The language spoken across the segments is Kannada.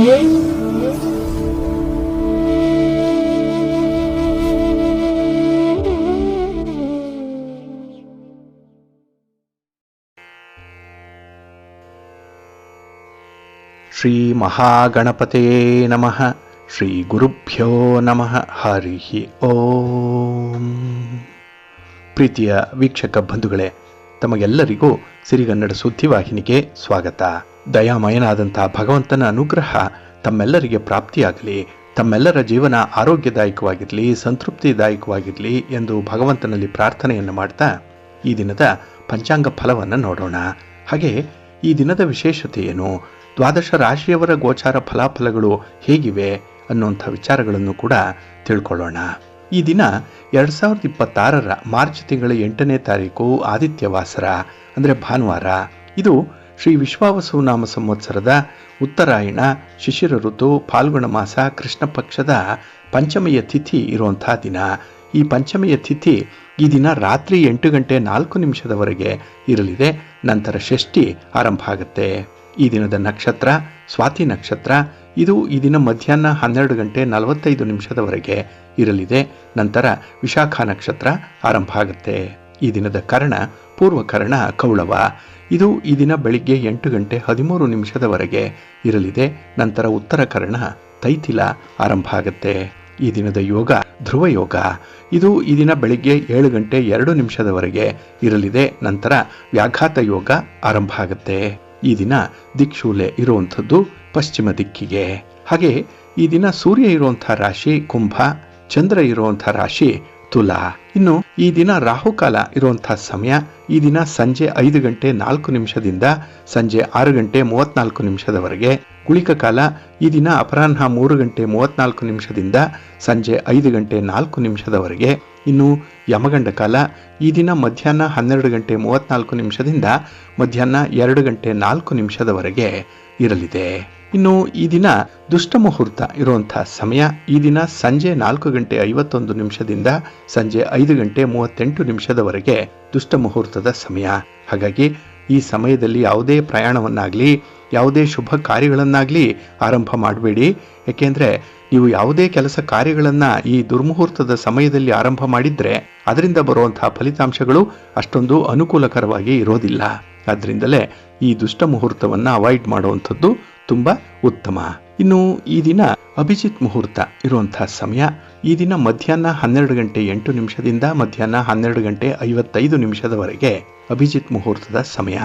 ಶ್ರೀ ಮಹಾಗಣಪತಯೇ ನಮಃ. ಶ್ರೀ ಗುರುಭ್ಯೋ ನಮಃ. ಹರಿ ಓಂ. ಪ್ರೀತಿಯ ವೀಕ್ಷಕ ಬಂಧುಗಳೇ, ತಮಗೆಲ್ಲರಿಗೂ ಸಿರಿಗನ್ನಡ ಸುದ್ದಿವಾಹಿನಿಗೆ ಸ್ವಾಗತ. ದಯಾಮಯನಾದಂಥ ಭಗವಂತನ ಅನುಗ್ರಹ ತಮ್ಮೆಲ್ಲರಿಗೆ ಪ್ರಾಪ್ತಿಯಾಗಲಿ, ತಮ್ಮೆಲ್ಲರ ಜೀವನ ಆರೋಗ್ಯದಾಯಕವಾಗಿರಲಿ, ಸಂತೃಪ್ತಿದಾಯಕವಾಗಿರಲಿ ಎಂದು ಭಗವಂತನಲ್ಲಿ ಪ್ರಾರ್ಥನೆಯನ್ನು ಮಾಡ್ತಾ ಈ ದಿನದ ಪಂಚಾಂಗ ಫಲವನ್ನು ನೋಡೋಣ. ಹಾಗೆ ಈ ದಿನದ ವಿಶೇಷತೆ ಏನು, ದ್ವಾದಶ ರಾಶಿಯವರ ಗೋಚಾರ ಫಲಾಫಲಗಳು ಹೇಗಿವೆ ಅನ್ನುವಂಥ ವಿಚಾರಗಳನ್ನು ಕೂಡ ತಿಳ್ಕೊಳ್ಳೋಣ. ಈ ದಿನ 2026 ಮಾರ್ಚ್ ತಿಂಗಳ 8ನೇ ತಾರೀಕು ಆದಿತ್ಯವಾಸರ, ಅಂದರೆ ಭಾನುವಾರ. ಇದು ಶ್ರೀ ವಿಶ್ವಾವಸು ನಾಮ ಸಂವತ್ಸರದ ಉತ್ತರಾಯಣ ಶಿಶಿರ ಋತು ಫಾಲ್ಗುಣ ಮಾಸ ಕೃಷ್ಣ ಪಕ್ಷದ ಪಂಚಮಿಯ ತಿಥಿ ಇರುವಂಥ ದಿನ. ಈ ಪಂಚಮಿಯ ತಿಥಿ ಈ ದಿನ ರಾತ್ರಿ 8:04 ಇರಲಿದೆ. ನಂತರ ಷಷ್ಠಿ ಆರಂಭ ಆಗುತ್ತೆ. ಈ ದಿನದ ನಕ್ಷತ್ರ ಸ್ವಾತಿ ನಕ್ಷತ್ರ. ಇದು ಈ ದಿನ ಮಧ್ಯಾಹ್ನ 12:45 ಇರಲಿದೆ. ನಂತರ ವಿಶಾಖ ನಕ್ಷತ್ರ ಆರಂಭ ಆಗುತ್ತೆ. ಈ ದಿನದ ಕರ್ಣ ಪೂರ್ವಕರ್ಣ ಕೌಳವ. ಇದು ಈ ದಿನ ಬೆಳಿಗ್ಗೆ 8:13 ಇರಲಿದೆ. ನಂತರ ಉತ್ತರ ಕರ್ಣ ತೈತಿಲ ಆರಂಭ ಆಗುತ್ತೆ. ಈ ದಿನದ ಯೋಗ ಧ್ರುವ ಯೋಗ. ಇದು ಈ ದಿನ ಬೆಳಿಗ್ಗೆ 7:02 ಇರಲಿದೆ. ನಂತರ ವ್ಯಾಘಾತ ಯೋಗ ಆರಂಭ ಆಗುತ್ತೆ. ಈ ದಿನ ದಿಕ್ಶೂಲೆ ಇರುವಂಥದ್ದು ಪಶ್ಚಿಮ ದಿಕ್ಕಿಗೆ. ಹಾಗೆ ಈ ದಿನ ಸೂರ್ಯ ಇರುವಂಥ ರಾಶಿ ಕುಂಭ, ಚಂದ್ರ ಇರುವಂಥ ರಾಶಿ ತುಲಾ. ಇನ್ನು ಈ ದಿನ ರಾಹುಕಾಲ ಇರುವಂಥ ಸಮಯ ಈ ದಿನ ಸಂಜೆ 5:04 ಸಂಜೆ 6:34 ಗುಳಿಕ ಕಾಲ ಈ ದಿನ ಅಪರಾಹ್ನ 3:34 ಸಂಜೆ 5:04 ಇನ್ನು ಯಮಗಂಡ ಕಾಲ ಈ ದಿನ ಮಧ್ಯಾಹ್ನ 12:34 ಮಧ್ಯಾಹ್ನ 2:04 ಇರಲಿದೆ. ಇನ್ನು ಈ ದಿನ ದುಷ್ಟ ಮುಹೂರ್ತ ಇರುವಂಥ ಸಮಯ ಈ ದಿನ ಸಂಜೆ 4:51 ಸಂಜೆ 5:38 ದುಷ್ಟ ಮುಹೂರ್ತದ ಸಮಯ. ಹಾಗಾಗಿ ಈ ಸಮಯದಲ್ಲಿ ಯಾವುದೇ ಪ್ರಯಾಣವನ್ನಾಗಲಿ ಯಾವುದೇ ಶುಭ ಕಾರ್ಯಗಳನ್ನಾಗಲಿ ಆರಂಭ ಮಾಡಬೇಡಿ. ಏಕೆಂದರೆ ನೀವು ಯಾವುದೇ ಕೆಲಸ ಕಾರ್ಯಗಳನ್ನು ಈ ದುರ್ಮುಹೂರ್ತದ ಸಮಯದಲ್ಲಿ ಆರಂಭ ಮಾಡಿದರೆ ಅದರಿಂದ ಬರುವಂತಹ ಫಲಿತಾಂಶಗಳು ಅಷ್ಟೊಂದು ಅನುಕೂಲಕರವಾಗಿ ಇರೋದಿಲ್ಲ. ಆದ್ದರಿಂದಲೇ ಈ ದುಷ್ಟ ಮುಹೂರ್ತವನ್ನು ಅವಾಯ್ಡ್ ಮಾಡುವಂಥದ್ದು ತುಂಬ ಉತ್ತಮ. ಇನ್ನು ಈ ದಿನ ಅಭಿಜಿತ್ ಮುಹೂರ್ತ ಇರುವಂತಹ ಸಮಯ ಈ ದಿನ ಮಧ್ಯಾಹ್ನ 12:08 ಮಧ್ಯಾಹ್ನ 12:55 ಅಭಿಜಿತ್ ಮುಹೂರ್ತದ ಸಮಯ.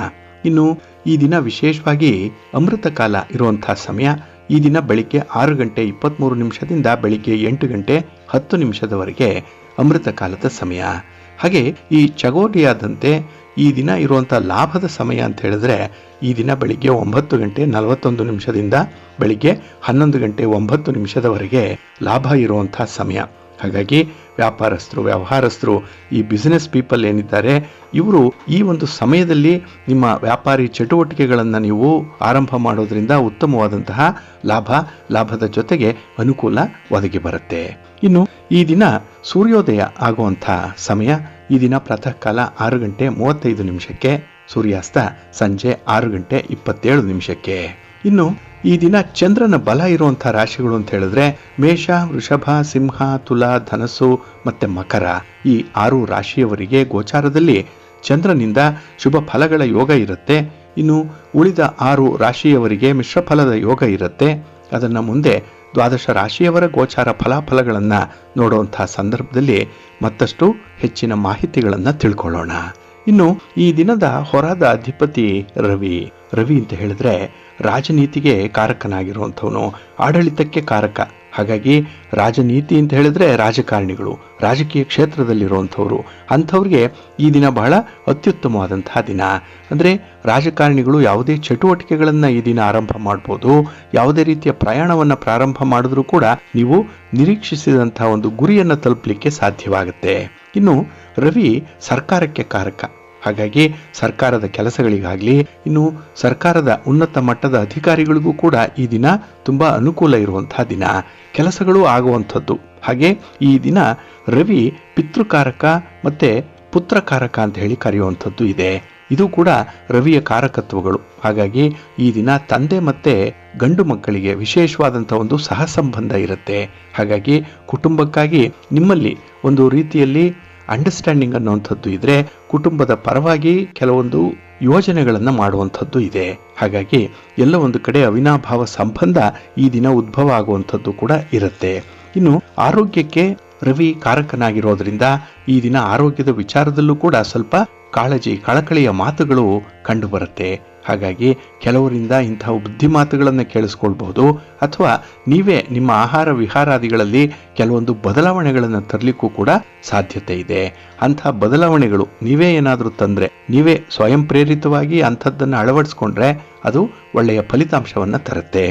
ಇನ್ನು ಈ ದಿನ ವಿಶೇಷವಾಗಿ ಅಮೃತ ಕಾಲ ಇರುವಂತಹ ಸಮಯ ಈ ದಿನ ಬೆಳಿಗ್ಗೆ 6:23 ಬೆಳಿಗ್ಗೆ 8:10 ಅಮೃತ ಕಾಲದ ಸಮಯ. ಹಾಗೆ ಈ ಚಗೋಟಿಯಾದಂತೆ ಈ ದಿನ ಇರುವಂಥ ಲಾಭದ ಸಮಯ ಅಂತ ಹೇಳಿದ್ರೆ ಈ ದಿನ ಬೆಳಿಗ್ಗೆ 9:41 ಬೆಳಿಗ್ಗೆ 11:09 ಲಾಭ ಇರುವಂಥ ಸಮಯ. ಹಾಗಾಗಿ ವ್ಯಾಪಾರಸ್ಥರು ವ್ಯವಹಾರಸ್ಥರು ಈ ಬಿಸಿನೆಸ್ ಪೀಪಲ್ ಏನಿದ್ದಾರೆ ಇವರು ಈ ಒಂದು ಸಮಯದಲ್ಲಿ ನಿಮ್ಮ ವ್ಯಾಪಾರಿ ಚಟುವಟಿಕೆಗಳನ್ನು ನೀವು ಆರಂಭ ಮಾಡೋದ್ರಿಂದ ಉತ್ತಮವಾದಂತಹ ಲಾಭದ ಜೊತೆಗೆ ಅನುಕೂಲ ಒದಗಿ ಬರುತ್ತೆ. ಇನ್ನು ಈ ದಿನ ಸೂರ್ಯೋದಯ ಆಗುವಂಥ ಸಮಯ ಈ ದಿನ ಪ್ರಾತಃ ಕಾಲ 6:35 ಸೂರ್ಯಾಸ್ತ ಸಂಜೆ 6:27. ಇನ್ನು ಈ ದಿನ ಚಂದ್ರನ ಬಲ ಇರುವಂಥ ರಾಶಿಗಳು ಅಂತ ಹೇಳಿದ್ರೆ ಮೇಷ, ವೃಷಭ, ಸಿಂಹ, ತುಲಾ, ಧನಸ್ಸು ಮತ್ತೆ ಮಕರ. ಈ 6 ರಾಶಿಯವರಿಗೆ ಗೋಚಾರದಲ್ಲಿ ಚಂದ್ರನಿಂದ ಶುಭ ಫಲಗಳ ಯೋಗ ಇರುತ್ತೆ. ಇನ್ನು ಉಳಿದ 6 ರಾಶಿಯವರಿಗೆ ಮಿಶ್ರ ಫಲದ ಯೋಗ ಇರುತ್ತೆ. ಅದನ್ನು ಮುಂದೆ ದ್ವಾದಶ ರಾಶಿಯವರ ಗೋಚಾರ ಫಲಾಫಲಗಳನ್ನು ನೋಡುವಂಥ ಸಂದರ್ಭದಲ್ಲಿ ಮತ್ತಷ್ಟು ಹೆಚ್ಚಿನ ಮಾಹಿತಿಗಳನ್ನು ತಿಳ್ಕೊಳ್ಳೋಣ. ಇನ್ನು ಈ ದಿನದ ಹೊರದ ಅಧಿಪತಿ ರವಿ ಅಂತ ಹೇಳಿದ್ರೆ ರಾಜನೀತಿಗೆ ಕಾರಕನಾಗಿರುವಂಥವನು, ಆಡಳಿತಕ್ಕೆ ಕಾರಕ. ಹಾಗಾಗಿ ರಾಜನೀತಿ ಅಂತ ಹೇಳಿದ್ರೆ ರಾಜಕಾರಣಿಗಳು, ರಾಜಕೀಯ ಕ್ಷೇತ್ರದಲ್ಲಿರುವಂಥವ್ರು, ಅಂಥವ್ರಿಗೆ ಈ ದಿನ ಬಹಳ ಅತ್ಯುತ್ತಮವಾದಂತಹ ದಿನ. ಅಂದರೆ ರಾಜಕಾರಣಿಗಳು ಯಾವುದೇ ಚಟುವಟಿಕೆಗಳನ್ನು ಈ ದಿನ ಆರಂಭ ಮಾಡ್ಬೋದು. ಯಾವುದೇ ರೀತಿಯ ಪ್ರಯಾಣವನ್ನು ಪ್ರಾರಂಭ ಮಾಡಿದ್ರೂ ಕೂಡ ನೀವು ನಿರೀಕ್ಷಿಸಿದಂತಹ ಒಂದು ಗುರಿಯನ್ನು ತಲುಪಲಿಕ್ಕೆ ಸಾಧ್ಯವಾಗುತ್ತೆ. ಇನ್ನು ರವಿ ಸರ್ಕಾರಕ್ಕೆ ಕಾರಕ. ಹಾಗಾಗಿ ಸರ್ಕಾರದ ಕೆಲಸಗಳಿಗಾಗಲಿ ಇನ್ನು ಸರ್ಕಾರದ ಉನ್ನತ ಮಟ್ಟದ ಅಧಿಕಾರಿಗಳಿಗೂ ಕೂಡ ಈ ದಿನ ತುಂಬ ಅನುಕೂಲ ಇರುವಂತಹ ದಿನ, ಕೆಲಸಗಳು ಆಗುವಂಥದ್ದು. ಹಾಗೆ ಈ ದಿನ ರವಿ ಪಿತೃಕಾರಕ ಮತ್ತು ಪುತ್ರಕಾರಕ ಅಂತ ಹೇಳಿ ಕರೆಯುವಂಥದ್ದು ಇದೆ. ಇದು ಕೂಡ ರವಿಯ ಕಾರಕತ್ವಗಳು. ಹಾಗಾಗಿ ಈ ದಿನ ತಂದೆ ಮತ್ತೆ ಗಂಡು ಮಕ್ಕಳಿಗೆ ವಿಶೇಷವಾದಂಥ ಒಂದು ಸಹ ಸಂಬಂಧ ಇರುತ್ತೆ. ಹಾಗಾಗಿ ಕುಟುಂಬಕ್ಕಾಗಿ ನಿಮ್ಮಲ್ಲಿ ಒಂದು ರೀತಿಯಲ್ಲಿ ಅಂಡರ್ಸ್ಟ್ಯಾಂಡಿಂಗ್ ಅನ್ನುವಂಥದ್ದು ಇದ್ರೆ ಕುಟುಂಬದ ಪರವಾಗಿ ಕೆಲವೊಂದು ಯೋಜನೆಗಳನ್ನು ಮಾಡುವಂಥದ್ದು ಇದೆ. ಹಾಗಾಗಿ ಎಲ್ಲ ಒಂದು ಕಡೆ ಅವಿನಾಭಾವ ಸಂಬಂಧ ಈ ದಿನ ಉದ್ಭವ ಆಗುವಂಥದ್ದು ಕೂಡ ಇರುತ್ತೆ. ಇನ್ನು ಆರೋಗ್ಯಕ್ಕೆ ರವಿ ಕಾರಕನಾಗಿರೋದ್ರಿಂದ ಈ ದಿನ ಆರೋಗ್ಯದ ವಿಚಾರದಲ್ಲೂ ಕೂಡ ಸ್ವಲ್ಪ ಕಾಳಜಿ ಕಳಕಳಿಯ ಮಾತುಗಳು ಕಂಡು ಬರುತ್ತೆ. ಹಾಗಾಗಿ ಕೆಲವರಿಂದ ಇಂತಹ ಬುದ್ಧಿ ಮಾತುಗಳನ್ನು ಕೇಳಿಸ್ಕೊಳ್ಬಹುದು, ಅಥವಾ ನೀವೇ ನಿಮ್ಮ ಆಹಾರ ವಿಹಾರಾದಿಗಳಲ್ಲಿ ಕೆಲವೊಂದು ಬದಲಾವಣೆಗಳನ್ನು ತರಲಿಕ್ಕೂ ಕೂಡ ಸಾಧ್ಯತೆ ಇದೆ. ಅಂಥ ಬದಲಾವಣೆಗಳು ನೀವೇ ಏನಾದರೂ ತಂದರೆ, ನೀವೇ ಸ್ವಯಂ ಪ್ರೇರಿತವಾಗಿ ಅಂಥದ್ದನ್ನು ಅಳವಡಿಸ್ಕೊಂಡ್ರೆ ಅದು ಒಳ್ಳೆಯ ಫಲಿತಾಂಶವನ್ನು ತರುತ್ತೆ.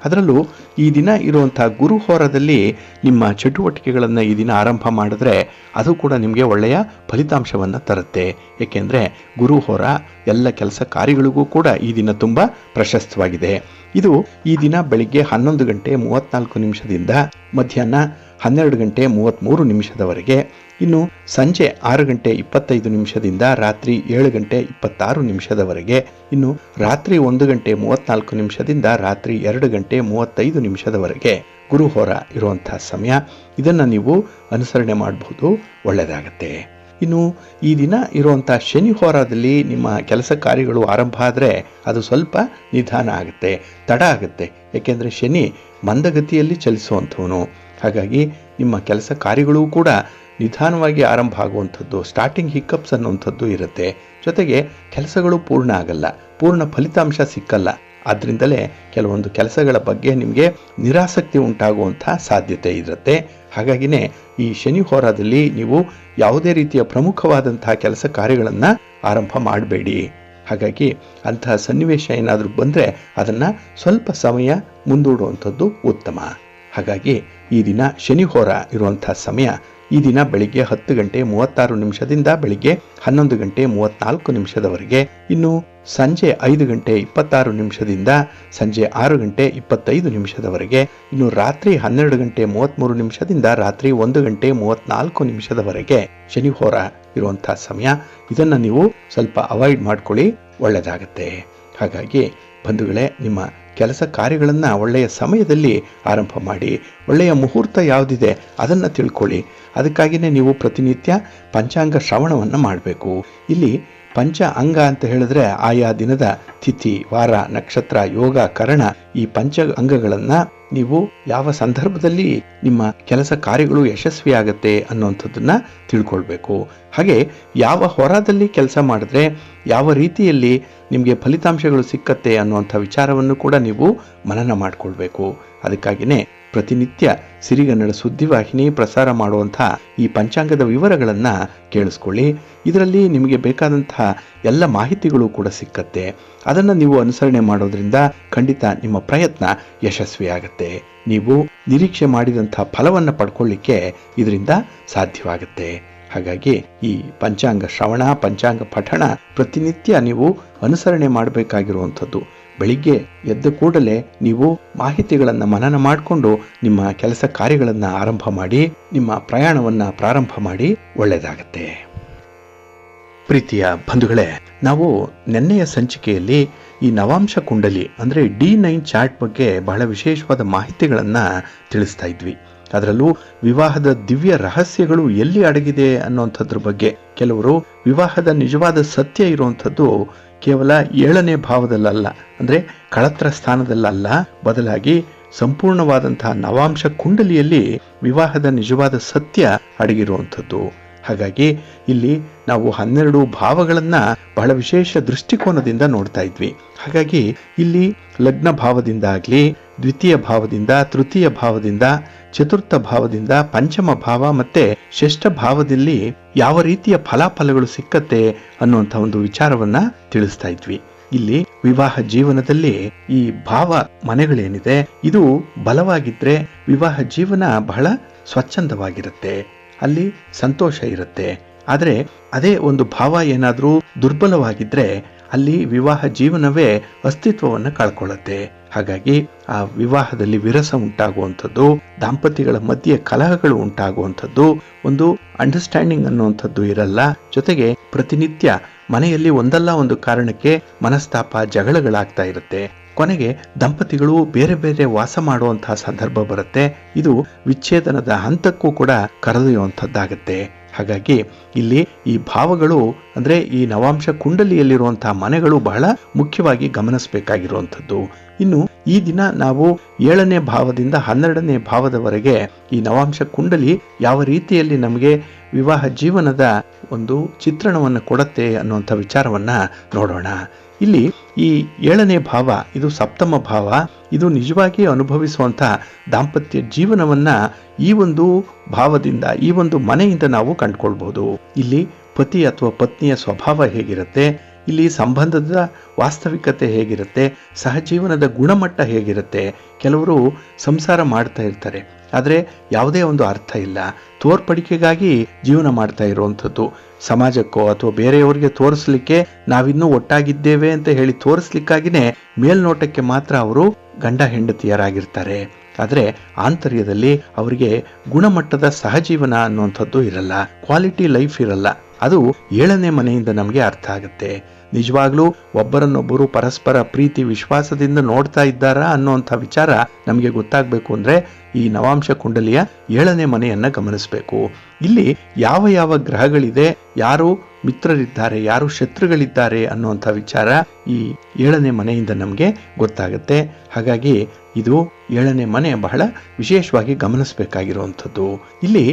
ಅದರಲ್ಲೂ ಈ ದಿನ ಇರುವಂಥ ಗುರುಹೋರದಲ್ಲಿ ನಿಮ್ಮ ಚಟುವಟಿಕೆಗಳನ್ನು ಈ ದಿನ ಆರಂಭ ಮಾಡಿದ್ರೆ ಅದು ಕೂಡ ನಿಮಗೆ ಒಳ್ಳೆಯ ಫಲಿತಾಂಶವನ್ನು ತರುತ್ತೆ. ಏಕೆಂದರೆ ಗುರುಹೋರ ಎಲ್ಲ ಕೆಲಸ ಕಾರ್ಯಗಳಿಗೂ ಕೂಡ ಈ ದಿನ ತುಂಬ ಪ್ರಶಸ್ತವಾಗಿದೆ. ಇದು ಈ ದಿನ ಬೆಳಿಗ್ಗೆ 11 ಗಂಟೆ 34 ನಿಮಿಷದಿಂದ ಮಧ್ಯಾಹ್ನ 12 ಗಂಟೆ 33 ನಿಮಿಷದವರೆಗೆ, ಇನ್ನು ಸಂಜೆ 6 ಗಂಟೆ 25 ನಿಮಿಷದಿಂದ ರಾತ್ರಿ 7 ಗಂಟೆ 26 ನಿಮಿಷದವರೆಗೆ, ಇನ್ನು ರಾತ್ರಿ 1 ಗಂಟೆ 34 ನಿಮಿಷದಿಂದ ರಾತ್ರಿ 2 ಗಂಟೆ 35 ನಿಮಿಷದವರೆಗೆ ಗುರುಹೋರ ಇರುವಂತಹ ಸಮಯ. ಇದನ್ನು ನೀವು ಅನುಸರಣೆ ಮಾಡಬಹುದು, ಒಳ್ಳೆಯದಾಗತ್ತೆ. ಇನ್ನು ಈ ದಿನ ಇರುವಂಥ ಶನಿ ಹೋರಾದಲ್ಲಿ ನಿಮ್ಮ ಕೆಲಸ ಕಾರ್ಯಗಳು ಆರಂಭ ಆದರೆ ಅದು ಸ್ವಲ್ಪ ನಿಧಾನ ಆಗುತ್ತೆ, ತಡ ಆಗುತ್ತೆ. ಏಕೆಂದರೆ ಶನಿ ಮಂದಗತಿಯಲ್ಲಿ ಚಲಿಸುವಂಥವನು. ಹಾಗಾಗಿ ನಿಮ್ಮ ಕೆಲಸ ಕಾರ್ಯಗಳು ಕೂಡ ನಿಧಾನವಾಗಿ ಆರಂಭ ಆಗುವಂಥದ್ದು, ಸ್ಟಾರ್ಟಿಂಗ್ ಹಿಕ್ಕಪ್ಸ್ ಅನ್ನುವಂಥದ್ದು ಇರುತ್ತೆ. ಜೊತೆಗೆ ಕೆಲಸಗಳು ಪೂರ್ಣ ಆಗಲ್ಲ, ಪೂರ್ಣ ಫಲಿತಾಂಶ ಸಿಕ್ಕಲ್ಲ. ಆದ್ದರಿಂದಲೇ ಕೆಲವೊಂದು ಕೆಲಸಗಳ ಬಗ್ಗೆ ನಿಮಗೆ ನಿರಾಸಕ್ತಿ ಉಂಟಾಗುವಂಥ ಸಾಧ್ಯತೆ ಇರುತ್ತೆ. ಹಾಗಾಗಿನೇ ಈ ಶನಿ ಹೋರಾದಲ್ಲಿ ನೀವು ಯಾವುದೇ ರೀತಿಯ ಪ್ರಮುಖವಾದಂತಹ ಕೆಲಸ ಕಾರ್ಯಗಳನ್ನು ಆರಂಭ ಮಾಡಬೇಡಿ. ಹಾಗಾಗಿ ಅಂತಹ ಸನ್ನಿವೇಶ ಏನಾದರೂ ಬಂದರೆ ಅದನ್ನು ಸ್ವಲ್ಪ ಸಮಯ ಮುಂದೂಡುವಂಥದ್ದು ಉತ್ತಮ. ಹಾಗಾಗಿ ಈ ದಿನ ಶನಿ ಹೋರ ಇರುವಂಥ ಸಮಯ ಈ ದಿನ ಬೆಳಿಗ್ಗೆ 10 ಗಂಟೆ 36 ನಿಮಿಷದಿಂದ ಬೆಳಿಗ್ಗೆ 11 ಗಂಟೆ 34 ನಿಮಿಷದವರೆಗೆ, ಇನ್ನು ಸಂಜೆ 5 ಗಂಟೆ 26 ನಿಮಿಷದಿಂದ ಸಂಜೆ 6 ಗಂಟೆ 25 ನಿಮಿಷದವರೆಗೆ, ಇನ್ನು ರಾತ್ರಿ 12 ಗಂಟೆ 33 ನಿಮಿಷದಿಂದ ರಾತ್ರಿ 1 ಗಂಟೆ 34 ನಿಮಿಷದವರೆಗೆ ಶನಿ ಹೋರ ಇರುವಂಥ ಸಮಯ. ಇದನ್ನು ನೀವು ಸ್ವಲ್ಪ ಅವಾಯ್ಡ್ ಮಾಡ್ಕೊಳ್ಳಿ, ಒಳ್ಳೆಯದಾಗತ್ತೆ. ಹಾಗಾಗಿ ಬಂಧುಗಳೇ, ನಿಮ್ಮ ಕೆಲಸ ಕಾರ್ಯಗಳನ್ನು ಒಳ್ಳೆಯ ಸಮಯದಲ್ಲಿ ಆರಂಭ ಮಾಡಿ. ಒಳ್ಳೆಯ ಮುಹೂರ್ತ ಯಾವುದಿದೆ ಅದನ್ನು ತಿಳ್ಕೊಳ್ಳಿ. ಅದಕ್ಕಾಗಿಯೇ ನೀವು ಪ್ರತಿನಿತ್ಯ ಪಂಚಾಂಗ ಶ್ರವಣವನ್ನು ಮಾಡಬೇಕು. ಇಲ್ಲಿ ಪಂಚ ಅಂಗ ಅಂತ ಹೇಳಿದ್ರೆ ಆಯಾ ದಿನದ ತಿಥಿ, ವಾರ, ನಕ್ಷತ್ರ, ಯೋಗ, ಕರಣ, ಈ ಪಂಚ ಅಂಗಗಳನ್ನು ನೀವು ಯಾವ ಸಂದರ್ಭದಲ್ಲಿ ನಿಮ್ಮ ಕೆಲಸ ಕಾರ್ಯಗಳು ಯಶಸ್ವಿಯಾಗತ್ತೆ ಅನ್ನುವಂಥದ್ದನ್ನ ತಿಳ್ಕೊಳ್ಬೇಕು. ಹಾಗೆ ಯಾವ ಹೊರದಲ್ಲಿ ಕೆಲಸ ಮಾಡಿದ್ರೆ ಯಾವ ರೀತಿಯಲ್ಲಿ ನಿಮಗೆ ಫಲಿತಾಂಶಗಳು ಸಿಕ್ಕತ್ತೆ ಅನ್ನುವಂಥ ವಿಚಾರವನ್ನು ಕೂಡ ನೀವು ಮನನ ಮಾಡಿಕೊಳ್ಬೇಕು. ಅದಕ್ಕಾಗಿಯೇ ಪ್ರತಿನಿತ್ಯ ಸಿರಿಗನ್ನಡ ಸುದ್ದಿವಾಹಿನಿ ಪ್ರಸಾರ ಮಾಡುವಂಥ ಈ ಪಂಚಾಂಗದ ವಿವರಗಳನ್ನು ಕೇಳಿಸ್ಕೊಳ್ಳಿ. ಇದರಲ್ಲಿ ನಿಮಗೆ ಬೇಕಾದಂತಹ ಎಲ್ಲ ಮಾಹಿತಿಗಳು ಕೂಡ ಸಿಕ್ಕತ್ತೆ. ಅದನ್ನು ನೀವು ಅನುಸರಣೆ ಮಾಡೋದ್ರಿಂದ ಖಂಡಿತ ನಿಮ್ಮ ಪ್ರಯತ್ನ ಯಶಸ್ವಿಯಾಗತ್ತೆ. ನೀವು ನಿರೀಕ್ಷೆ ಮಾಡಿದಂಥ ಫಲವನ್ನು ಪಡ್ಕೊಳ್ಳಿಕ್ಕೆ ಇದರಿಂದ ಸಾಧ್ಯವಾಗುತ್ತೆ. ಹಾಗಾಗಿ ಈ ಪಂಚಾಂಗ ಶ್ರವಣ, ಪಂಚಾಂಗ ಪಠಣ ಪ್ರತಿನಿತ್ಯ ನೀವು ಅನುಸರಣೆ ಮಾಡಬೇಕಾಗಿರುವಂಥದ್ದು. ಬೆಳಿಗ್ಗೆ ಎದ್ದ ಕೂಡಲೇ ನೀವು ಮಾಹಿತಿಗಳನ್ನು ಮನನ ಮಾಡಿಕೊಂಡು ನಿಮ್ಮ ಕೆಲಸ ಕಾರ್ಯಗಳನ್ನು ಆರಂಭ ಮಾಡಿ, ನಿಮ್ಮ ಪ್ರಯಾಣವನ್ನು ಪ್ರಾರಂಭ ಮಾಡಿ, ಒಳ್ಳೆಯದಾಗತ್ತೆ. ಪ್ರೀತಿಯ ಬಂಧುಗಳೇ, ನಾವು ನೆನ್ನೆಯ ಸಂಚಿಕೆಯಲ್ಲಿ ಈ ನವಾಂಶ ಕುಂಡಲಿ ಅಂದರೆ D9 ಚಾರ್ಟ್ ಬಗ್ಗೆ ಬಹಳ ವಿಶೇಷವಾದ ಮಾಹಿತಿಗಳನ್ನು ತಿಳಿಸ್ತಾ ಇದ್ವಿ. ಅದರಲ್ಲೂ ವಿವಾಹದ ದಿವ್ಯ ರಹಸ್ಯಗಳು ಎಲ್ಲಿ ಅಡಗಿದೆ ಅನ್ನುವಂಥದ್ರ ಬಗ್ಗೆ, ಕೆಲವರು ವಿವಾಹದ ನಿಜವಾದ ಸತ್ಯ ಇರುವಂಥದ್ದು ಕೇವಲ 7ನೇ ಭಾವದಲ್ಲ, ಅಂದರೆ ಕಳತ್ರ ಸ್ಥಾನದಲ್ಲ, ಬದಲಾಗಿ ಸಂಪೂರ್ಣವಾದಂತಹ ನವಾಂಶ ಕುಂಡಲಿಯಲ್ಲಿ ವಿವಾಹದ ನಿಜವಾದ ಸತ್ಯ ಅಡಗಿರುವಂಥದ್ದು. ಹಾಗಾಗಿ ಇಲ್ಲಿ ನಾವು 12 ಭಾವಗಳನ್ನು ಬಹಳ ವಿಶೇಷ ದೃಷ್ಟಿಕೋನದಿಂದ ನೋಡ್ತಾ ಇದ್ವಿ. ಹಾಗಾಗಿ ಇಲ್ಲಿ ಲಗ್ನ ಭಾವದಿಂದ ಆಗಲಿ, ದ್ವಿತೀಯ ಭಾವದಿಂದ, ತೃತೀಯ ಭಾವದಿಂದ, ಚತುರ್ಥ ಭಾವದಿಂದ, ಪಂಚಮ ಭಾವ ಮತ್ತೆ ಷಷ್ಠ ಭಾವದಲ್ಲಿ ಯಾವ ರೀತಿಯ ಫಲಾಫಲಗಳು ಸಿಕ್ಕತ್ತೆ ಅನ್ನುವಂಥ ಒಂದು ವಿಚಾರವನ್ನ ತಿಳಿಸ್ತಾ ಇದ್ವಿ. ಇಲ್ಲಿ ವಿವಾಹ ಜೀವನದಲ್ಲಿ ಈ ಭಾವ ಮನೆಗಳೇನಿದೆ ಇದು ಬಲವಾಗಿದ್ರೆ ವಿವಾಹ ಜೀವನ ಬಹಳ ಸ್ವಚ್ಛಂದವಾಗಿರುತ್ತೆ, ಅಲ್ಲಿ ಸಂತೋಷ ಇರುತ್ತೆ. ಆದರೆ ಅದೇ ಒಂದು ಭಾವ ಏನಾದರೂ ದುರ್ಬಲವಾಗಿದ್ರೆ ಅಲ್ಲಿ ವಿವಾಹ ಜೀವನವೇ ಅಸ್ತಿತ್ವವನ್ನು ಕಳ್ಕೊಳ್ಳುತ್ತೆ. ಹಾಗಾಗಿ ಆ ವಿವಾಹದಲ್ಲಿ ವಿರಸ ಉಂಟಾಗುವಂಥದ್ದು, ದಾಂಪತ್ಯಗಳ ಮಧ್ಯೆ ಕಲಹಗಳು ಉಂಟಾಗುವಂಥದ್ದು, ಒಂದು ಅಂಡರ್ಸ್ಟ್ಯಾಂಡಿಂಗ್ ಅನ್ನುವಂಥದ್ದು ಇರಲ್ಲ. ಜೊತೆಗೆ ಪ್ರತಿನಿತ್ಯ ಮನೆಯಲ್ಲಿ ಒಂದಲ್ಲ ಒಂದು ಕಾರಣಕ್ಕೆ ಮನಸ್ತಾಪ, ಜಗಳಗಳಾಗ್ತಾ ಇರುತ್ತೆ. ಕೊನೆಗೆ ದಂಪತಿಗಳು ಬೇರೆ ಬೇರೆ ವಾಸ ಮಾಡುವಂತಹ ಸಂದರ್ಭ ಬರುತ್ತೆ. ಇದು ವಿಚ್ಛೇದನದ ಹಂತಕ್ಕೂ ಕೂಡ ಕರೆದೊಯ್ಯುವಂಥದ್ದಾಗತ್ತೆ. ಹಾಗಾಗಿ ಇಲ್ಲಿ ಈ ಭಾವಗಳು ಅಂದ್ರೆ ಈ ನವಾಂಶ ಕುಂಡಲಿಯಲ್ಲಿರುವಂತಹ ಮನೆಗಳು ಬಹಳ ಮುಖ್ಯವಾಗಿ ಗಮನಿಸಬೇಕಾಗಿರುವಂಥದ್ದು. ಇನ್ನು ಈ ದಿನ ನಾವು 7ನೇ ಭಾವದಿಂದ 12ನೇ ಭಾವದವರೆಗೆ ಈ ನವಾಂಶ ಕುಂಡಲಿ ಯಾವ ರೀತಿಯಲ್ಲಿ ನಮಗೆ ವಿವಾಹ ಜೀವನದ ಒಂದು ಚಿತ್ರಣವನ್ನು ಕೊಡುತ್ತೆ ಅನ್ನುವಂಥ ವಿಚಾರವನ್ನ ನೋಡೋಣ. ಇಲ್ಲಿ ಈ 7ನೇ ಭಾವ ಇದು ಸಪ್ತಮ ಭಾವ. ಇದು ನಿಜವಾಗಿ ಅನುಭವಿಸುವಂಥ ದಾಂಪತ್ಯ ಜೀವನವನ್ನ ಈ ಒಂದು ಭಾವದಿಂದ, ಈ ಒಂದು ಮನೆಯಿಂದ ನಾವು ಕಂಡುಕೊಳ್ಬಹುದು. ಇಲ್ಲಿ ಪತಿ ಅಥವಾ ಪತ್ನಿಯ ಸ್ವಭಾವ ಹೇಗಿರುತ್ತೆ, ಇಲ್ಲಿ ಸಂಬಂಧದ ವಾಸ್ತವಿಕತೆ ಹೇಗಿರುತ್ತೆ, ಸಹಜೀವನದ ಗುಣಮಟ್ಟ ಹೇಗಿರುತ್ತೆ. ಕೆಲವರು ಸಂಸಾರ ಮಾಡ್ತಾ ಇರ್ತಾರೆ, ಆದರೆ ಯಾವುದೇ ಒಂದು ಅರ್ಥ ಇಲ್ಲ, ತೋರ್ಪಡಿಕೆಗಾಗಿ ಜೀವನ ಮಾಡ್ತಾ ಇರುವಂಥದ್ದು. ಸಮಾಜಕ್ಕೋ ಅಥವಾ ಬೇರೆಯವರಿಗೆ ತೋರಿಸ್ಲಿಕ್ಕೆ ನಾವಿನ್ನೂ ಒಟ್ಟಾಗಿದ್ದೇವೆ ಅಂತ ಹೇಳಿ ತೋರಿಸ್ಲಿಕ್ಕಾಗಿನೇ ಮೇಲ್ನೋಟಕ್ಕೆ ಮಾತ್ರ ಅವರು ಗಂಡ ಹೆಂಡತಿಯರಾಗಿರ್ತಾರೆ. ಆದರೆ ಆಂತರ್ಯದಲ್ಲಿ ಅವರಿಗೆ ಗುಣಮಟ್ಟದ ಸಹಜೀವನ ಅನ್ನುವಂಥದ್ದು ಇರಲ್ಲ, ಕ್ವಾಲಿಟಿ ಲೈಫ್ ಇರಲ್ಲ. ಅದು 7ನೇ ಮನೆಯಿಂದ ನಮಗೆ ಅರ್ಥ ಆಗುತ್ತೆ. ನಿಜವಾಗ್ಲೂ ಒಬ್ಬರನ್ನೊಬ್ಬರು ಪರಸ್ಪರ ಪ್ರೀತಿ ವಿಶ್ವಾಸದಿಂದ ನೋಡ್ತಾ ಇದ್ದಾರಾ ಅನ್ನುವಂಥ ವಿಚಾರ ನಮಗೆ ಗೊತ್ತಾಗಬೇಕು ಅಂದ್ರೆ ಈ ನವಾಂಶ ಕುಂಡಲಿಯ 7ನೇ ಮನೆಯನ್ನ ಗಮನಿಸಬೇಕು. ಇಲ್ಲಿ ಯಾವ ಯಾವ ಗ್ರಹಗಳಿದೆ, ಯಾರು ಮಿತ್ರರಿದ್ದಾರೆ, ಯಾರು ಶತ್ರುಗಳಿದ್ದಾರೆ ಅನ್ನುವಂಥ ವಿಚಾರ ಈ 7ನೇ ಮನೆಯಿಂದ ನಮಗೆ ಗೊತ್ತಾಗುತ್ತೆ. ಹಾಗಾಗಿ ಇದು 7ನೇ ಮನೆ ಬಹಳ ವಿಶೇಷವಾಗಿ ಗಮನಿಸಬೇಕಾಗಿರುವಂಥದ್ದು. ಇಲ್ಲಿ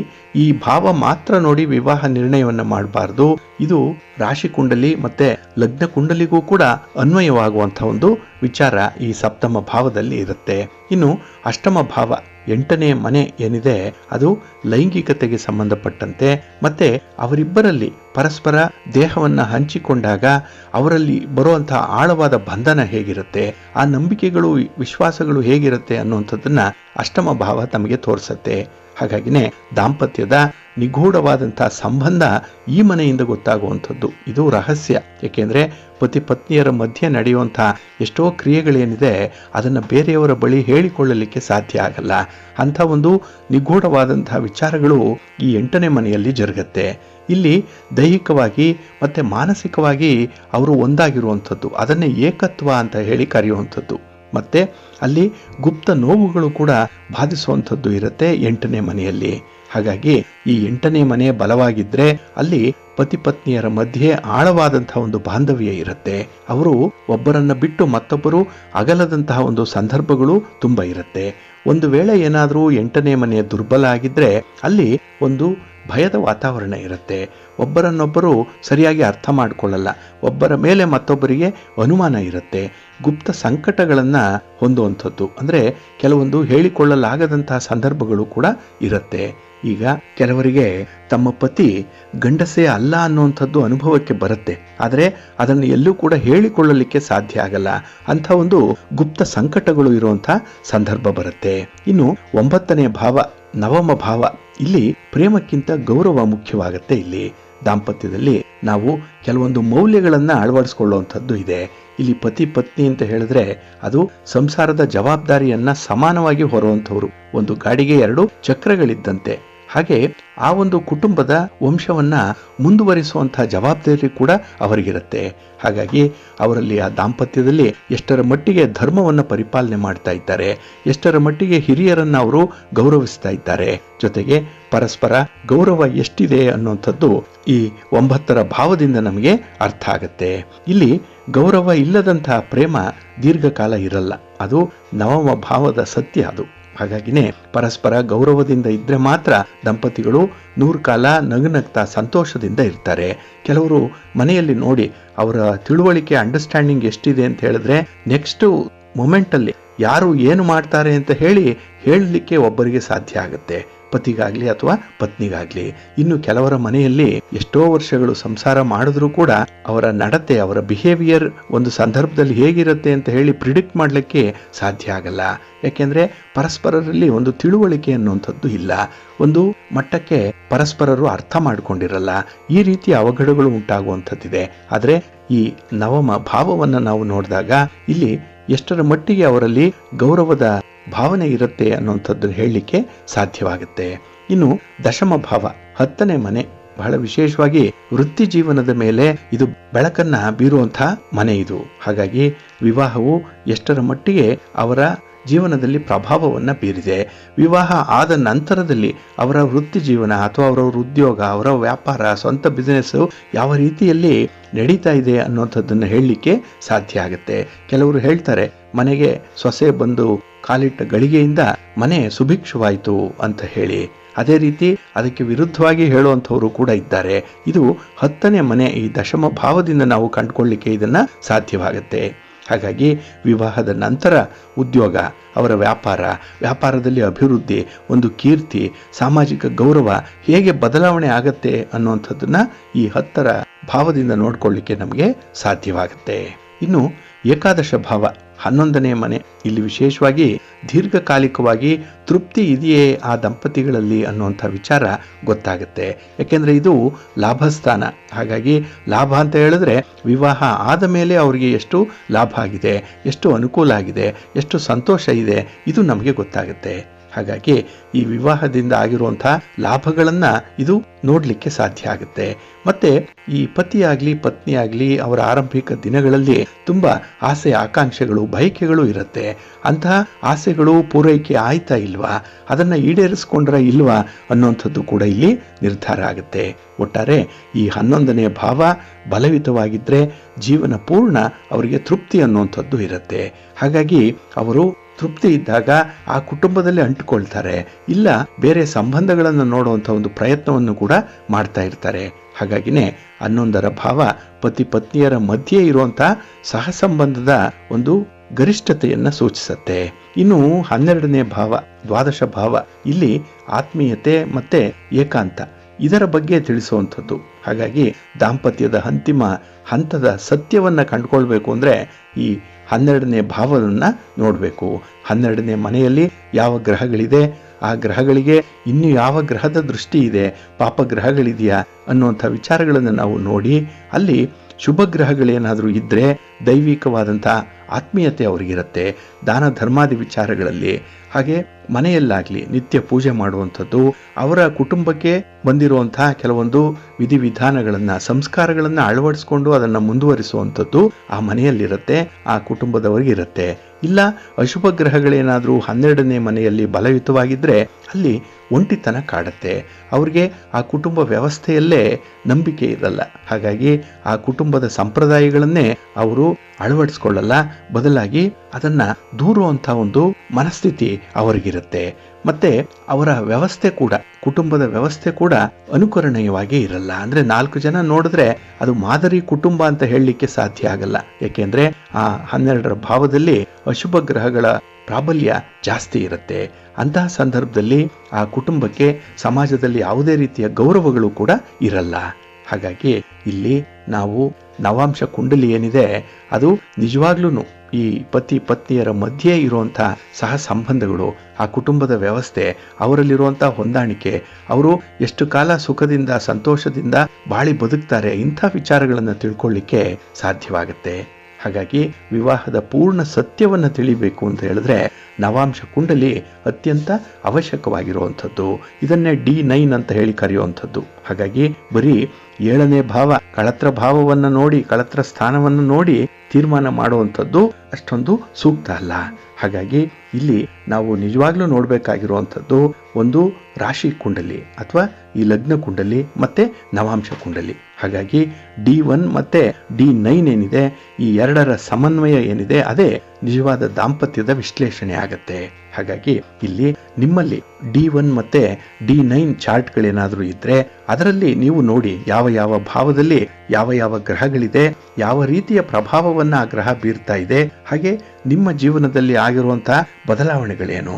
ಈ ಭಾವ ಮಾತ್ರ ನೋಡಿ ವಿವಾಹ ನಿರ್ಣಯವನ್ನು ಮಾಡಬಾರ್ದು. ಇದು ರಾಶಿ ಕುಂಡಲಿ ಮತ್ತೆ ಲಗ್ನ ಕುಂಡಲಿಗೂ ಕೂಡ ಅನ್ವಯವಾಗುವಂಥ ಒಂದು ವಿಚಾರ ಈ ಸಪ್ತಮ ಭಾವದಲ್ಲಿ ಇರುತ್ತೆ. ಇನ್ನು ಅಷ್ಟಮ ಭಾವ 8ನೇ ಮನೆ ಏನಿದೆ ಅದು ಲೈಂಗಿಕತೆಗೆ ಸಂಬಂಧಪಟ್ಟಂತೆ ಮತ್ತೆ ಅವರಿಬ್ಬರಲ್ಲಿ ಪರಸ್ಪರ ದೇಹವನ್ನ ಹಂಚಿಕೊಂಡಾಗ ಅವರಲ್ಲಿ ಬರುವಂತಹ ಆಳವಾದ ಬಂಧನ ಹೇಗಿರುತ್ತೆ, ಆ ನಂಬಿಕೆಗಳು ವಿಶ್ವಾಸಗಳು ಹೇಗಿರುತ್ತೆ ಅನ್ನುವಂಥದ್ದನ್ನ ಅಷ್ಟಮ ಭಾವ ತಮಗೆ ತೋರಿಸುತ್ತೆ. ಹಾಗಾಗಿನೇ ದಾಂಪತ್ಯದ ನಿಗೂಢವಾದಂತಹ ಸಂಬಂಧ ಈ ಮನೆಯಿಂದ ಗೊತ್ತಾಗುವಂಥದ್ದು. ಇದು ರಹಸ್ಯ. ಏಕೆಂದ್ರೆ ಪತಿ ಪತ್ನಿಯರ ಮಧ್ಯೆ ನಡೆಯುವಂತಹ ಎಷ್ಟೋ ಕ್ರಿಯೆಗಳೇನಿದೆ ಅದನ್ನ ಬೇರೆಯವರ ಬಳಿ ಹೇಳಿಕೊಳ್ಳಲಿಕ್ಕೆ ಸಾಧ್ಯ ಆಗಲ್ಲ. ಅಂಥ ಒಂದು ನಿಗೂಢವಾದಂತಹ ವಿಚಾರಗಳು ಈ 8ನೇ ಮನೆಯಲ್ಲಿ ಜರುಗತ್ತೆ. ಇಲ್ಲಿ ದೈಹಿಕವಾಗಿ ಮತ್ತೆ ಮಾನಸಿಕವಾಗಿ ಅವರು ಒಂದಾಗಿರುವಂಥದ್ದು, ಅದನ್ನೇ ಏಕತ್ವ ಅಂತ ಹೇಳಿ ಕರೆಯುವಂಥದ್ದು. ಮತ್ತೆ ಅಲ್ಲಿ ಗುಪ್ತ ನೋವುಗಳು ಕೂಡ ಬಾಧಿಸುವಂಥದ್ದು ಇರುತ್ತೆ 8ನೇ ಮನೆಯಲ್ಲಿ. ಹಾಗಾಗಿ ಈ 8ನೇ ಮನೆ ಬಲವಾಗಿದ್ರೆ ಅಲ್ಲಿ ಪತಿ ಪತ್ನಿಯರ ಮಧ್ಯೆ ಆಳವಾದಂತಹ ಒಂದು ಬಾಂಧವ್ಯ ಇರುತ್ತೆ. ಅವರು ಒಬ್ಬರನ್ನ ಬಿಟ್ಟು ಮತ್ತೊಬ್ಬರು ಅಗಲದಂತಹ ಒಂದು ಸಂದರ್ಭಗಳು ತುಂಬಾ ಇರುತ್ತೆ. ಒಂದು ವೇಳೆ ಏನಾದರೂ 8ನೇ ಮನೆ ದುರ್ಬಲ ಆಗಿದ್ರೆ ಅಲ್ಲಿ ಒಂದು ಭಯದ ವಾತಾವರಣ ಇರುತ್ತೆ. ಒಬ್ಬರನ್ನೊಬ್ಬರು ಸರಿಯಾಗಿ ಅರ್ಥ ಮಾಡಿಕೊಳ್ಳಲ್ಲ, ಒಬ್ಬರ ಮೇಲೆ ಮತ್ತೊಬ್ಬರಿಗೆ ಅನುಮಾನ ಇರುತ್ತೆ, ಗುಪ್ತ ಸಂಕಟಗಳನ್ನ ಹೊಂದುವಂಥದ್ದು, ಅಂದ್ರೆ ಕೆಲವೊಂದು ಹೇಳಿಕೊಳ್ಳಲಾಗದಂತಹ ಸಂದರ್ಭಗಳು ಕೂಡ ಇರುತ್ತೆ. ಈಗ ಕೆಲವರಿಗೆ ತಮ್ಮ ಪತಿ ಗಂಡಸೇ ಅಲ್ಲ ಅನ್ನುವಂಥದ್ದು ಅನುಭವಕ್ಕೆ ಬರುತ್ತೆ, ಆದರೆ ಅದನ್ನು ಎಲ್ಲೂ ಕೂಡ ಹೇಳಿಕೊಳ್ಳಲಿಕ್ಕೆ ಸಾಧ್ಯ ಆಗಲ್ಲ. ಅಂಥ ಒಂದು ಗುಪ್ತ ಸಂಕಟಗಳು ಇರುವಂಥ ಸಂದರ್ಭ ಬರುತ್ತೆ. ಇನ್ನು 9ನೇ ಭಾವ ನವಮ ಭಾವ, ಇಲ್ಲಿ ಪ್ರೇಮಕ್ಕಿಂತ ಗೌರವ ಮುಖ್ಯವಾಗುತ್ತೆ. ಇಲ್ಲಿ ದಾಂಪತ್ಯದಲ್ಲಿ ನಾವು ಕೆಲವೊಂದು ಮೌಲ್ಯಗಳನ್ನ ಅಳವಡಿಸಿಕೊಳ್ಳುವಂಥದ್ದು ಇದೆ. ಇಲ್ಲಿ ಪತಿ ಪತ್ನಿ ಅಂತ ಹೇಳಿದ್ರೆ ಅದು ಸಂಸಾರದ ಜವಾಬ್ದಾರಿಯನ್ನ ಸಮಾನವಾಗಿ ಹೊರುವಂಥವ್ರು. ಒಂದು ಗಾಡಿಗೆ 2 ಚಕ್ರಗಳಿದ್ದಂತೆ. ಹಾಗೆ ಆ ಒಂದು ಕುಟುಂಬದ ವಂಶವನ್ನ ಮುಂದುವರಿಸುವಂತಹ ಜವಾಬ್ದಾರಿ ಕೂಡ ಅವರಿಗಿರುತ್ತೆ. ಹಾಗಾಗಿ ಅವರಲ್ಲಿ ಆ ದಾಂಪತ್ಯದಲ್ಲಿ ಎಷ್ಟರ ಮಟ್ಟಿಗೆ ಧರ್ಮವನ್ನು ಪರಿಪಾಲನೆ ಮಾಡ್ತಾ ಇದ್ದಾರೆ, ಎಷ್ಟರ ಮಟ್ಟಿಗೆ ಹಿರಿಯರನ್ನ ಅವರು ಗೌರವಿಸ್ತಾ ಇದ್ದಾರೆ, ಜೊತೆಗೆ ಪರಸ್ಪರ ಗೌರವ ಎಷ್ಟಿದೆ ಅನ್ನುವಂಥದ್ದು ಈ 9ರ ಭಾವದಿಂದ ನಮಗೆ ಅರ್ಥ ಆಗತ್ತೆ. ಇಲ್ಲಿ ಗೌರವ ಇಲ್ಲದಂತಹ ಪ್ರೇಮ ದೀರ್ಘಕಾಲ ಇರಲ್ಲ, ಅದು ನವಮ ಭಾವದ ಸತ್ಯ ಅದು. ಹಾಗಾಗಿನೇ ಪರಸ್ಪರ ಗೌರವದಿಂದ ಇದ್ರೆ ಮಾತ್ರ ದಂಪತಿಗಳು 100 ಕಾಲ ನಗುನಗ್ತಾ ಸಂತೋಷದಿಂದ ಇರ್ತಾರೆ. ಕೆಲವರು ಮನೆಯಲ್ಲಿ ನೋಡಿ ಅವರ ತಿಳುವಳಿಕೆ ಅಂಡರ್ಸ್ಟ್ಯಾಂಡಿಂಗ್ ಎಷ್ಟಿದೆ ಅಂತ ಹೇಳಿದ್ರೆ ನೆಕ್ಸ್ಟ್ ಮೊಮೆಂಟ್ ಅಲ್ಲಿ ಯಾರು ಏನು ಮಾಡ್ತಾರೆ ಅಂತ ಹೇಳಲಿಕ್ಕೆ ಒಬ್ಬರಿಗೆ ಸಾಧ್ಯ ಆಗುತ್ತೆ. ಪತಿಗಾಗ್ಲಿ ಅಥವಾ ಪತ್ನಿಗಾಗ್ಲಿ. ಇನ್ನು ಕೆಲವರ ಮನೆಯಲ್ಲಿ ಎಷ್ಟೋ ವರ್ಷಗಳು ಸಂಸಾರ ಮಾಡಿದ್ರೂ ಕೂಡ ಅವರ ನಡತೆ, ಅವರ ಬಿಹೇವಿಯರ್ ಒಂದು ಸಂದರ್ಭದಲ್ಲಿ ಹೇಗಿರುತ್ತೆ ಅಂತ ಹೇಳಿ ಪ್ರಿಡಿಕ್ಟ್ ಮಾಡಲಿಕ್ಕೆ ಸಾಧ್ಯ ಆಗಲ್ಲ. ಯಾಕೆಂದ್ರೆ ಪರಸ್ಪರರಲ್ಲಿ ಒಂದು ತಿಳುವಳಿಕೆ ಅನ್ನುವಂಥದ್ದು ಇಲ್ಲ, ಒಂದು ಮಟ್ಟಕ್ಕೆ ಪರಸ್ಪರರು ಅರ್ಥ ಮಾಡ್ಕೊಂಡಿರಲ್ಲ. ಈ ರೀತಿಯ ಅವಘಡಗಳು ಉಂಟಾಗುವಂಥದ್ದಿದೆ. ಆದರೆ ಈ ನವಮ ಭಾವವನ್ನು ನಾವು ನೋಡಿದಾಗ ಇಲ್ಲಿ ಎಷ್ಟರ ಮಟ್ಟಿಗೆ ಅವರಲ್ಲಿ ಗೌರವದ ಭಾವನೆ ಇರುತ್ತೆ ಅನ್ನುವಂಥದ್ದನ್ನು ಹೇಳಲಿಕ್ಕೆ ಸಾಧ್ಯವಾಗುತ್ತೆ. ಇನ್ನು ದಶಮ ಭಾವ 10ನೇ ಮನೆ ಬಹಳ ವಿಶೇಷವಾಗಿ ವೃತ್ತಿ ಜೀವನದ ಮೇಲೆ ಇದು ಬೆಳಕನ್ನ ಬೀರುವಂತಹ ಮನೆ ಇದು. ಹಾಗಾಗಿ ವಿವಾಹವು ಎಷ್ಟರ ಮಟ್ಟಿಗೆ ಅವರ ಜೀವನದಲ್ಲಿ ಪ್ರಭಾವವನ್ನ ಬೀರಿದೆ. ವಿವಾಹ ಆದ ನಂತರದಲ್ಲಿ ಅವರ ವೃತ್ತಿ ಜೀವನ ಅಥವಾ ಅವರ ಉದ್ಯೋಗ, ಅವರ ವ್ಯಾಪಾರ, ಸ್ವಂತ ಬಿಸಿನೆಸ್ ಯಾವ ರೀತಿಯಲ್ಲಿ ನಡೀತಾ ಇದೆ ಅನ್ನುವಂಥದ್ದನ್ನು ಹೇಳಲಿಕ್ಕೆ ಸಾಧ್ಯ ಆಗುತ್ತೆ. ಕೆಲವರು ಹೇಳ್ತಾರೆ, ಮನೆಗೆ ಸೊಸೆ ಬಂದು ಕಾಲಿಟ್ಟ ಗಳಿಗೆಯಿಂದ ಮನೆ ಸುಭಿಕ್ಷವಾಯಿತು ಅಂತ ಹೇಳಿ. ಅದೇ ರೀತಿ ಅದಕ್ಕೆ ವಿರುದ್ಧವಾಗಿ ಹೇಳುವಂಥವರು ಕೂಡ ಇದ್ದಾರೆ. ಇದು 10ನೇ ಮನೆ, ಈ ದಶಮ ಭಾವದಿಂದ ನಾವು ಕಂಡುಕೊಳ್ಳಿಕ್ಕೆ ಇದನ್ನ ಸಾಧ್ಯವಾಗುತ್ತೆ. ಹಾಗಾಗಿ ವಿವಾಹದ ನಂತರ ಉದ್ಯೋಗ, ಅವರ ವ್ಯಾಪಾರದಲ್ಲಿ ಅಭಿವೃದ್ಧಿ, ಒಂದು ಕೀರ್ತಿ, ಸಾಮಾಜಿಕ ಗೌರವ ಹೇಗೆ ಬದಲಾವಣೆ ಆಗತ್ತೆ ಅನ್ನುವಂಥದ್ದನ್ನ ಈ 10ರ ಭಾವದಿಂದ ನೋಡ್ಕೊಳ್ಳಿಕ್ಕೆ ನಮಗೆ ಸಾಧ್ಯವಾಗುತ್ತೆ. ಇನ್ನು ಏಕಾದಶ ಭಾವ 11ನೇ ಮನೆ, ಇಲ್ಲಿ ವಿಶೇಷವಾಗಿ ದೀರ್ಘಕಾಲಿಕವಾಗಿ ತೃಪ್ತಿ ಇದೆಯೇ ಆ ದಂಪತಿಗಳಲ್ಲಿ ಅನ್ನುವಂಥ ವಿಚಾರ ಗೊತ್ತಾಗುತ್ತೆ. ಯಾಕೆಂದ್ರೆ ಇದು ಲಾಭಸ್ಥಾನ. ಹಾಗಾಗಿ ಲಾಭ ಅಂತ ಹೇಳಿದ್ರೆ ವಿವಾಹ ಆದ ಮೇಲೆ ಅವರಿಗೆ ಎಷ್ಟು ಲಾಭ ಆಗಿದೆ, ಎಷ್ಟು ಅನುಕೂಲ ಆಗಿದೆ, ಎಷ್ಟು ಸಂತೋಷ ಇದೆ, ಇದು ನಮಗೆ ಗೊತ್ತಾಗುತ್ತೆ. ಹಾಗಾಗಿ ಈ ವಿವಾಹದಿಂದ ಆಗಿರುವಂತಹ ಲಾಭಗಳನ್ನ ಇದು ನೋಡ್ಲಿಕ್ಕೆ ಸಾಧ್ಯ ಆಗುತ್ತೆ. ಮತ್ತೆ ಈ ಪತಿಯಾಗ್ಲಿ ಪತ್ನಿಯಾಗ್ಲಿ ಅವರ ಆರಂಭಿಕ ದಿನಗಳಲ್ಲಿ ತುಂಬಾ ಆಸೆ, ಆಕಾಂಕ್ಷೆಗಳು, ಬಯಕೆಗಳು ಇರುತ್ತೆ. ಅಂತಹ ಆಸೆಗಳು ಪೂರೈಕೆ ಆಯ್ತಾ ಇಲ್ವಾ, ಅದನ್ನ ಈಡೇರಿಸ್ಕೊಂಡ್ರ ಇಲ್ವಾ ಅನ್ನುವಂಥದ್ದು ಕೂಡ ಇಲ್ಲಿ ನಿರ್ಧಾರ ಆಗುತ್ತೆ. ಒಟ್ಟಾರೆ ಈ 11ನೇ ಭಾವ ಬಲಯುತವಾಗಿದ್ರೆ ಜೀವನ ಪೂರ್ಣ ಅವರಿಗೆ ತೃಪ್ತಿ ಅನ್ನುವಂಥದ್ದು ಇರುತ್ತೆ. ಹಾಗಾಗಿ ಅವರು ತೃಪ್ತಿ ಇದ್ದಾಗ ಆ ಕುಟುಂಬದಲ್ಲಿ ಅಂಟಿಕೊಳ್ತಾರೆ, ಇಲ್ಲ ಬೇರೆ ಸಂಬಂಧಗಳನ್ನು ನೋಡುವಂಥ ಒಂದು ಪ್ರಯತ್ನವನ್ನು ಕೂಡ ಮಾಡ್ತಾ ಇರ್ತಾರೆ. ಹಾಗಾಗಿನೇ 11ರ ಭಾವ ಪತಿ ಪತ್ನಿಯರ ಮಧ್ಯೆ ಇರುವಂತಹ ಸಹ ಸಂಬಂಧದ ಒಂದು ಗರಿಷ್ಠತೆಯನ್ನ ಸೂಚಿಸುತ್ತೆ. ಇನ್ನು 12ನೇ ಭಾವ ದ್ವಾದಶ ಭಾವ, ಇಲ್ಲಿ ಆತ್ಮೀಯತೆ ಮತ್ತೆ ಏಕಾಂತ ಇದರ ಬಗ್ಗೆ ತಿಳಿಸುವಂಥದ್ದು. ಹಾಗಾಗಿ ದಾಂಪತ್ಯದ ಅಂತಿಮ ಹಂತದ ಸತ್ಯವನ್ನ ಕಂಡುಕೊಳ್ಬೇಕು ಅಂದ್ರೆ ಈ 12ನೇ ಭಾವವನ್ನ ನೋಡಬೇಕು. 12ನೇ ಮನೆಯಲ್ಲಿ ಯಾವ ಗ್ರಹಗಳಿದೆ, ಆ ಗ್ರಹಗಳಿಗೆ ಇನ್ನು ಯಾವ ಗ್ರಹದ ದೃಷ್ಟಿ ಇದೆ, ಪಾಪ ಗ್ರಹಗಳಿದೆಯಾ ಅನ್ನುವಂಥ ವಿಚಾರಗಳನ್ನು ನಾವು ನೋಡಿ ಅಲ್ಲಿ ಶುಭ ಗ್ರಹಗಳೇನಾದರೂ ಇದ್ರೆ ದೈವಿಕವಾದಂಥ ಆತ್ಮೀಯತೆ ಅವರಿಗಿರುತ್ತೆ. ದಾನ ಧರ್ಮಾದಿ ವಿಚಾರಗಳಲ್ಲಿ, ಹಾಗೆ ಮನೆಯಲ್ಲಾಗ್ಲಿ ನಿತ್ಯ ಪೂಜೆ ಮಾಡುವಂಥದ್ದು, ಅವರ ಕುಟುಂಬಕ್ಕೆ ಬಂದಿರುವಂತಹ ಕೆಲವೊಂದು ವಿಧಿವಿಧಾನಗಳನ್ನ, ಸಂಸ್ಕಾರಗಳನ್ನ ಅಳವಡಿಸ್ಕೊಂಡು ಅದನ್ನ ಮುಂದುವರಿಸುವಂಥದ್ದು ಆ ಮನೆಯಲ್ಲಿರುತ್ತೆ, ಆ ಕುಟುಂಬದವರಿಗಿರುತ್ತೆ. ಇಲ್ಲ ಅಶುಭ ಗ್ರಹಗಳೇನಾದ್ರೂ 12ನೇ ಮನೆಯಲ್ಲಿ ಬಲಯುತವಾಗಿದ್ರೆ ಅಲ್ಲಿ ಒಂಟಿತನ ಕಾಡುತ್ತೆ. ಅವ್ರಿಗೆ ಆ ಕುಟುಂಬ ವ್ಯವಸ್ಥೆಯಲ್ಲೇ ನಂಬಿಕೆ ಇರಲ್ಲ. ಹಾಗಾಗಿ ಆ ಕುಟುಂಬದ ಸಂಪ್ರದಾಯಗಳನ್ನೇ ಅವರು ಅಳವಡಿಸ್ಕೊಳ್ಳಲ್ಲ, ಬದಲಾಗಿ ಅದನ್ನ ದೂರುವಂತ ಒಂದು ಮನಸ್ಥಿತಿ ಅವರಿಗಿರುತ್ತೆ. ಮತ್ತೆ ಅವರ ವ್ಯವಸ್ಥೆ ಕೂಡ, ಕುಟುಂಬದ ವ್ಯವಸ್ಥೆ ಕೂಡ ಅನುಕರಣೀಯವಾಗಿ ಇರಲ್ಲ. ಅಂದ್ರೆ 4 ಜನ ನೋಡಿದ್ರೆ ಅದು ಮಾದರಿ ಕುಟುಂಬ ಅಂತ ಹೇಳಲಿಕ್ಕೆ ಸಾಧ್ಯ ಆಗಲ್ಲ. ಯಾಕೆಂದ್ರೆ ಆ 12ರ ಭಾವದಲ್ಲಿ ಅಶುಭ ಗ್ರಹಗಳ ಪ್ರಾಬಲ್ಯ ಜಾಸ್ತಿ ಇರುತ್ತೆ. ಅಂತಹ ಸಂದರ್ಭದಲ್ಲಿ ಆ ಕುಟುಂಬಕ್ಕೆ ಸಮಾಜದಲ್ಲಿ ಯಾವುದೇ ರೀತಿಯ ಗೌರವಗಳು ಕೂಡ ಇರಲ್ಲ. ಹಾಗಾಗಿ ಇಲ್ಲಿ ನಾವು ನವಾಂಶ ಕುಂಡಲಿ ಏನಿದೆ ಅದು ನಿಜವಾಗ್ಲೂ ಈ ಪತಿ ಪತ್ನಿಯರ ಮಧ್ಯೆ ಇರುವಂತಹ ಸಹ ಸಂಬಂಧಗಳು, ಆ ಕುಟುಂಬದ ವ್ಯವಸ್ಥೆ, ಅವರಲ್ಲಿರುವಂತಹ ಹೊಂದಾಣಿಕೆ, ಅವರು ಎಷ್ಟು ಕಾಲ ಸುಖದಿಂದ ಸಂತೋಷದಿಂದ ಬಾಳಿ ಬದುಕ್ತಾರೆ, ಇಂಥ ವಿಚಾರಗಳನ್ನು ತಿಳ್ಕೊಳ್ಳಿಕ್ಕೆ ಸಾಧ್ಯವಾಗುತ್ತೆ. ಹಾಗಾಗಿ ವಿವಾಹದ ಪೂರ್ಣ ಸತ್ಯವನ್ನು ತಿಳಿಬೇಕು ಅಂತ ಹೇಳಿದ್ರೆ ನವಾಂಶ ಕುಂಡಲಿ ಅತ್ಯಂತ ಅವಶ್ಯಕವಾಗಿರುವಂಥದ್ದು. ಇದನ್ನೇ D9 ಅಂತ ಹೇಳಿ ಕರೆಯುವಂಥದ್ದು. ಹಾಗಾಗಿ ಬರೀ 7ನೇ ಭಾವ ಕಳತ್ರ ಭಾವವನ್ನು ನೋಡಿ, ಕಳತ್ರ ಸ್ಥಾನವನ್ನು ನೋಡಿ ತೀರ್ಮಾನ ಮಾಡುವಂಥದ್ದು ಅಷ್ಟೊಂದು ಸೂಕ್ತ ಅಲ್ಲ. ಹಾಗಾಗಿ ಇಲ್ಲಿ ನಾವು ನಿಜವಾಗ್ಲೂ ನೋಡಬೇಕಾಗಿರುವಂಥದ್ದು ಒಂದು ರಾಶಿ ಕುಂಡಲಿ ಅಥವಾ ಈ ಲಗ್ನ ಕುಂಡಲಿ ಮತ್ತೆ ನವಾಂಶ ಕುಂಡಲಿ. ಹಾಗಾಗಿ D1 ಮತ್ತೆ D9 ಏನಿದೆ, ಈ 2ರ ಸಮನ್ವಯ ಏನಿದೆ ಅದೇ ನಿಜವಾದ ದಾಂಪತ್ಯದ ವಿಶ್ಲೇಷಣೆ ಆಗತ್ತೆ. ಹಾಗಾಗಿ ಇಲ್ಲಿ ನಿಮ್ಮಲ್ಲಿ D1 ಮತ್ತೆ D9 ಚಾರ್ಟ್ಗಳೇನಾದರೂ ಇದ್ರೆ ಅದರಲ್ಲಿ ನೀವು ನೋಡಿ ಯಾವ ಯಾವ ಭಾವದಲ್ಲಿ ಯಾವ ಯಾವ ಗ್ರಹಗಳಿದೆ, ಯಾವ ರೀತಿಯ ಪ್ರಭಾವವನ್ನ ಆ ಗ್ರಹ ಬೀರ್ತಾ ಇದೆ, ಹಾಗೆ ನಿಮ್ಮ ಜೀವನದಲ್ಲಿ ಆಗಿರುವಂತಹ ಬದಲಾವಣೆಗಳೇನು,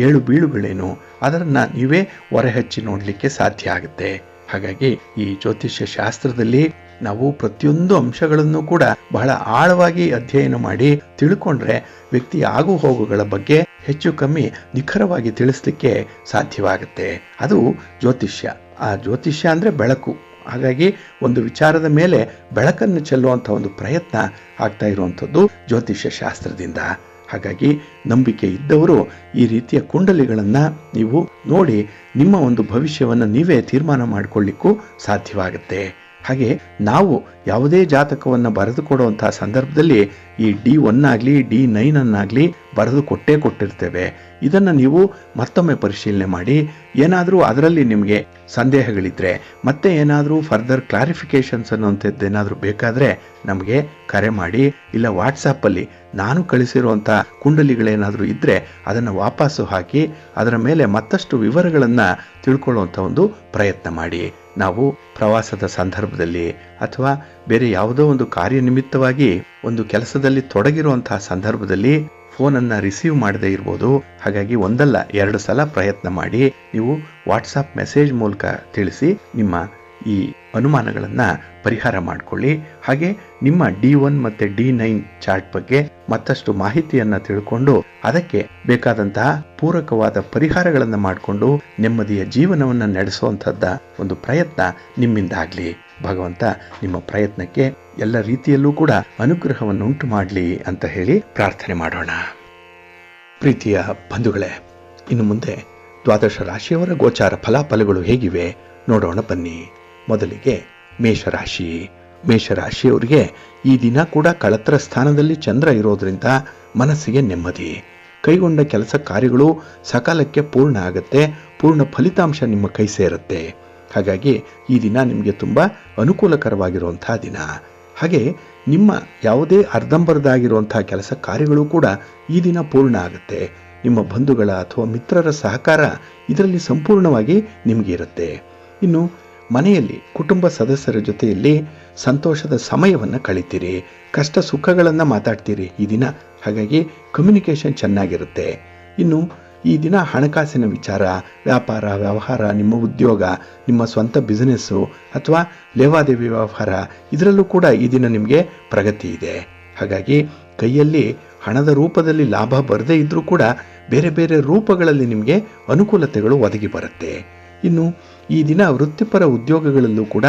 ಏಳು ಬೀಳುಗಳೇನು ಅದನ್ನು ನೀವೇ ಹೊರಹಚ್ಚಿ ನೋಡಲಿಕ್ಕೆ ಸಾಧ್ಯ ಆಗುತ್ತೆ. ಹಾಗಾಗಿ ಈ ಜ್ಯೋತಿಷ್ಯ ಶಾಸ್ತ್ರದಲ್ಲಿ ನಾವು ಪ್ರತಿಯೊಂದು ಅಂಶಗಳನ್ನು ಕೂಡ ಬಹಳ ಆಳವಾಗಿ ಅಧ್ಯಯನ ಮಾಡಿ ತಿಳ್ಕೊಂಡ್ರೆ ವ್ಯಕ್ತಿಯ ಆಗು ಹೋಗುಗಳ ಬಗ್ಗೆ ಹೆಚ್ಚು ಕಮ್ಮಿ ನಿಖರವಾಗಿ ತಿಳಿಸ್ಲಿಕ್ಕೆ ಸಾಧ್ಯವಾಗುತ್ತೆ. ಅದು ಜ್ಯೋತಿಷ್ಯ. ಆ ಜ್ಯೋತಿಷ್ಯ ಅಂದರೆ ಬೆಳಕು. ಹಾಗಾಗಿ ಒಂದು ವಿಚಾರದ ಮೇಲೆ ಬೆಳಕನ್ನು ಚೆಲ್ಲುವಂಥ ಒಂದು ಪ್ರಯತ್ನ ಆಗ್ತಾ ಇರುವಂಥದ್ದು ಜ್ಯೋತಿಷ್ಯ ಶಾಸ್ತ್ರದಿಂದ. ಹಾಗಾಗಿ ನಂಬಿಕೆ ಇದ್ದವರು ಈ ರೀತಿಯ ಕುಂಡಲಿಗಳನ್ನು ನೀವು ನೋಡಿ ನಿಮ್ಮ ಒಂದು ಭವಿಷ್ಯವನ್ನು ನೀವೇ ತೀರ್ಮಾನ ಮಾಡಿಕೊಳ್ಳಿಕ್ಕೂ ಸಾಧ್ಯವಾಗುತ್ತೆ. ಹಾಗೆ ನಾವು ಯಾವುದೇ ಜಾತಕವನ್ನು ಬರೆದು ಕೊಡುವಂತಹ ಸಂದರ್ಭದಲ್ಲಿ ಈ D1 ಆಗಲಿ D9 ಅನ್ನಾಗಲಿ ಬರೆದು ಕೊಟ್ಟಿರ್ತೇವೆ. ಇದನ್ನು ನೀವು ಮತ್ತೊಮ್ಮೆ ಪರಿಶೀಲನೆ ಮಾಡಿ ಏನಾದರೂ ಅದರಲ್ಲಿ ನಿಮಗೆ ಸಂದೇಹಗಳಿದ್ರೆ ಮತ್ತೆ ಏನಾದರೂ ಫರ್ದರ್ ಕ್ಲಾರಿಫಿಕೇಶನ್ಸ್ ಅನ್ನುವಂಥದ್ದು ಏನಾದರೂ ಬೇಕಾದರೆ ನಮಗೆ ಕರೆ ಮಾಡಿ, ಇಲ್ಲ ವಾಟ್ಸಪ್ಪಲ್ಲಿ ನಾನು ಕಳಿಸಿರುವಂಥ ಕುಂಡಲಿಗಳೇನಾದರೂ ಇದ್ದರೆ ಅದನ್ನು ವಾಪಸ್ಸು ಹಾಕಿ ಅದರ ಮೇಲೆ ಮತ್ತಷ್ಟು ವಿವರಗಳನ್ನು ತಿಳ್ಕೊಳ್ಳುವಂಥ ಒಂದು ಪ್ರಯತ್ನ ಮಾಡಿ. ನಾವು ಪ್ರವಾಸದ ಸಂದರ್ಭದಲ್ಲಿ ಅಥವಾ ಬೇರೆ ಯಾವುದೋ ಒಂದು ಕಾರ್ಯನಿಮಿತ್ತವಾಗಿ ಒಂದು ಕೆಲಸದಲ್ಲಿ ತೊಡಗಿರುವಂತಹ ಸಂದರ್ಭದಲ್ಲಿ ಫೋನನ್ನು ರಿಸೀವ್ ಮಾಡದೇ ಇರ್ಬೋದು. ಹಾಗಾಗಿ ಒಂದಲ್ಲ ಎರಡು ಸಲ ಪ್ರಯತ್ನ ಮಾಡಿ ನೀವು ವಾಟ್ಸಪ್ ಮೆಸೇಜ್ ಮೂಲಕ ತಿಳಿಸಿ ನಿಮ್ಮ ಈ ಅನುಮಾನಗಳನ್ನು ಪರಿಹಾರ ಮಾಡಿಕೊಳ್ಳಿ. ಹಾಗೆ ನಿಮ್ಮ D1 ಮತ್ತು D9 ಚಾರ್ಟ್ ಬಗ್ಗೆ ಮತ್ತಷ್ಟು ಮಾಹಿತಿಯನ್ನು ತಿಳ್ಕೊಂಡು ಅದಕ್ಕೆ ಬೇಕಾದಂತಹ ಪೂರಕವಾದ ಪರಿಹಾರಗಳನ್ನು ಮಾಡಿಕೊಂಡು ನೆಮ್ಮದಿಯ ಜೀವನವನ್ನು ನಡೆಸುವಂಥದ್ದ ಒಂದು ಪ್ರಯತ್ನ ನಿಮ್ಮಿಂದಾಗಲಿ. ಭಗವಂತ ನಿಮ್ಮ ಪ್ರಯತ್ನಕ್ಕೆ ಎಲ್ಲ ರೀತಿಯಲ್ಲೂ ಕೂಡ ಅನುಗ್ರಹವನ್ನು ಉಂಟು ಮಾಡಲಿ ಅಂತ ಹೇಳಿ ಪ್ರಾರ್ಥನೆ ಮಾಡೋಣ. ಪ್ರೀತಿಯ ಬಂಧುಗಳೇ, ಇನ್ನು ಮುಂದೆ ದ್ವಾದಶ ರಾಶಿಯವರ ಗೋಚಾರ ಫಲಾಫಲಗಳು ಹೇಗಿವೆ ನೋಡೋಣ ಬನ್ನಿ. ಮೊದಲಿಗೆ ಮೇಷರಾಶಿ. ಮೇಷರಾಶಿಯವರಿಗೆ ಈ ದಿನ ಕೂಡ ಕಳತ್ರ ಸ್ಥಾನದಲ್ಲಿ ಚಂದ್ರ ಇರೋದ್ರಿಂದ ಮನಸ್ಸಿಗೆ ನೆಮ್ಮದಿ. ಕೈಗೊಂಡ ಕೆಲಸ ಕಾರ್ಯಗಳು ಸಕಾಲಕ್ಕೆ ಪೂರ್ಣ ಆಗುತ್ತೆ. ಪೂರ್ಣ ಫಲಿತಾಂಶ ನಿಮ್ಮ ಕೈ ಸೇರುತ್ತೆ. ಹಾಗಾಗಿ ಈ ದಿನ ನಿಮಗೆ ತುಂಬ ಅನುಕೂಲಕರವಾಗಿರುವಂತಹ ದಿನ. ಹಾಗೆ ನಿಮ್ಮ ಯಾವುದೇ ಅರ್ಧಂಬರ್ಧಾಗಿರುವಂತಹ ಕೆಲಸ ಕಾರ್ಯಗಳು ಕೂಡ ಈ ದಿನ ಪೂರ್ಣ ಆಗುತ್ತೆ. ನಿಮ್ಮ ಬಂಧುಗಳ ಅಥವಾ ಮಿತ್ರರ ಸಹಕಾರ ಇದರಲ್ಲಿ ಸಂಪೂರ್ಣವಾಗಿ ನಿಮಗೆ ಇರುತ್ತೆ. ಇನ್ನು ಮನೆಯಲ್ಲಿ ಕುಟುಂಬ ಸದಸ್ಯರ ಜೊತೆಯಲ್ಲಿ ಸಂತೋಷದ ಸಮಯವನ್ನು ಕಳಿತೀರಿ. ಕಷ್ಟ ಸುಖಗಳನ್ನು ಮಾತಾಡ್ತೀರಿ ಈ ದಿನ. ಹಾಗಾಗಿ ಕಮ್ಯುನಿಕೇಷನ್ ಚೆನ್ನಾಗಿರುತ್ತೆ. ಇನ್ನು ಈ ದಿನ ಹಣಕಾಸಿನ ವಿಚಾರ, ವ್ಯಾಪಾರ ವ್ಯವಹಾರ, ನಿಮ್ಮ ಉದ್ಯೋಗ, ನಿಮ್ಮ ಸ್ವಂತ ಬಿಸಿನೆಸ್ಸು ಅಥವಾ ಲೇವಾದೇವಿ ವ್ಯವಹಾರ ಇದರಲ್ಲೂ ಕೂಡ ಈ ದಿನ ನಿಮಗೆ ಪ್ರಗತಿ ಇದೆ. ಹಾಗಾಗಿ ಕೈಯಲ್ಲಿ ಹಣದ ರೂಪದಲ್ಲಿ ಲಾಭ ಬರದೇ ಇದ್ದರೂ ಕೂಡ ಬೇರೆ ಬೇರೆ ರೂಪಗಳಲ್ಲಿ ನಿಮಗೆ ಅನುಕೂಲತೆಗಳು ಒದಗಿ ಬರುತ್ತೆ. ಇನ್ನು ಈ ದಿನ ವೃತ್ತಿಪರ ಉದ್ಯೋಗಗಳಲ್ಲೂ ಕೂಡ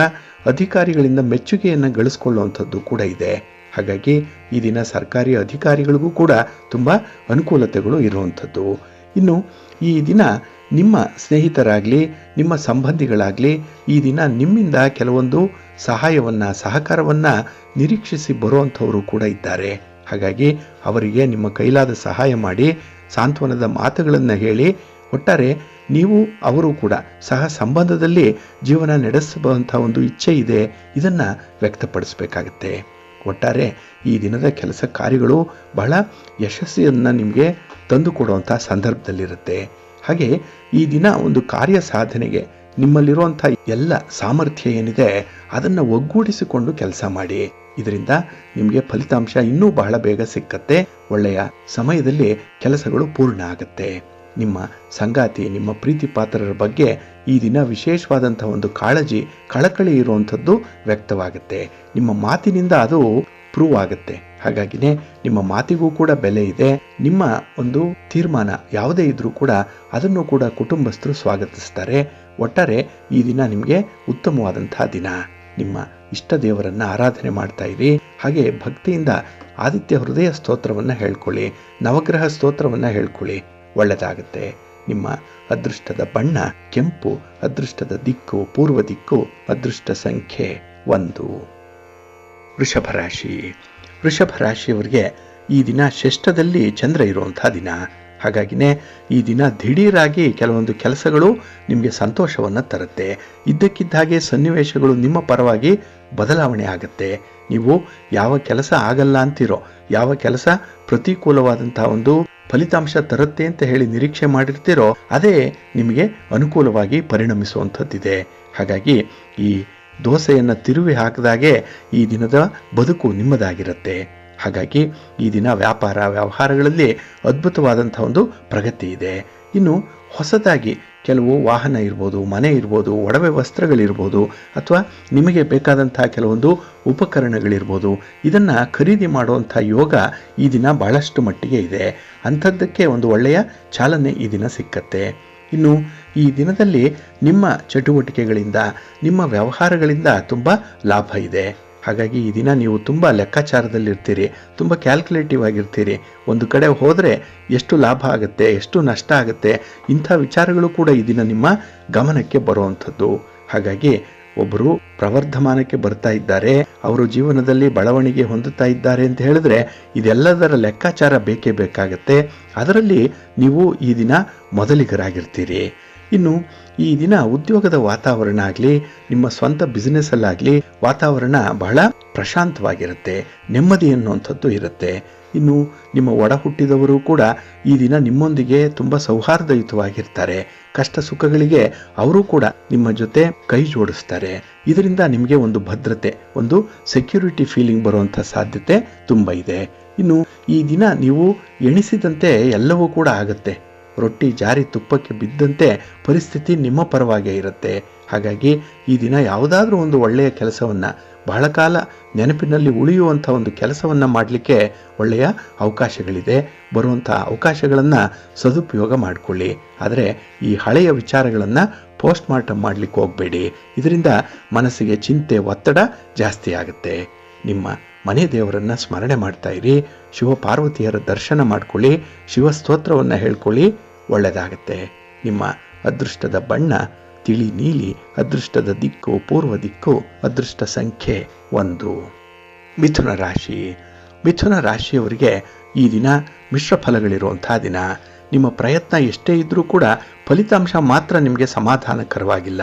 ಅಧಿಕಾರಿಗಳಿಂದ ಮೆಚ್ಚುಗೆಯನ್ನು ಗಳಿಸ್ಕೊಳ್ಳುವಂಥದ್ದು ಕೂಡ ಇದೆ. ಹಾಗಾಗಿ ಈ ದಿನ ಸರ್ಕಾರಿ ಅಧಿಕಾರಿಗಳಿಗೂ ಕೂಡ ತುಂಬ ಅನುಕೂಲತೆಗಳು ಇರುವಂಥದ್ದು. ಇನ್ನು ಈ ದಿನ ನಿಮ್ಮ ಸ್ನೇಹಿತರಾಗಲಿ ನಿಮ್ಮ ಸಂಬಂಧಿಗಳಾಗಲಿ ಈ ದಿನ ನಿಮ್ಮಿಂದ ಕೆಲವೊಂದು ಸಹಾಯವನ್ನು ಸಹಕಾರವನ್ನು ನಿರೀಕ್ಷಿಸಿ ಬರುವಂಥವರು ಕೂಡ ಇದ್ದಾರೆ. ಹಾಗಾಗಿ ಅವರಿಗೆ ನಿಮ್ಮ ಕೈಲಾದ ಸಹಾಯ ಮಾಡಿ ಸಾಂತ್ವನದ ಮಾತುಗಳನ್ನು ಹೇಳಿ ಒಟ್ಟಾರೆ ನೀವು ಅವರು ಕೂಡ ಸಹ ಸಂಬಂಧದಲ್ಲಿ ಜೀವನ ನಡೆಸುವಂಥ ಒಂದು ಇಚ್ಛೆ ಇದೆ, ಇದನ್ನು ವ್ಯಕ್ತಪಡಿಸಬೇಕಾಗತ್ತೆ. ಒಟ್ಟಾರೆ ಈ ದಿನದ ಕೆಲಸ ಕಾರ್ಯಗಳು ಬಹಳ ಯಶಸ್ಸಿಯನ್ನು ನಿಮಗೆ ತಂದುಕೊಡುವಂಥ ಸಂದರ್ಭದಲ್ಲಿರುತ್ತೆ. ಹಾಗೆ ಈ ದಿನ ಒಂದು ಕಾರ್ಯ ಸಾಧನೆಗೆ ನಿಮ್ಮಲ್ಲಿರುವಂಥ ಎಲ್ಲ ಸಾಮರ್ಥ್ಯ ಏನಿದೆ ಅದನ್ನು ಒಗ್ಗೂಡಿಸಿಕೊಂಡು ಕೆಲಸ ಮಾಡಿ. ಇದರಿಂದ ನಿಮಗೆ ಫಲಿತಾಂಶ ಇನ್ನೂ ಬಹಳ ಬೇಗ ಸಿಕ್ಕತ್ತೆ. ಒಳ್ಳೆಯ ಸಮಯದಲ್ಲಿ ಕೆಲಸಗಳು ಪೂರ್ಣ ಆಗುತ್ತೆ. ನಿಮ್ಮ ಸಂಗಾತಿ ನಿಮ್ಮ ಪ್ರೀತಿ ಪಾತ್ರರ ಬಗ್ಗೆ ಈ ದಿನ ವಿಶೇಷವಾದಂಥ ಒಂದು ಕಾಳಜಿ ಕಳಕಳಿ ಇರುವಂಥದ್ದು ವ್ಯಕ್ತವಾಗುತ್ತೆ. ನಿಮ್ಮ ಮಾತಿನಿಂದ ಅದು ಪ್ರೂವ್ ಆಗುತ್ತೆ. ಹಾಗಾಗಿನೇ ನಿಮ್ಮ ಮಾತಿಗೂ ಕೂಡ ಬೆಲೆ ಇದೆ. ನಿಮ್ಮ ಒಂದು ತೀರ್ಮಾನ ಯಾವುದೇ ಇದ್ರೂ ಕೂಡ ಅದನ್ನು ಕೂಡ ಕುಟುಂಬಸ್ಥರು ಸ್ವಾಗತಿಸ್ತಾರೆ. ಒಟ್ಟಾರೆ ಈ ದಿನ ನಿಮಗೆ ಉತ್ತಮವಾದಂತಹ ದಿನ. ನಿಮ್ಮ ಇಷ್ಟ ದೇವರನ್ನು ಆರಾಧನೆ ಮಾಡ್ತಾ ಇರಿ. ಹಾಗೆ ಭಕ್ತಿಯಿಂದ ಆದಿತ್ಯ ಹೃದಯ ಸ್ತೋತ್ರವನ್ನು ಹೇಳ್ಕೊಳ್ಳಿ, ನವಗ್ರಹ ಸ್ತೋತ್ರವನ್ನು ಹೇಳ್ಕೊಳ್ಳಿ, ಒಳ್ಳೆಯದಾಗುತ್ತೆ. ನಿಮ್ಮ ಅದೃಷ್ಟದ ಬಣ್ಣ ಕೆಂಪು, ಅದೃಷ್ಟದ ದಿಕ್ಕು ಪೂರ್ವ ದಿಕ್ಕು, ಅದೃಷ್ಟ ಸಂಖ್ಯೆ 1. ವೃಷಭ ರಾಶಿ. ವೃಷಭ ರಾಶಿಯವರಿಗೆ ಈ ದಿನ ಷಷ್ಠದಲ್ಲಿ ಚಂದ್ರ ಇರುವಂಥ ದಿನ. ಹಾಗಾಗಿನೇ ಈ ದಿನ ದಿಢೀರಾಗಿ ಕೆಲವೊಂದು ಕೆಲಸಗಳು ನಿಮಗೆ ಸಂತೋಷವನ್ನು ತರುತ್ತೆ. ಇದ್ದಕ್ಕಿದ್ದ ಹಾಗೆ ಸನ್ನಿವೇಶಗಳು ನಿಮ್ಮ ಪರವಾಗಿ ಬದಲಾವಣೆ ಆಗುತ್ತೆ. ನೀವು ಯಾವ ಕೆಲಸ ಆಗಲ್ಲ ಅಂತೀರೋ, ಯಾವ ಕೆಲಸ ಪ್ರತಿಕೂಲವಾದಂಥ ಒಂದು ಫಲಿತಾಂಶ ತರುತ್ತೆ ಅಂತ ಹೇಳಿ ನಿರೀಕ್ಷೆ ಮಾಡಿರ್ತೀರೋ ಅದೇ ನಿಮಗೆ ಅನುಕೂಲವಾಗಿ ಪರಿಣಮಿಸುವಂಥದ್ದಿದೆ. ಹಾಗಾಗಿ ಈ ದೋಸೆಯನ್ನು ತಿರುವಿ ಹಾಕಿದಾಗೆ ಈ ದಿನದ ಬದುಕು ನಿಮ್ಮದಾಗಿರುತ್ತೆ. ಹಾಗಾಗಿ ಈ ದಿನ ವ್ಯಾಪಾರ ವ್ಯವಹಾರಗಳಲ್ಲಿ ಅದ್ಭುತವಾದಂಥ ಒಂದು ಪ್ರಗತಿ ಇದೆ. ಇನ್ನು ಹೊಸದಾಗಿ ಕೆಲವು ವಾಹನ ಇರ್ಬೋದು, ಮನೆ ಇರ್ಬೋದು, ಒಡವೆ ವಸ್ತ್ರಗಳಿರ್ಬೋದು, ಅಥವಾ ನಿಮಗೆ ಬೇಕಾದಂಥ ಕೆಲವೊಂದು ಉಪಕರಣಗಳಿರ್ಬೋದು, ಇದನ್ನು ಖರೀದಿ ಮಾಡುವಂಥ ಯೋಗ ಈ ದಿನ ಭಾಳಷ್ಟು ಮಟ್ಟಿಗೆ ಇದೆ. ಅಂಥದ್ದಕ್ಕೆ ಒಂದು ಒಳ್ಳೆಯ ಚಾಲನೆ ಈ ದಿನ ಸಿಕ್ಕತ್ತೆ. ಇನ್ನು ಈ ದಿನದಲ್ಲಿ ನಿಮ್ಮ ಚಟುವಟಿಕೆಗಳಿಂದ, ನಿಮ್ಮ ವ್ಯವಹಾರಗಳಿಂದ ತುಂಬ ಲಾಭ ಇದೆ. ಹಾಗಾಗಿ ಈ ದಿನ ನೀವು ತುಂಬ ಲೆಕ್ಕಾಚಾರದಲ್ಲಿರ್ತೀರಿ, ತುಂಬ ಕ್ಯಾಲ್ಕುಲೇಟಿವ್ ಆಗಿರ್ತೀರಿ. ಒಂದು ಕಡೆ ಹೋದರೆ ಎಷ್ಟು ಲಾಭ ಆಗುತ್ತೆ, ಎಷ್ಟು ನಷ್ಟ ಆಗುತ್ತೆ, ಇಂಥ ವಿಚಾರಗಳು ಕೂಡ ಈ ದಿನ ನಿಮ್ಮ ಗಮನಕ್ಕೆ ಬರುವಂಥದ್ದು. ಹಾಗಾಗಿ ಒಬ್ಬರು ಪ್ರವರ್ಧಮಾನಕ್ಕೆ ಬರ್ತಾ ಇದ್ದಾರೆ, ಅವರು ಜೀವನದಲ್ಲಿ ಬೆಳವಣಿಗೆ ಹೊಂದುತ್ತಾ ಇದ್ದಾರೆ ಅಂತ ಹೇಳಿದ್ರೆ ಇದೆಲ್ಲದರ ಲೆಕ್ಕಾಚಾರ ಬೇಕೇ ಬೇಕಾಗತ್ತೆ. ಅದರಲ್ಲಿ ನೀವು ಈ ದಿನ ಮೊದಲಿಗರಾಗಿರ್ತೀರಿ. ಇನ್ನು ಈ ದಿನ ಉದ್ಯೋಗದ ವಾತಾವರಣ ಆಗಲಿ, ನಿಮ್ಮ ಸ್ವಂತ ಬಿಸ್ನೆಸ್ಸಲ್ಲಾಗಲಿ ವಾತಾವರಣ ಬಹಳ ಪ್ರಶಾಂತವಾಗಿರುತ್ತೆ, ನೆಮ್ಮದಿ ಅನ್ನುವಂಥದ್ದು ಇರುತ್ತೆ. ಇನ್ನು ನಿಮ್ಮ ಒಡ ಹುಟ್ಟಿದವರು ಕೂಡ ಈ ದಿನ ನಿಮ್ಮೊಂದಿಗೆ ತುಂಬ ಸೌಹಾರ್ದಯುತವಾಗಿರ್ತಾರೆ. ಕಷ್ಟ ಸುಖಗಳಿಗೆ ಅವರು ಕೂಡ ನಿಮ್ಮ ಜೊತೆ ಕೈ ಜೋಡಿಸ್ತಾರೆ. ಇದರಿಂದ ನಿಮಗೆ ಒಂದು ಭದ್ರತೆ, ಒಂದು ಸೆಕ್ಯೂರಿಟಿ ಫೀಲಿಂಗ್ ಬರುವಂಥ ಸಾಧ್ಯತೆ ತುಂಬ ಇದೆ. ಇನ್ನು ಈ ದಿನ ನೀವು ಎಣಿಸಿದಂತೆ ಎಲ್ಲವೂ ಕೂಡ ಆಗುತ್ತೆ. ರೊಟ್ಟಿ ಜಾರಿ ತುಪ್ಪಕ್ಕೆ ಬಿದ್ದಂತೆ ಪರಿಸ್ಥಿತಿ ನಿಮ್ಮ ಪರವಾಗೇ ಇರುತ್ತೆ. ಹಾಗಾಗಿ ಈ ದಿನ ಯಾವುದಾದ್ರೂ ಒಂದು ಒಳ್ಳೆಯ ಕೆಲಸವನ್ನು, ಬಹಳ ಕಾಲ ನೆನಪಿನಲ್ಲಿ ಉಳಿಯುವಂಥ ಒಂದು ಕೆಲಸವನ್ನು ಮಾಡಲಿಕ್ಕೆ ಒಳ್ಳೆಯ ಅವಕಾಶಗಳಿದೆ. ಬರುವಂಥ ಅವಕಾಶಗಳನ್ನು ಸದುಪಯೋಗ ಮಾಡಿಕೊಳ್ಳಿ. ಆದರೆ ಈ ಹಳೆಯ ವಿಚಾರಗಳನ್ನು ಪೋಸ್ಟ್ ಮಾರ್ಟಮ್ ಮಾಡಲಿಕ್ಕೆ ಹೋಗಬೇಡಿ. ಇದರಿಂದ ಮನಸ್ಸಿಗೆ ಚಿಂತೆ, ಒತ್ತಡ ಜಾಸ್ತಿ ಆಗುತ್ತೆ. ನಿಮ್ಮ ಮನೆ ದೇವರನ್ನು ಸ್ಮರಣೆ ಮಾಡ್ತಾ ಇರಿ. ಶಿವಪಾರ್ವತಿಯರ ದರ್ಶನ ಮಾಡ್ಕೊಳ್ಳಿ, ಶಿವಸ್ತೋತ್ರವನ್ನು ಹೇಳ್ಕೊಳ್ಳಿ, ಒಳ್ಳೆಯದಾಗತ್ತೆ. ನಿಮ್ಮ ಅದೃಷ್ಟದ ಬಣ್ಣ ತಿಳಿ ನೀಲಿ, ಅದೃಷ್ಟದ ದಿಕ್ಕು ಪೂರ್ವ ದಿಕ್ಕು, ಅದೃಷ್ಟ ಸಂಖ್ಯೆ 1. ಮಿಥುನ ರಾಶಿ. ಮಿಥುನ ರಾಶಿಯವರಿಗೆ ಈ ದಿನ ಮಿಶ್ರ ಫಲಗಳಿರುವಂಥ ದಿನ. ನಿಮ್ಮ ಪ್ರಯತ್ನ ಎಷ್ಟೇ ಇದ್ದರೂ ಕೂಡ ಫಲಿತಾಂಶ ಮಾತ್ರ ನಿಮಗೆ ಸಮಾಧಾನಕರವಾಗಿಲ್ಲ.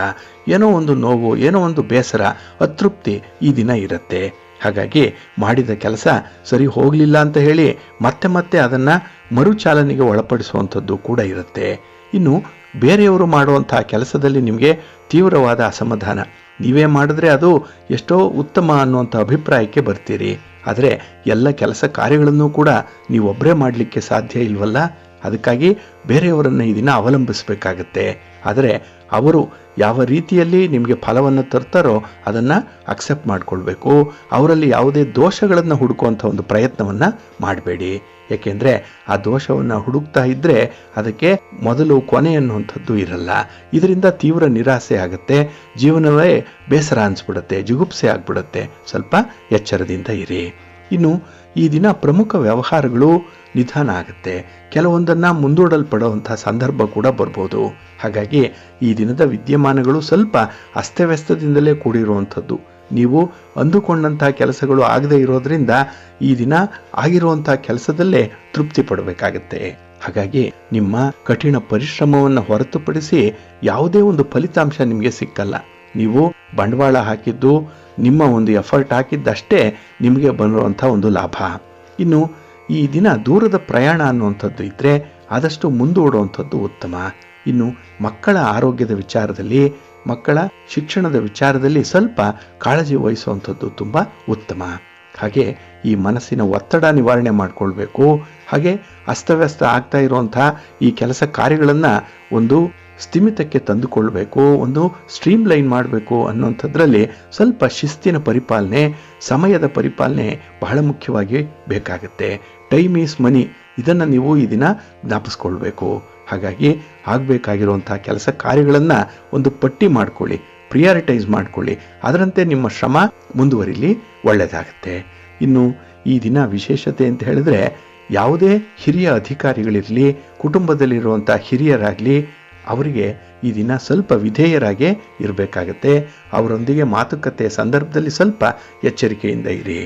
ಏನೋ ಒಂದು ನೋವು, ಏನೋ ಒಂದು ಬೇಸರ, ಅತೃಪ್ತಿ ಈ ದಿನ ಇರುತ್ತೆ. ಹಾಗಾಗಿ ಮಾಡಿದ ಕೆಲಸ ಸರಿ ಹೋಗಲಿಲ್ಲ ಅಂತ ಹೇಳಿ ಮತ್ತೆ ಮತ್ತೆ ಅದನ್ನು ಮರುಚಾಲನೆಗೆ ಒಳಪಡಿಸುವಂಥದ್ದು ಕೂಡ ಇರುತ್ತೆ. ಇನ್ನು ಬೇರೆಯವರು ಮಾಡುವಂಥ ಕೆಲಸದಲ್ಲಿ ನಿಮಗೆ ತೀವ್ರವಾದ ಅಸಮಾಧಾನ, ನೀವೇ ಮಾಡಿದ್ರೆ ಅದು ಎಷ್ಟೋ ಉತ್ತಮ ಅನ್ನುವಂಥ ಅಭಿಪ್ರಾಯಕ್ಕೆ ಬರ್ತೀರಿ. ಆದರೆ ಎಲ್ಲ ಕೆಲಸ ಕಾರ್ಯಗಳನ್ನು ಕೂಡ ನೀವೊಬ್ಬರೇ ಮಾಡಲಿಕ್ಕೆ ಸಾಧ್ಯ ಇಲ್ವಲ್ಲ, ಅದಕ್ಕಾಗಿ ಬೇರೆಯವರನ್ನು ಈ ದಿನ ಅವಲಂಬಿಸಬೇಕಾಗತ್ತೆ. ಆದರೆ ಅವರು ಯಾವ ರೀತಿಯಲ್ಲಿ ನಿಮಗೆ ಫಲವನ್ನು ತರ್ತಾರೋ ಅದನ್ನು ಅಕ್ಸೆಪ್ಟ್ ಮಾಡಿಕೊಳ್ಬೇಕು. ಅವರಲ್ಲಿ ಯಾವುದೇ ದೋಷಗಳನ್ನು ಹುಡುಕುವಂಥ ಒಂದು ಪ್ರಯತ್ನವನ್ನು ಮಾಡಬೇಡಿ. ಏಕೆಂದರೆ ಆ ದೋಷವನ್ನು ಹುಡುಕ್ತಾ ಇದ್ದರೆ ಅದಕ್ಕೆ ಮೊದಲು ಕೊನೆ ಅನ್ನುವಂಥದ್ದು ಇರಲ್ಲ. ಇದರಿಂದ ತೀವ್ರ ನಿರಾಸೆ ಆಗುತ್ತೆ, ಜೀವನವೇ ಬೇಸರ ಅನಿಸ್ಬಿಡುತ್ತೆ, ಜಿಗುಪ್ಸೆ ಆಗಿಬಿಡುತ್ತೆ. ಸ್ವಲ್ಪ ಎಚ್ಚರದಿಂದ ಇರಿ. ಇನ್ನು ಈ ದಿನ ಪ್ರಮುಖ ವ್ಯವಹಾರಗಳು ನಿಧಾನ ಆಗುತ್ತೆ, ಕೆಲವೊಂದನ್ನು ಮುಂದೂಡಲ್ಪಡುವಂಥ ಸಂದರ್ಭ ಕೂಡ ಬರ್ಬೋದು. ಹಾಗಾಗಿ ಈ ದಿನದ ವಿದ್ಯಮಾನಗಳು ಸ್ವಲ್ಪ ಅಸ್ತವ್ಯಸ್ತದಿಂದಲೇ ಕೂಡಿರುವಂಥದ್ದು. ನೀವು ಅಂದುಕೊಂಡಂಥ ಕೆಲಸಗಳು ಆಗದೇ ಇರೋದ್ರಿಂದ ಈ ದಿನ ಆಗಿರುವಂಥ ಕೆಲಸದಲ್ಲೇ ತೃಪ್ತಿ ಪಡಬೇಕಾಗತ್ತೆ. ಹಾಗಾಗಿ ನಿಮ್ಮ ಕಠಿಣ ಪರಿಶ್ರಮವನ್ನು ಹೊರತುಪಡಿಸಿ ಯಾವುದೇ ಒಂದು ಫಲಿತಾಂಶ ನಿಮಗೆ ಸಿಕ್ಕಲ್ಲ. ನೀವು ಬಂಡವಾಳ ಹಾಕಿದ್ದು, ನಿಮ್ಮ ಒಂದು ಎಫರ್ಟ್ ಹಾಕಿದ್ದಷ್ಟೇ ನಿಮಗೆ ಬರುವಂಥ ಒಂದು ಲಾಭ. ಇನ್ನು ಈ ದಿನ ದೂರದ ಪ್ರಯಾಣ ಅನ್ನುವಂಥದ್ದು ಇದ್ದರೆ ಆದಷ್ಟು ಮುಂದೂಡುವಂಥದ್ದು ಉತ್ತಮ. ಇನ್ನು ಮಕ್ಕಳ ಆರೋಗ್ಯದ ವಿಚಾರದಲ್ಲಿ, ಮಕ್ಕಳ ಶಿಕ್ಷಣದ ವಿಚಾರದಲ್ಲಿ ಸ್ವಲ್ಪ ಕಾಳಜಿ ವಹಿಸುವಂಥದ್ದು ತುಂಬ ಉತ್ತಮ. ಹಾಗೆ ಈ ಮನಸ್ಸಿನ ಒತ್ತಡ ನಿವಾರಣೆ ಮಾಡಿಕೊಳ್ಬೇಕು. ಹಾಗೆ ಅಸ್ತವ್ಯಸ್ತ ಆಗ್ತಾ ಇರುವಂಥ ಈ ಕೆಲಸ ಕಾರ್ಯಗಳನ್ನು ಒಂದು ಸ್ಥಿಮಿತಕ್ಕೆ ತಂದುಕೊಳ್ಬೇಕು, ಒಂದು ಸ್ಟ್ರೀಮ್ ಲೈನ್ ಮಾಡಬೇಕು ಅನ್ನೋಂಥದ್ರಲ್ಲಿ ಸ್ವಲ್ಪ ಶಿಸ್ತಿನ ಪರಿಪಾಲನೆ, ಸಮಯದ ಪರಿಪಾಲನೆ ಬಹಳ ಮುಖ್ಯವಾಗಿ ಬೇಕಾಗುತ್ತೆ. ಟೈಮ್ ಈಸ್ ಮನಿ, ಇದನ್ನು ನೀವು ಈ ದಿನ ಜ್ಞಾಪಿಸ್ಕೊಳ್ಬೇಕು. ಹಾಗಾಗಿ ಆಗಬೇಕಾಗಿರುವಂಥ ಕೆಲಸ ಕಾರ್ಯಗಳನ್ನು ಒಂದು ಪಟ್ಟಿ ಮಾಡ್ಕೊಳ್ಳಿ, ಪ್ರಿಯಾರಿಟೈಸ್ ಮಾಡ್ಕೊಳ್ಳಿ. ಅದರಂತೆ ನಿಮ್ಮ ಶ್ರಮ ಮುಂದುವರಿಲಿ, ಒಳ್ಳೆಯದಾಗುತ್ತೆ. ಇನ್ನು ಈ ದಿನ ವಿಶೇಷತೆ ಅಂತ ಹೇಳಿದ್ರೆ, ಯಾವುದೇ ಹಿರಿಯ ಅಧಿಕಾರಿಗಳಿರಲಿ, ಕುಟುಂಬದಲ್ಲಿರುವಂಥ ಹಿರಿಯರಾಗಲಿ, ಅವರಿಗೆ ಈ ದಿನ ಸ್ವಲ್ಪ ವಿಧೇಯರಾಗೇ ಇರಬೇಕಾಗತ್ತೆ. ಅವರೊಂದಿಗೆ ಮಾತುಕತೆ ಸಂದರ್ಭದಲ್ಲಿ ಸ್ವಲ್ಪ ಎಚ್ಚರಿಕೆಯಿಂದ ಇರಿ.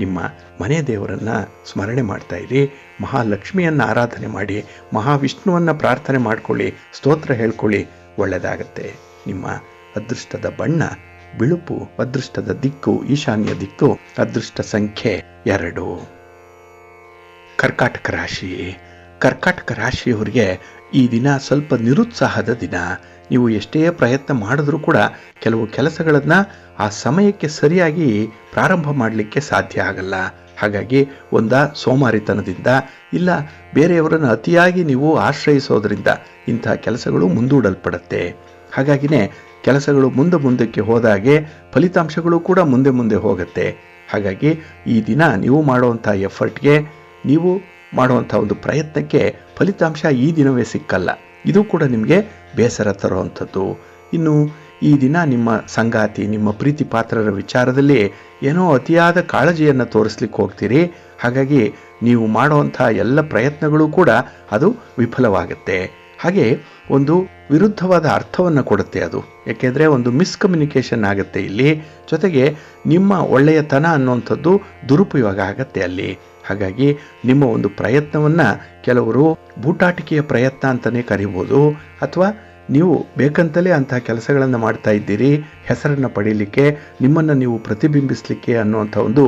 ನಿಮ್ಮ ಮನೆ ದೇವರನ್ನು ಸ್ಮರಣೆ ಮಾಡ್ತಾ ಇರಿ, ಮಹಾಲಕ್ಷ್ಮಿಯನ್ನು ಆರಾಧನೆ ಮಾಡಿ, ಮಹಾವಿಷ್ಣುವನ್ನು ಪ್ರಾರ್ಥನೆ ಮಾಡ್ಕೊಳ್ಳಿ, ಸ್ತೋತ್ರ ಹೇಳ್ಕೊಳ್ಳಿ, ಒಳ್ಳೆಯದಾಗತ್ತೆ. ನಿಮ್ಮ ಅದೃಷ್ಟದ ಬಣ್ಣ ಬಿಳುಪು, ಅದೃಷ್ಟದ ದಿಕ್ಕು ಈಶಾನ್ಯ ದಿಕ್ಕು, ಅದೃಷ್ಟ ಸಂಖ್ಯೆ 2. ಕರ್ಕಾಟಕ ರಾಶಿ. ಕರ್ಕಾಟಕ ರಾಶಿಯವರಿಗೆ ಈ ದಿನ ಸ್ವಲ್ಪ ನಿರುತ್ಸಾಹದ ದಿನ. ನೀವು ಎಷ್ಟೇ ಪ್ರಯತ್ನ ಮಾಡಿದ್ರೂ ಕೂಡ ಕೆಲವು ಕೆಲಸಗಳನ್ನು ಆ ಸಮಯಕ್ಕೆ ಸರಿಯಾಗಿ ಪ್ರಾರಂಭ ಮಾಡಲಿಕ್ಕೆ ಸಾಧ್ಯ ಆಗಲ್ಲ. ಹಾಗಾಗಿ ಸೋಮಾರಿತನದಿಂದ ಇಲ್ಲ ಬೇರೆಯವರನ್ನು ಅತಿಯಾಗಿ ನೀವು ಆಶ್ರಯಿಸೋದ್ರಿಂದ ಇಂಥ ಕೆಲಸಗಳು ಮುಂದೂಡಲ್ಪಡುತ್ತೆ. ಹಾಗಾಗಿನೇ ಕೆಲಸಗಳು ಮುಂದಕ್ಕೆ ಹೋದಾಗೆ ಫಲಿತಾಂಶಗಳು ಕೂಡ ಮುಂದೆ ಹೋಗುತ್ತೆ. ಹಾಗಾಗಿ ಈ ದಿನ ನೀವು ಮಾಡುವಂಥ ಎಫರ್ಟ್ಗೆ, ನೀವು ಮಾಡುವಂಥ ಒಂದು ಪ್ರಯತ್ನಕ್ಕೆ ಫಲಿತಾಂಶ ಈ ದಿನವೇ ಸಿಕ್ಕಲ್ಲ. ಇದು ಕೂಡ ನಿಮಗೆ ಬೇಸರ ತರುವಂಥದ್ದು. ಇನ್ನು ಈ ದಿನ ನಿಮ್ಮ ಸಂಗಾತಿ, ನಿಮ್ಮ ಪ್ರೀತಿ ಪಾತ್ರರ ವಿಚಾರದಲ್ಲಿ ಏನೋ ಅತಿಯಾದ ಕಾಳಜಿಯನ್ನು ತೋರಿಸ್ಲಿಕ್ಕೆ ಹೋಗ್ತೀರಿ. ಹಾಗಾಗಿ ನೀವು ಮಾಡುವಂಥ ಎಲ್ಲ ಪ್ರಯತ್ನಗಳು ಕೂಡ ಅದು ವಿಫಲವಾಗುತ್ತೆ. ಹಾಗೆ ಒಂದು ವಿರುದ್ಧವಾದ ಅರ್ಥವನ್ನು ಕೊಡುತ್ತೆ ಅದು. ಯಾಕೆಂದರೆ ಒಂದು ಮಿಸ್ಕಮ್ಯುನಿಕೇಷನ್ ಆಗುತ್ತೆ ಇಲ್ಲಿ. ಜೊತೆಗೆ ನಿಮ್ಮ ಒಳ್ಳೆಯತನ ಅನ್ನುವಂಥದ್ದು ದುರುಪಯೋಗ ಆಗತ್ತೆ ಅಲ್ಲಿ. ಹಾಗಾಗಿ ನಿಮ್ಮ ಒಂದು ಪ್ರಯತ್ನವನ್ನು ಕೆಲವರು ಬೂಟಾಟಿಕೆಯ ಪ್ರಯತ್ನ ಅಂತಲೇ ಕರಿಬೋದು, ಅಥವಾ ನೀವು ಬೇಕಂತಲೇ ಅಂತಹ ಕೆಲಸಗಳನ್ನು ಮಾಡ್ತಾ ಇದ್ದೀರಿ ಹೆಸರನ್ನು ಪಡೀಲಿಕ್ಕೆ, ನಿಮ್ಮನ್ನು ನೀವು ಪ್ರತಿಬಿಂಬಿಸಲಿಕ್ಕೆ ಅನ್ನುವಂಥ ಒಂದು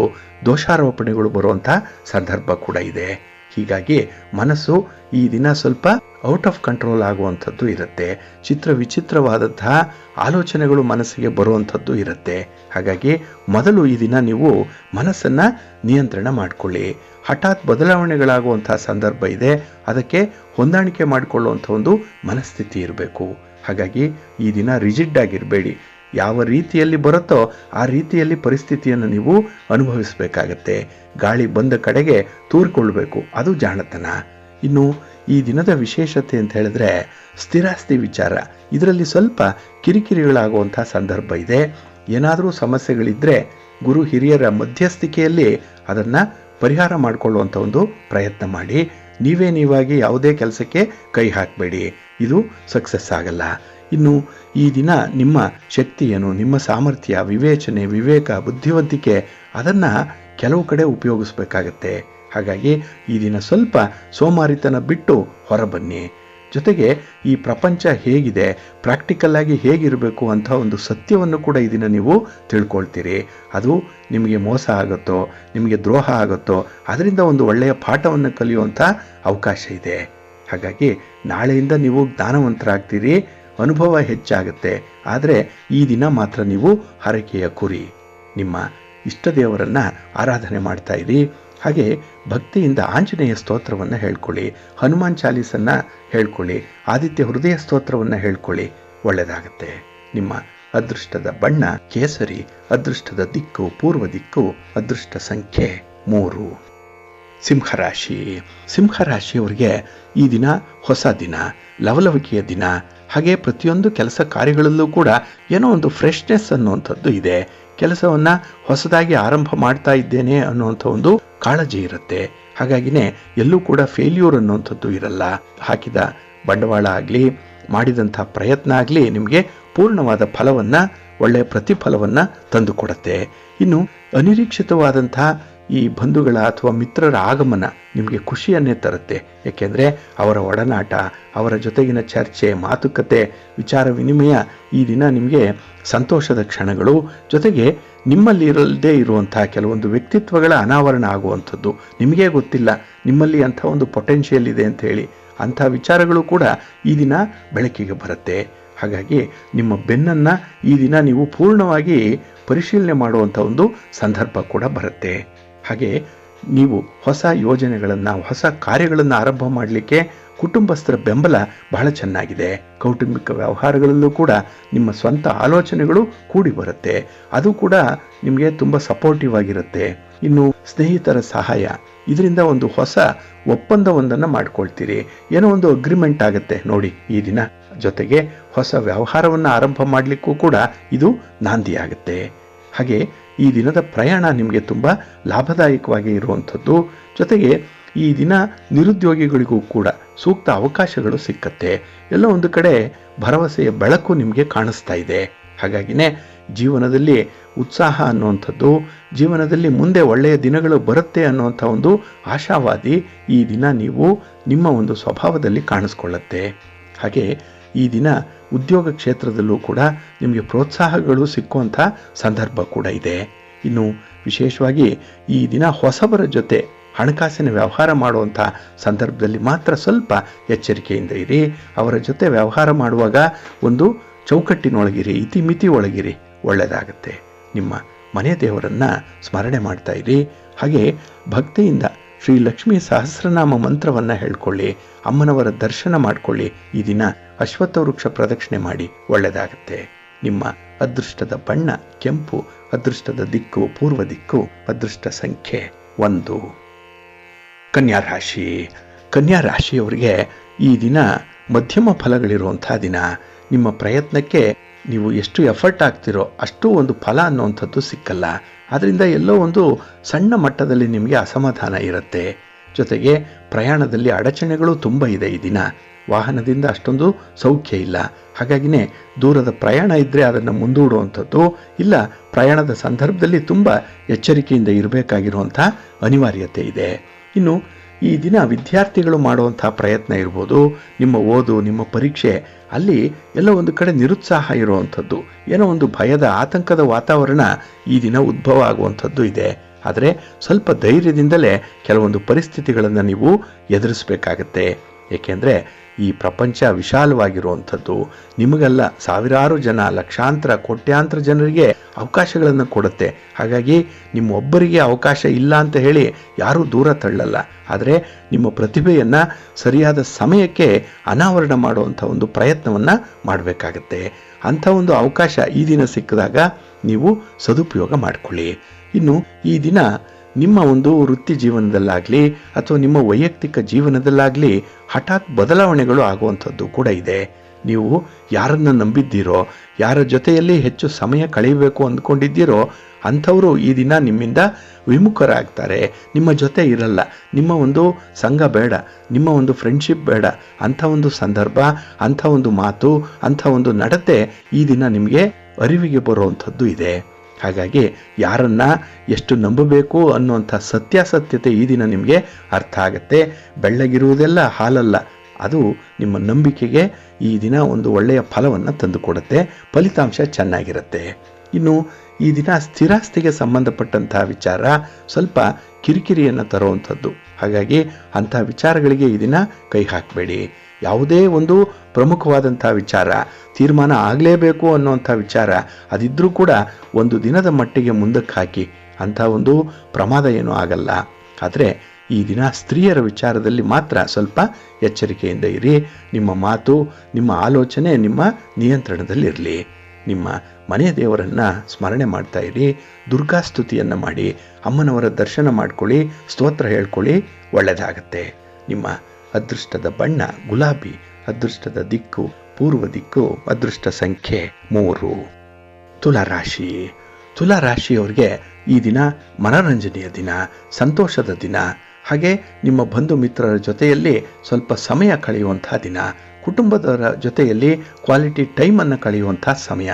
ದೋಷಾರೋಪಣೆಗಳು ಬರುವಂಥ ಸಂದರ್ಭ ಕೂಡ ಇದೆ. ಹೀಗಾಗಿ ಮನಸ್ಸು ಈ ದಿನ ಸ್ವಲ್ಪ ಔಟ್ ಆಫ್ ಕಂಟ್ರೋಲ್ ಆಗುವಂಥದ್ದು ಇರುತ್ತೆ. ವಿಚಿತ್ರವಾದಂತಹ ಆಲೋಚನೆಗಳು ಮನಸ್ಸಿಗೆ ಬರುವಂಥದ್ದು ಇರುತ್ತೆ. ಹಾಗಾಗಿ ಮೊದಲು ಈ ದಿನ ನೀವು ಮನಸ್ಸನ್ನು ನಿಯಂತ್ರಣ ಮಾಡಿಕೊಳ್ಳಿ. ಹಠಾತ್ ಬದಲಾವಣೆಗಳಾಗುವಂತಹ ಸಂದರ್ಭ ಇದೆ, ಅದಕ್ಕೆ ಹೊಂದಾಣಿಕೆ ಮಾಡಿಕೊಳ್ಳುವಂಥ ಒಂದು ಮನಸ್ಥಿತಿ ಇರಬೇಕು. ಹಾಗಾಗಿ ಈ ದಿನ ರಿಜಿಡ್ ಆಗಿರಬೇಡಿ. ಯಾವ ರೀತಿಯಲ್ಲಿ ಬರುತ್ತೋ ಆ ರೀತಿಯಲ್ಲಿ ಪರಿಸ್ಥಿತಿಯನ್ನು ನೀವು ಅನುಭವಿಸಬೇಕಾಗತ್ತೆ. ಗಾಳಿ ಬಂದ ಕಡೆಗೆ ತೂರಿಕೊಳ್ಬೇಕು, ಅದು ಜಾಣತನ. ಇನ್ನು ಈ ದಿನದ ವಿಶೇಷತೆ ಅಂತ ಹೇಳಿದ್ರೆ ಸ್ಥಿರಾಸ್ತಿ ವಿಚಾರ. ಇದರಲ್ಲಿ ಸ್ವಲ್ಪ ಕಿರಿಕಿರಿಗಳಾಗುವಂಥ ಸಂದರ್ಭ ಇದೆ. ಏನಾದರೂ ಸಮಸ್ಯೆಗಳಿದ್ದರೆ ಗುರು ಹಿರಿಯರ ಮಧ್ಯಸ್ಥಿಕೆಯಲ್ಲಿ ಅದನ್ನು ಪರಿಹಾರ ಮಾಡಿಕೊಳ್ಳುವಂಥ ಒಂದು ಪ್ರಯತ್ನ ಮಾಡಿ. ನೀವಾಗಿ ಯಾವುದೇ ಕೆಲಸಕ್ಕೆ ಕೈ ಹಾಕಬೇಡಿ, ಇದು ಸಕ್ಸಸ್ ಆಗಲ್ಲ. ಇನ್ನು ಈ ದಿನ ನಿಮ್ಮ ಶಕ್ತಿ ಏನು, ನಿಮ್ಮ ಸಾಮರ್ಥ್ಯ, ವಿವೇಚನೆ, ವಿವೇಕ, ಬುದ್ಧಿವಂತಿಕೆ ಅದನ್ನು ಕೆಲವು ಕಡೆ ಉಪಯೋಗಿಸ್ಬೇಕಾಗತ್ತೆ. ಹಾಗಾಗಿ ಈ ದಿನ ಸ್ವಲ್ಪ ಸೋಮಾರಿತನ ಬಿಟ್ಟು ಹೊರಬನ್ನಿ. ಜೊತೆಗೆ ಈ ಪ್ರಪಂಚ ಹೇಗಿದೆ, ಪ್ರಾಕ್ಟಿಕಲ್ ಆಗಿ ಹೇಗಿರಬೇಕು ಅಂತ ಒಂದು ಸತ್ಯವನ್ನು ಕೂಡ ಈ ದಿನ ನೀವು ತಿಳ್ಕೊಳ್ತೀರಿ. ಅದು ನಿಮಗೆ ಮೋಸ ಆಗುತ್ತೋ, ನಿಮಗೆ ದ್ರೋಹ ಆಗುತ್ತೋ, ಅದರಿಂದ ಒಂದು ಒಳ್ಳೆಯ ಪಾಠವನ್ನು ಕಲಿಯುವಂಥ ಅವಕಾಶ ಇದೆ. ಹಾಗಾಗಿ ನಾಳೆಯಿಂದ ನೀವು ಜ್ಞಾನವಂತರಾಗ್ತೀರಿ, ಅನುಭವ ಹೆಚ್ಚಾಗುತ್ತೆ. ಆದರೆ ಈ ದಿನ ಮಾತ್ರ ನೀವು ಹರಕೆಯ ಕುರಿ, ನಿಮ್ಮ ಇಷ್ಟ ದೇವರನ್ನು ಆರಾಧನೆ ಮಾಡ್ತಾ ಇರಿ. ಹಾಗೆ ಭಕ್ತಿಯಿಂದ ಆಂಜನೇಯ ಸ್ತೋತ್ರವನ್ನು ಹೇಳ್ಕೊಳ್ಳಿ, ಹನುಮಾನ್ ಚಾಲೀಸನ್ನು ಹೇಳ್ಕೊಳ್ಳಿ, ಆದಿತ್ಯ ಹೃದಯ ಸ್ತೋತ್ರವನ್ನು ಹೇಳ್ಕೊಳ್ಳಿ, ಒಳ್ಳೆಯದಾಗುತ್ತೆ. ನಿಮ್ಮ ಅದೃಷ್ಟದ ಬಣ್ಣ ಕೇಸರಿ, ಅದೃಷ್ಟದ ದಿಕ್ಕು ಪೂರ್ವ ದಿಕ್ಕು, ಅದೃಷ್ಟ ಸಂಖ್ಯೆ 3. ಸಿಂಹರಾಶಿ. ಸಿಂಹರಾಶಿಯವರಿಗೆ ಈ ದಿನ ಹೊಸ ದಿನ, ಲವಲವಿಕೆಯ ದಿನ. ಹಾಗೆ ಪ್ರತಿಯೊಂದು ಕೆಲಸ ಕಾರ್ಯಗಳಲ್ಲೂ ಕೂಡ ಏನೋ ಒಂದು ಫ್ರೆಶ್ನೆಸ್ ಅನ್ನುವಂಥದ್ದು ಇದೆ. ಕೆಲಸವನ್ನು ಹೊಸದಾಗಿ ಆರಂಭ ಮಾಡ್ತಾ ಇದ್ದೇನೆ ಅನ್ನುವಂಥ ಒಂದು ಕಾಳಜಿ ಇರುತ್ತೆ. ಹಾಗಾಗಿನೇ ಎಲ್ಲೂ ಕೂಡ ಫೇಲ್ಯೂರ್ ಅನ್ನುವಂಥದ್ದು ಇರಲ್ಲ. ಹಾಕಿದ ಬಂಡವಾಳ ಆಗಲಿ, ಮಾಡಿದಂಥ ಪ್ರಯತ್ನ ಆಗಲಿ ನಿಮಗೆ ಪೂರ್ಣವಾದ ಫಲವನ್ನು, ಒಳ್ಳೆಯ ಪ್ರತಿಫಲವನ್ನು ತಂದುಕೊಡುತ್ತೆ. ಇನ್ನು ಅನಿರೀಕ್ಷಿತವಾದಂಥ ಈ ಬಂಧುಗಳ ಅಥವಾ ಮಿತ್ರರ ಆಗಮನ ನಿಮಗೆ ಖುಷಿಯನ್ನೇ ತರುತ್ತೆ. ಏಕೆಂದರೆ ಅವರ ಒಡನಾಟ, ಅವರ ಜೊತೆಗಿನ ಚರ್ಚೆ, ಮಾತುಕತೆ, ವಿಚಾರ ವಿನಿಮಯ ಈ ದಿನ ನಿಮಗೆ ಸಂತೋಷದ ಕ್ಷಣಗಳು. ಜೊತೆಗೆ ನಿಮ್ಮಲ್ಲಿ ಇರದೇ ಇರುವಂಥ ಕೆಲವೊಂದು ವ್ಯಕ್ತಿತ್ವಗಳ ಅನಾವರಣ ಆಗುವಂಥದ್ದು. ನಿಮಗೇ ಗೊತ್ತಿಲ್ಲ ನಿಮ್ಮಲ್ಲಿ ಅಂಥ ಒಂದು ಪೊಟೆನ್ಷಿಯಲ್ ಇದೆ ಅಂತ ಹೇಳಿ, ಅಂಥ ವಿಚಾರಗಳು ಕೂಡ ಈ ದಿನ ಬೆಳಕಿಗೆ ಬರುತ್ತೆ. ಹಾಗಾಗಿ ನಿಮ್ಮ ಬೆನ್ನನ್ನು ಈ ದಿನ ನೀವು ಪೂರ್ಣವಾಗಿ ಪರಿಶೀಲನೆ ಮಾಡುವಂಥ ಒಂದು ಸಂದರ್ಭ ಕೂಡ ಬರುತ್ತೆ. ಹಾಗೆ ನೀವು ಹೊಸ ಯೋಜನೆಗಳನ್ನು, ಹೊಸ ಕಾರ್ಯಗಳನ್ನು ಆರಂಭ ಮಾಡಲಿಕ್ಕೆ ಕುಟುಂಬಸ್ಥರ ಬೆಂಬಲ ಬಹಳ ಚೆನ್ನಾಗಿದೆ. ಕೌಟುಂಬಿಕ ವ್ಯವಹಾರಗಳಲ್ಲೂ ಕೂಡ ನಿಮ್ಮ ಸ್ವಂತ ಆಲೋಚನೆಗಳು ಕೂಡಿ ಬರುತ್ತೆ, ಅದು ಕೂಡ ನಿಮಗೆ ತುಂಬ ಸಪೋರ್ಟಿವ್ ಆಗಿರುತ್ತೆ. ಇನ್ನು ಸ್ನೇಹಿತರ ಸಹಾಯ, ಇದರಿಂದ ಒಂದು ಹೊಸ ಒಪ್ಪಂದವೊಂದನ್ನು ಮಾಡ್ಕೊಳ್ತೀರಿ, ಏನೋ ಒಂದು ಅಗ್ರಿಮೆಂಟ್ ಆಗುತ್ತೆ ನೋಡಿ ಈ ದಿನ. ಜೊತೆಗೆ ಹೊಸ ವ್ಯವಹಾರವನ್ನು ಆರಂಭ ಮಾಡಲಿಕ್ಕೂ ಕೂಡ ಇದು ನಾಂದಿಯಾಗುತ್ತೆ. ಹಾಗೆ ಈ ದಿನದ ಪ್ರಯಾಣ ನಿಮಗೆ ತುಂಬ ಲಾಭದಾಯಕವಾಗಿ ಇರುವಂಥದ್ದು. ಜೊತೆಗೆ ಈ ದಿನ ನಿರುದ್ಯೋಗಿಗಳಿಗೂ ಕೂಡ ಸೂಕ್ತ ಅವಕಾಶಗಳು ಸಿಕ್ಕತ್ತೆ. ಎಲ್ಲ ಒಂದು ಕಡೆ ಭರವಸೆಯ ಬೆಳಕು ನಿಮಗೆ ಕಾಣಿಸ್ತಾ ಇದೆ. ಹಾಗಾಗಿನೇ ಜೀವನದಲ್ಲಿ ಉತ್ಸಾಹ ಅನ್ನುವಂಥದ್ದು, ಜೀವನದಲ್ಲಿ ಮುಂದೆ ಒಳ್ಳೆಯ ದಿನಗಳು ಬರುತ್ತೆ ಅನ್ನುವಂಥ ಒಂದು ಆಶಾವಾದಿ ಈ ದಿನ ನೀವು ನಿಮ್ಮ ಒಂದು ಸ್ವಭಾವದಲ್ಲಿ ಕಾಣಿಸ್ಕೊಳ್ಳುತ್ತೆ. ಹಾಗೆ ಈ ದಿನ ಉದ್ಯೋಗ ಕ್ಷೇತ್ರದಲ್ಲೂ ಕೂಡ ನಿಮಗೆ ಪ್ರೋತ್ಸಾಹಗಳು ಸಿಕ್ಕುವಂಥ ಸಂದರ್ಭ ಕೂಡ ಇದೆ. ಇನ್ನು ವಿಶೇಷವಾಗಿ ಈ ದಿನ ಹೊಸಬರ ಜೊತೆ ಹಣಕಾಸಿನ ವ್ಯವಹಾರ ಮಾಡುವಂಥ ಸಂದರ್ಭದಲ್ಲಿ ಮಾತ್ರ ಸ್ವಲ್ಪ ಎಚ್ಚರಿಕೆಯಿಂದ ಇರಿ. ಅವರ ಜೊತೆ ವ್ಯವಹಾರ ಮಾಡುವಾಗ ಒಂದು ಚೌಕಟ್ಟಿನೊಳಗಿರಿ, ಇತಿಮಿತಿ ಒಳಗಿರಿ, ಒಳ್ಳೆಯದಾಗತ್ತೆ. ನಿಮ್ಮ ಮನೆ ದೇವರನ್ನು ಸ್ಮರಣೆ ಮಾಡ್ತಾ ಇರಿ. ಹಾಗೆ ಭಕ್ತಿಯಿಂದ ಶ್ರೀ ಲಕ್ಷ್ಮೀ ಸಹಸ್ರನಾಮ ಮಂತ್ರವನ್ನು ಹೇಳ್ಕೊಳ್ಳಿ. ಅಮ್ಮನವರ ದರ್ಶನ ಮಾಡಿಕೊಳ್ಳಿ. ಈ ದಿನ ಅಶ್ವತ್ಥ ವೃಕ್ಷ ಪ್ರದಕ್ಷಿಣೆ ಮಾಡಿ, ಒಳ್ಳೆಯದಾಗುತ್ತೆ. ನಿಮ್ಮ ಅದೃಷ್ಟದ ಬಣ್ಣ ಕೆಂಪು, ಅದೃಷ್ಟದ ದಿಕ್ಕು ಪೂರ್ವ ದಿಕ್ಕು, ಅದೃಷ್ಟ ಸಂಖ್ಯೆ 1. ಕನ್ಯಾ ರಾಶಿ. ಕನ್ಯಾ ರಾಶಿಯವರಿಗೆ ಈ ದಿನ ಮಧ್ಯಮ ಫಲಗಳಿರುವಂಥ ದಿನ. ನಿಮ್ಮ ಪ್ರಯತ್ನಕ್ಕೆ ನೀವು ಎಷ್ಟು ಎಫರ್ಟ್ ಆಗ್ತಿರೋ ಅಷ್ಟು ಒಂದು ಫಲ ಅನ್ನುವಂಥದ್ದು ಸಿಕ್ಕಲ್ಲ. ಆದ್ದರಿಂದ ಎಲ್ಲೋ ಒಂದು ಸಣ್ಣ ಮಟ್ಟದಲ್ಲಿ ನಿಮಗೆ ಅಸಮಾಧಾನ ಇರುತ್ತೆ. ಜೊತೆಗೆ ಪ್ರಯಾಣದಲ್ಲಿ ಅಡಚಣೆಗಳು ತುಂಬ ಇದೆ ಈ ದಿನ. ವಾಹನದಿಂದ ಅಷ್ಟೊಂದು ಸೌಖ್ಯ ಇಲ್ಲ. ಹಾಗಾಗಿನೇ ದೂರದ ಪ್ರಯಾಣ ಇದ್ದರೆ ಅದನ್ನು ಮುಂದೂಡುವಂಥದ್ದು, ಇಲ್ಲ ಪ್ರಯಾಣದ ಸಂದರ್ಭದಲ್ಲಿ ತುಂಬ ಎಚ್ಚರಿಕೆಯಿಂದ ಇರಬೇಕಾಗಿರುವಂಥ ಅನಿವಾರ್ಯತೆ ಇದೆ. ಇನ್ನು ಈ ದಿನ ವಿದ್ಯಾರ್ಥಿಗಳು ಮಾಡುವಂಥ ಪ್ರಯತ್ನ ಇರ್ಬೋದು, ನಿಮ್ಮ ಓದು, ನಿಮ್ಮ ಪರೀಕ್ಷೆ, ಅಲ್ಲಿ ಎಲ್ಲ ಒಂದು ಕಡೆ ನಿರುತ್ಸಾಹ ಇರುವಂಥದ್ದು, ಏನೋ ಒಂದು ಭಯದ ಆತಂಕದ ವಾತಾವರಣ ಈ ದಿನ ಉದ್ಭವ ಆಗುವಂಥದ್ದು ಇದೆ. ಆದರೆ ಸ್ವಲ್ಪ ಧೈರ್ಯದಿಂದಲೇ ಕೆಲವೊಂದು ಪರಿಸ್ಥಿತಿಗಳನ್ನು ನೀವು ಎದುರಿಸಬೇಕಾಗತ್ತೆ. ಏಕೆಂದರೆ ಈ ಪ್ರಪಂಚ ವಿಶಾಲವಾಗಿರುವಂಥದ್ದು. ನಿಮಗೆಲ್ಲ ಸಾವಿರಾರು ಜನ, ಲಕ್ಷಾಂತರ, ಕೋಟ್ಯಾಂತರ ಜನರಿಗೆ ಅವಕಾಶಗಳನ್ನು ಕೊಡುತ್ತೆ. ಹಾಗಾಗಿ ನಿಮ್ಮೊಬ್ಬರಿಗೆ ಅವಕಾಶ ಇಲ್ಲ ಅಂತ ಹೇಳಿ ಯಾರೂ ದೂರ ತಳ್ಳಲ್ಲ. ಆದರೆ ನಿಮ್ಮ ಪ್ರತಿಭೆಯನ್ನು ಸರಿಯಾದ ಸಮಯಕ್ಕೆ ಅನಾವರಣ ಮಾಡುವಂಥ ಒಂದು ಪ್ರಯತ್ನವನ್ನು ಮಾಡಬೇಕಾಗತ್ತೆ. ಅಂಥ ಒಂದು ಅವಕಾಶ ಈ ದಿನ ಸಿಕ್ಕಿದಾಗ ನೀವು ಸದುಪಯೋಗ ಮಾಡಿಕೊಳ್ಳಿ. ಇನ್ನು ಈ ದಿನ ನಿಮ್ಮ ಒಂದು ವೃತ್ತಿ ಜೀವನದಲ್ಲಾಗಲಿ ಅಥವಾ ನಿಮ್ಮ ವೈಯಕ್ತಿಕ ಜೀವನದಲ್ಲಾಗಲಿ ಹಠಾತ್ ಬದಲಾವಣೆಗಳು ಆಗುವಂಥದ್ದು ಕೂಡ ಇದೆ. ನೀವು ಯಾರನ್ನು ನಂಬಿದ್ದೀರೋ, ಯಾರ ಜೊತೆಯಲ್ಲಿ ಹೆಚ್ಚು ಸಮಯ ಕಳೆಯಬೇಕು ಅಂದ್ಕೊಂಡಿದ್ದೀರೋ ಅಂಥವರು ಈ ದಿನ ನಿಮ್ಮಿಂದ ವಿಮುಖರಾಗ್ತಾರೆ. ನಿಮ್ಮ ಜೊತೆ ಇರಲ್ಲ. ನಿಮ್ಮ ಒಂದು ಸಂಘ ಬೇಡ, ನಿಮ್ಮ ಒಂದು ಫ್ರೆಂಡ್ಶಿಪ್ ಬೇಡ. ಅಂಥ ಒಂದು ಸಂದರ್ಭ, ಅಂಥ ಒಂದು ಮಾತು, ಅಂಥ ಒಂದು ನಡತೆ ಈ ದಿನ ನಿಮಗೆ ಅರಿವಿಗೆ ಬರುವಂಥದ್ದು ಇದೆ. ಹಾಗಾಗಿ ಯಾರನ್ನ ಎಷ್ಟು ನಂಬಬೇಕು ಅನ್ನುವಂಥ ಸತ್ಯಾಸತ್ಯತೆ ಈ ದಿನ ನಿಮಗೆ ಅರ್ಥ ಆಗುತ್ತೆ. ಬೆಳ್ಳಗಿರುವುದೆಲ್ಲ ಹಾಲಲ್ಲ, ಅದು ನಿಮ್ಮ ನಂಬಿಕೆಗೆ ಈ ದಿನ ಒಂದು ಒಳ್ಳೆಯ ಫಲವನ್ನು ತಂದುಕೊಡುತ್ತೆ. ಫಲಿತಾಂಶ ಚೆನ್ನಾಗಿರುತ್ತೆ. ಇನ್ನು ಈ ದಿನ ಸ್ಥಿರಾಸ್ತಿಗೆ ಸಂಬಂಧಪಟ್ಟಂತಹ ವಿಚಾರ ಸ್ವಲ್ಪ ಕಿರಿಕಿರಿಯನ್ನು ತರುವಂಥದ್ದು. ಹಾಗಾಗಿ ಅಂಥ ವಿಚಾರಗಳಿಗೆ ಈ ದಿನ ಕೈ ಹಾಕಬೇಡಿ. ಯಾವುದೇ ಒಂದು ಪ್ರಮುಖವಾದಂಥ ವಿಚಾರ, ತೀರ್ಮಾನ ಆಗಲೇಬೇಕು ಅನ್ನುವಂಥ ವಿಚಾರ ಅದಿದ್ರೂ ಕೂಡ ಒಂದು ದಿನದ ಮಟ್ಟಿಗೆ ಮುಂದಕ್ಕೆ ಹಾಕಿ. ಅಂಥ ಒಂದು ಪ್ರಮಾದ ಏನೂ ಆಗಲ್ಲ. ಆದರೆ ಈ ದಿನ ಸ್ತ್ರೀಯರ ವಿಚಾರದಲ್ಲಿ ಮಾತ್ರ ಸ್ವಲ್ಪ ಎಚ್ಚರಿಕೆಯಿಂದ ಇರಿ. ನಿಮ್ಮ ಮಾತು, ನಿಮ್ಮ ಆಲೋಚನೆ ನಿಮ್ಮ ನಿಯಂತ್ರಣದಲ್ಲಿರಲಿ. ನಿಮ್ಮ ಮನೆಯ ದೇವರನ್ನು ಸ್ಮರಣೆ ಮಾಡ್ತಾ ಇರಿ. ದುರ್ಗಾಸ್ತುತಿಯನ್ನು ಮಾಡಿ, ಅಮ್ಮನವರ ದರ್ಶನ ಮಾಡ್ಕೊಳ್ಳಿ, ಸ್ತೋತ್ರ ಹೇಳ್ಕೊಳ್ಳಿ, ಒಳ್ಳೆಯದಾಗತ್ತೆ. ನಿಮ್ಮ ಅದೃಷ್ಟದ ಬಣ್ಣ ಗುಲಾಬಿ, ಅದೃಷ್ಟದ ದಿಕ್ಕು ಪೂರ್ವ ದಿಕ್ಕು, ಅದೃಷ್ಟ ಸಂಖ್ಯೆ 3. ತುಲಾರಾಶಿ. ತುಲಾರಾಶಿಯವರಿಗೆ ಈ ದಿನ ಮನರಂಜನೆಯ ದಿನ, ಸಂತೋಷದ ದಿನ. ಹಾಗೆ ನಿಮ್ಮ ಬಂಧು ಮಿತ್ರರ ಜೊತೆಯಲ್ಲಿ ಸ್ವಲ್ಪ ಸಮಯ ಕಳೆಯುವಂಥ ದಿನ, ಕುಟುಂಬದವರ ಜೊತೆಯಲ್ಲಿ ಕ್ವಾಲಿಟಿ ಟೈಮನ್ನು ಕಳೆಯುವಂಥ ಸಮಯ.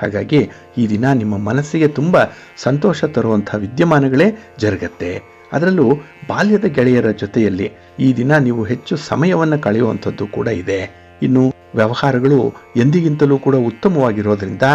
ಹಾಗಾಗಿ ಈ ದಿನ ನಿಮ್ಮ ಮನಸ್ಸಿಗೆ ತುಂಬ ಸಂತೋಷ ತರುವಂಥ ವಿದ್ಯಮಾನಗಳೇ ಜರುಗತ್ತೆ. ಅದರಲ್ಲೂ ಬಾಲ್ಯದ ಗೆಳೆಯರ ಜೊತೆಯಲ್ಲಿ ಈ ದಿನ ನೀವು ಹೆಚ್ಚು ಸಮಯವನ್ನು ಕಳೆಯುವಂಥದ್ದು ಕೂಡ ಇದೆ. ಇನ್ನು ವ್ಯವಹಾರಗಳು ಎಂದಿಗಿಂತಲೂ ಕೂಡ ಉತ್ತಮವಾಗಿರೋದ್ರಿಂದ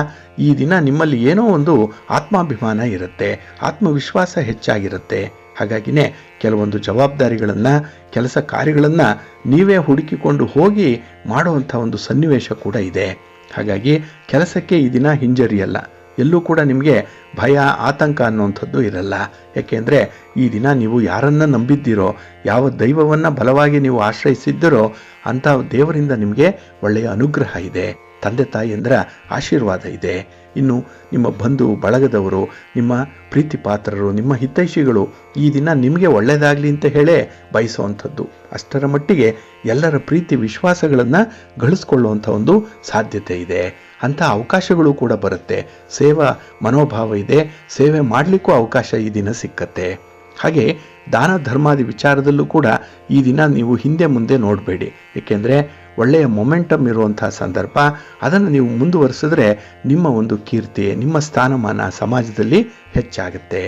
ಈ ದಿನ ನಿಮ್ಮಲ್ಲಿ ಏನೋ ಒಂದು ಆತ್ಮಾಭಿಮಾನ ಇರುತ್ತೆ, ಆತ್ಮವಿಶ್ವಾಸ ಹೆಚ್ಚಾಗಿರುತ್ತೆ. ಹಾಗಾಗಿನೇ ಕೆಲವೊಂದು ಜವಾಬ್ದಾರಿಗಳನ್ನು, ಕೆಲಸ ಕಾರ್ಯಗಳನ್ನು ನೀವೇ ಹುಡುಕಿಕೊಂಡು ಹೋಗಿ ಮಾಡುವಂಥ ಒಂದು ಸನ್ನಿವೇಶ ಕೂಡ ಇದೆ. ಹಾಗಾಗಿ ಕೆಲಸಕ್ಕೆ ಈ ದಿನ ಹಿಂಜರಿಯಲ್ಲ. ಎಲ್ಲೂ ಕೂಡ ನಿಮಗೆ ಭಯ, ಆತಂಕ ಅನ್ನುವಂಥದ್ದು ಇರಲ್ಲ. ಯಾಕೆಂದರೆ ಈ ದಿನ ನೀವು ಯಾರನ್ನು ನಂಬಿದ್ದೀರೋ, ಯಾವ ದೈವವನ್ನು ಬಲವಾಗಿ ನೀವು ಆಶ್ರಯಿಸಿದ್ದೀರೋ ಅಂಥ ದೇವರಿಂದ ನಿಮಗೆ ಒಳ್ಳೆಯ ಅನುಗ್ರಹ ಇದೆ. ತಂದೆ ತಾಯಿಯಂದ್ರ ಆಶೀರ್ವಾದ ಇದೆ. ಇನ್ನು ನಿಮ್ಮ ಬಂಧು ಬಳಗದವರು, ನಿಮ್ಮ ಪ್ರೀತಿ ಪಾತ್ರರು, ನಿಮ್ಮ ಹಿತೈಷಿಗಳು ಈ ದಿನ ನಿಮಗೆ ಒಳ್ಳೆಯದಾಗಲಿ ಅಂತ ಹೇಳೇ ಬಯಸುವಂಥದ್ದು. ಅಷ್ಟರ ಮಟ್ಟಿಗೆ ಎಲ್ಲರ ಪ್ರೀತಿ ವಿಶ್ವಾಸಗಳನ್ನು ಗಳಿಸ್ಕೊಳ್ಳುವಂಥ ಒಂದು ಸಾಧ್ಯತೆ ಇದೆ. ಅಂಥ ಅವಕಾಶಗಳು ಕೂಡ ಬರುತ್ತೆ. ಸೇವಾ ಮನೋಭಾವ ಇದೆ, ಸೇವೆ ಮಾಡಲಿಕ್ಕೂ ಅವಕಾಶ ಈ ದಿನ ಸಿಕ್ಕತ್ತೆ. ಹಾಗೆ ದಾನ ಧರ್ಮಾದಿ ವಿಚಾರದಲ್ಲೂ ಕೂಡ ಈ ದಿನ ನೀವು ಹಿಂದೆ ಮುಂದೆ ನೋಡಬೇಡಿ. ಏಕೆಂದರೆ ಒಳ್ಳೆಯ ಮೊಮೆಂಟಮ್ ಇರುವಂಥ ಸಂದರ್ಭ. ಅದನ್ನು ನೀವು ಮುಂದುವರಿಸಿದ್ರೆ ನಿಮ್ಮ ಒಂದು ಕೀರ್ತಿ, ನಿಮ್ಮ ಸ್ಥಾನಮಾನ ಸಮಾಜದಲ್ಲಿ ಹೆಚ್ಚಾಗುತ್ತೆ.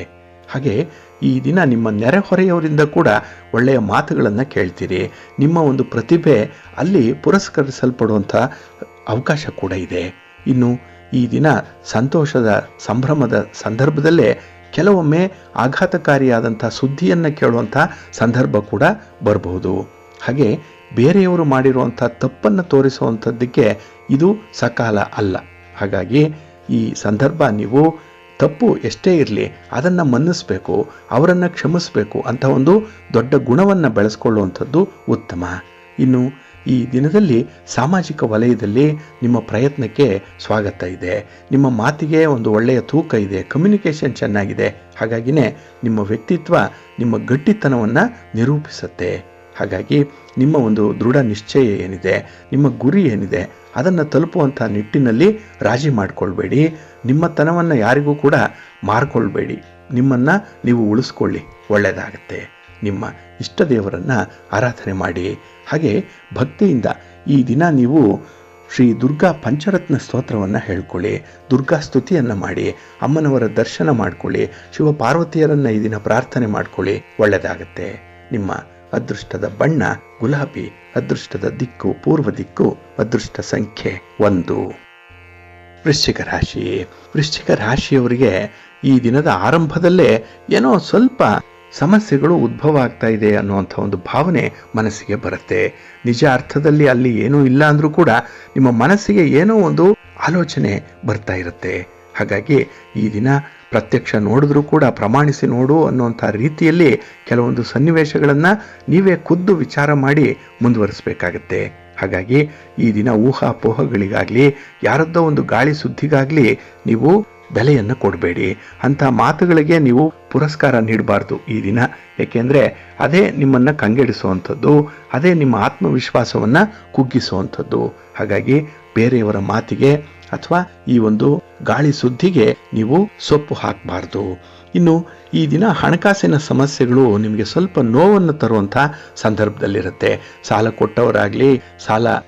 ಹಾಗೆ ಈ ದಿನ ನಿಮ್ಮ ನೆರೆಹೊರೆಯವರಿಂದ ಕೂಡ ಒಳ್ಳೆಯ ಮಾತುಗಳನ್ನು ಕೇಳ್ತೀರಿ. ನಿಮ್ಮ ಒಂದು ಪ್ರತಿಭೆ ಅಲ್ಲಿ ಪುರಸ್ಕರಿಸಲ್ಪಡುವಂಥ ಅವಕಾಶ ಕೂಡ ಇದೆ. ಇನ್ನು ಈ ದಿನ ಸಂತೋಷದ ಸಂಭ್ರಮದ ಸಂದರ್ಭದಲ್ಲೇ ಕೆಲವೊಮ್ಮೆ ಆಘಾತಕಾರಿಯಾದಂಥ ಸುದ್ದಿಯನ್ನು ಕೇಳುವಂಥ ಸಂದರ್ಭ ಕೂಡ ಬರಬಹುದು. ಹಾಗೆ ಬೇರೆಯವರು ಮಾಡಿರುವಂಥ ತಪ್ಪನ್ನು ತೋರಿಸುವಂಥದ್ದಕ್ಕೆ ಇದು ಸಕಾಲ ಅಲ್ಲ. ಹಾಗಾಗಿ ಈ ಸಂದರ್ಭ ನೀವು ತಪ್ಪು ಎಷ್ಟೇ ಇರಲಿ ಅದನ್ನು ಮನ್ನಿಸ್ಬೇಕು, ಅವರನ್ನು ಕ್ಷಮಿಸಬೇಕು ಅಂತ ಒಂದು ದೊಡ್ಡ ಗುಣವನ್ನು ಬೆಳೆಸ್ಕೊಳ್ಳುವಂಥದ್ದು ಉತ್ತಮ. ಇನ್ನು ಈ ದಿನದಲ್ಲಿ ಸಾಮಾಜಿಕ ವಲಯದಲ್ಲಿ ನಿಮ್ಮ ಪ್ರಯತ್ನಕ್ಕೆ ಸ್ವಾಗತ ಇದೆ. ನಿಮ್ಮ ಮಾತಿಗೆ ಒಂದು ಒಳ್ಳೆಯ ತೂಕ ಇದೆ, ಕಮ್ಯುನಿಕೇಷನ್ ಚೆನ್ನಾಗಿದೆ. ಹಾಗಾಗಿನೇ ನಿಮ್ಮ ವ್ಯಕ್ತಿತ್ವ ನಿಮ್ಮ ಗಟ್ಟಿತನವನ್ನು ನಿರೂಪಿಸುತ್ತೆ. ಹಾಗಾಗಿ ನಿಮ್ಮ ಒಂದು ದೃಢ ನಿಶ್ಚಯ ಏನಿದೆ, ನಿಮ್ಮ ಗುರಿ ಏನಿದೆ, ಅದನ್ನು ತಲುಪುವಂಥ ನಿಟ್ಟಿನಲ್ಲಿ ರಾಜಿ ಮಾಡಿಕೊಳ್ಬೇಡಿ. ನಿಮ್ಮತನವನ್ನು ಯಾರಿಗೂ ಕೂಡ ಮಾರ್ಕೊಳ್ಬೇಡಿ. ನಿಮ್ಮನ್ನು ನೀವು ಉಳಿಸ್ಕೊಳ್ಳಿ, ಒಳ್ಳೆಯದಾಗತ್ತೆ. ನಿಮ್ಮ ಇಷ್ಟ ದೇವರನ್ನು ಆರಾಧನೆ ಮಾಡಿ. ಹಾಗೆ ಭಕ್ತಿಯಿಂದ ಈ ದಿನ ನೀವು ಶ್ರೀ ದುರ್ಗಾ ಪಂಚರತ್ನ ಸ್ತೋತ್ರವನ್ನು ಹೇಳ್ಕೊಳ್ಳಿ, ದುರ್ಗಾ ಸ್ತುತಿಯನ್ನು ಮಾಡಿ, ಅಮ್ಮನವರ ದರ್ಶನ ಮಾಡಿಕೊಳ್ಳಿ, ಶಿವ ಪಾರ್ವತಿಯರನ್ನು ಈ ದಿನ ಪ್ರಾರ್ಥನೆ ಮಾಡಿಕೊಳ್ಳಿ, ಒಳ್ಳೆಯದಾಗತ್ತೆ. ನಿಮ್ಮ ಅದೃಷ್ಟದ ಬಣ್ಣ ಗುಲಾಬಿ, ಅದೃಷ್ಟದ ದಿಕ್ಕು ಪೂರ್ವ ದಿಕ್ಕು, ಅದೃಷ್ಟ ಸಂಖ್ಯೆ 1. ವೃಶ್ಚಿಕ ರಾಶಿ. ವೃಶ್ಚಿಕ ರಾಶಿಯವರಿಗೆ ಈ ದಿನದ ಆರಂಭದಲ್ಲೇ ಏನೋ ಸ್ವಲ್ಪ ಸಮಸ್ಯೆಗಳು ಉದ್ಭವ ಆಗ್ತಾ ಇದೆ ಅನ್ನುವಂಥ ಒಂದು ಭಾವನೆ ಮನಸ್ಸಿಗೆ ಬರುತ್ತೆ. ನಿಜ ಅರ್ಥದಲ್ಲಿ ಅಲ್ಲಿ ಏನೂ ಇಲ್ಲ ಅಂದರೂ ಕೂಡ ನಿಮ್ಮ ಮನಸ್ಸಿಗೆ ಏನೋ ಒಂದು ಆಲೋಚನೆ ಬರ್ತಾ ಇರುತ್ತೆ. ಹಾಗಾಗಿ ಈ ದಿನ ಪ್ರತ್ಯಕ್ಷ ನೋಡಿದ್ರೂ ಕೂಡ ಪ್ರಮಾಣಿಸಿ ನೋಡು ಅನ್ನುವಂಥ ರೀತಿಯಲ್ಲಿ ಕೆಲವೊಂದು ಸನ್ನಿವೇಶಗಳನ್ನು ನೀವೇ ಖುದ್ದು ವಿಚಾರ ಮಾಡಿ ಮುಂದುವರಿಸಬೇಕಾಗತ್ತೆ. ಹಾಗಾಗಿ ಈ ದಿನ ಊಹಾಪೋಹಗಳಿಗಾಗಲಿ ಯಾರದ್ದೋ ಒಂದು ಗಾಳಿ ಸುದ್ದಿಗಾಗಲಿ ನೀವು ಬೆಲೆಯನ್ನು ಕೊಡಬೇಡಿ. ಅಂಥ ಮಾತುಗಳಿಗೆ ನೀವು ಪುರಸ್ಕಾರ ನೀಡಬಾರ್ದು ಈ ದಿನ. ಏಕೆಂದರೆ ಅದೇ ನಿಮ್ಮನ್ನು ಕಂಗೆಡಿಸುವಂಥದ್ದು, ಅದೇ ನಿಮ್ಮ ಆತ್ಮವಿಶ್ವಾಸವನ್ನು ಕುಗ್ಗಿಸುವಂಥದ್ದು. ಹಾಗಾಗಿ ಬೇರೆಯವರ ಮಾತಿಗೆ ಅಥವಾ ಈ ಒಂದು ಗಾಳಿ ಸುದ್ದಿಗೆ ನೀವು ಸೊಪ್ಪು ಹಾಕಬಾರ್ದು. ಇನ್ನು ಈ ದಿನ ಹಣಕಾಸಿನ ಸಮಸ್ಯೆಗಳು ನಿಮಗೆ ಸ್ವಲ್ಪ ನೋವನ್ನು ತರುವಂಥ ಸಂದರ್ಭದಲ್ಲಿರುತ್ತೆ. ಸಾಲ ಕೊಟ್ಟವರಾಗಲಿ,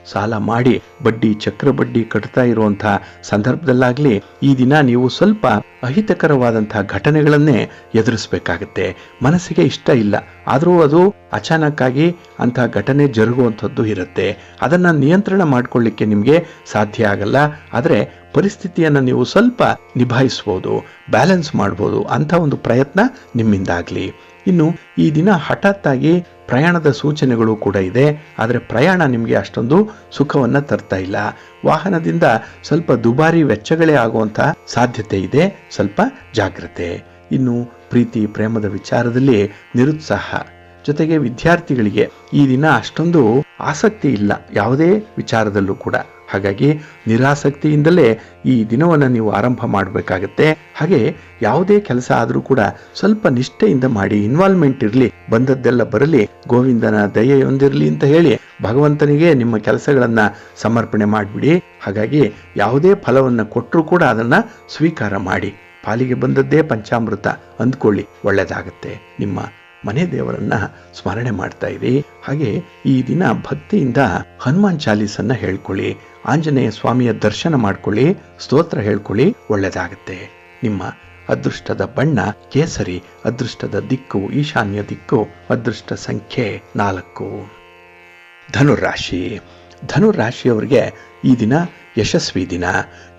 ಸಾಲ ಮಾಡಿ ಬಡ್ಡಿ ಚಕ್ರ ಬಡ್ಡಿ ಕಟ್ತಾ ಇರುವಂಥ ಸಂದರ್ಭದಲ್ಲಾಗಲಿ ಈ ದಿನ ನೀವು ಸ್ವಲ್ಪ ಅಹಿತಕರವಾದಂಥ ಘಟನೆಗಳನ್ನೇ ಎದುರಿಸಬೇಕಾಗತ್ತೆ. ಮನಸ್ಸಿಗೆ ಇಷ್ಟ ಇಲ್ಲ, ಆದರೂ ಅದು ಅಚಾನಕ್ಕಾಗಿ ಅಂಥ ಘಟನೆ ಜರುಗುವಂಥದ್ದು ಇರುತ್ತೆ. ಅದನ್ನು ನಿಯಂತ್ರಣ ಮಾಡಿಕೊಳ್ಳಿಕ್ಕೆ ನಿಮಗೆ ಸಾಧ್ಯ ಆಗಲ್ಲ. ಆದರೆ ಪರಿಸ್ಥಿತಿಯನ್ನು ನೀವು ಸ್ವಲ್ಪ ನಿಭಾಯಿಸ್ಬೋದು, ಬ್ಯಾಲೆನ್ಸ್ ಮಾಡ್ಬೋದು. ಅಂಥ ಒಂದು ಪ್ರಯತ್ನ ನಿಮ್ಮಿಂದಾಗಲಿ. ಇನ್ನು ಈ ದಿನ ಹಠಾತ್ತಾಗಿ ಪ್ರಯಾಣದ ಸೂಚನೆಗಳು ಕೂಡ ಇದೆ. ಆದರೆ ಪ್ರಯಾಣ ನಿಮಗೆ ಅಷ್ಟೊಂದು ಸುಖವನ್ನು ತರ್ತಾ ಇಲ್ಲ. ವಾಹನದಿಂದ ಸ್ವಲ್ಪ ದುಬಾರಿ ವೆಚ್ಚಗಳೇ ಆಗುವಂಥ ಸಾಧ್ಯತೆ ಇದೆ, ಸ್ವಲ್ಪ ಜಾಗ್ರತೆ. ಇನ್ನು ಪ್ರೀತಿ ಪ್ರೇಮದ ವಿಚಾರದಲ್ಲಿ ನಿರುತ್ಸಾಹ, ಜೊತೆಗೆ ವಿದ್ಯಾರ್ಥಿಗಳಿಗೆ ಈ ದಿನ ಅಷ್ಟೊಂದು ಆಸಕ್ತಿ ಇಲ್ಲ ಯಾವುದೇ ವಿಚಾರದಲ್ಲೂ ಕೂಡ. ಹಾಗಾಗಿ ನಿರಾಸಕ್ತಿಯಿಂದಲೇ ಈ ದಿನವನ್ನು ನೀವು ಆರಂಭ ಮಾಡಬೇಕಾಗತ್ತೆ. ಹಾಗೆ ಯಾವುದೇ ಕೆಲಸ ಆದರೂ ಕೂಡ ಸ್ವಲ್ಪ ನಿಷ್ಠೆಯಿಂದ ಮಾಡಿ, ಇನ್ವಾಲ್ವ್ಮೆಂಟ್ ಇರಲಿ, ಬಂದದ್ದೆಲ್ಲ ಬರಲಿ, ಗೋವಿಂದನ ದಯೆಯೊಂದಿರಲಿ ಅಂತ ಹೇಳಿ ಭಗವಂತನಿಗೆ ನಿಮ್ಮ ಕೆಲಸಗಳನ್ನು ಸಮರ್ಪಣೆ ಮಾಡಿಬಿಡಿ. ಹಾಗಾಗಿ ಯಾವುದೇ ಫಲವನ್ನು ಕೊಟ್ಟರೂ ಕೂಡ ಅದನ್ನು ಸ್ವೀಕಾರ ಮಾಡಿ. ಪಾಲಿಗೆ ಬಂದದ್ದೇ ಪಂಚಾಮೃತ ಅಂದ್ಕೊಳ್ಳಿ, ಒಳ್ಳೆಯದಾಗತ್ತೆ. ನಿಮ್ಮ ಮನೆ ದೇವರನ್ನ ಸ್ಮರಣೆ ಮಾಡ್ತಾ ಇರಿ. ಹಾಗೆ ಈ ದಿನ ಭಕ್ತಿಯಿಂದ ಹನುಮಾನ್ ಚಾಲೀಸನ್ನ ಹೇಳ್ಕೊಳ್ಳಿ, ಆಂಜನೇಯ ಸ್ವಾಮಿಯ ದರ್ಶನ ಮಾಡ್ಕೊಳ್ಳಿ, ಸ್ತೋತ್ರ ಹೇಳ್ಕೊಳ್ಳಿ, ಒಳ್ಳೆಯದಾಗತ್ತೆ. ನಿಮ್ಮ ಅದೃಷ್ಟದ ಬಣ್ಣ ಕೇಸರಿ, ಅದೃಷ್ಟದ ದಿಕ್ಕು ಈಶಾನ್ಯ ದಿಕ್ಕು, ಅದೃಷ್ಟ ಸಂಖ್ಯೆ 4. ಧನುರಾಶಿ. ಧನುರಾಶಿಯವರಿಗೆ ಈ ದಿನ ಯಶಸ್ವಿ ದಿನ.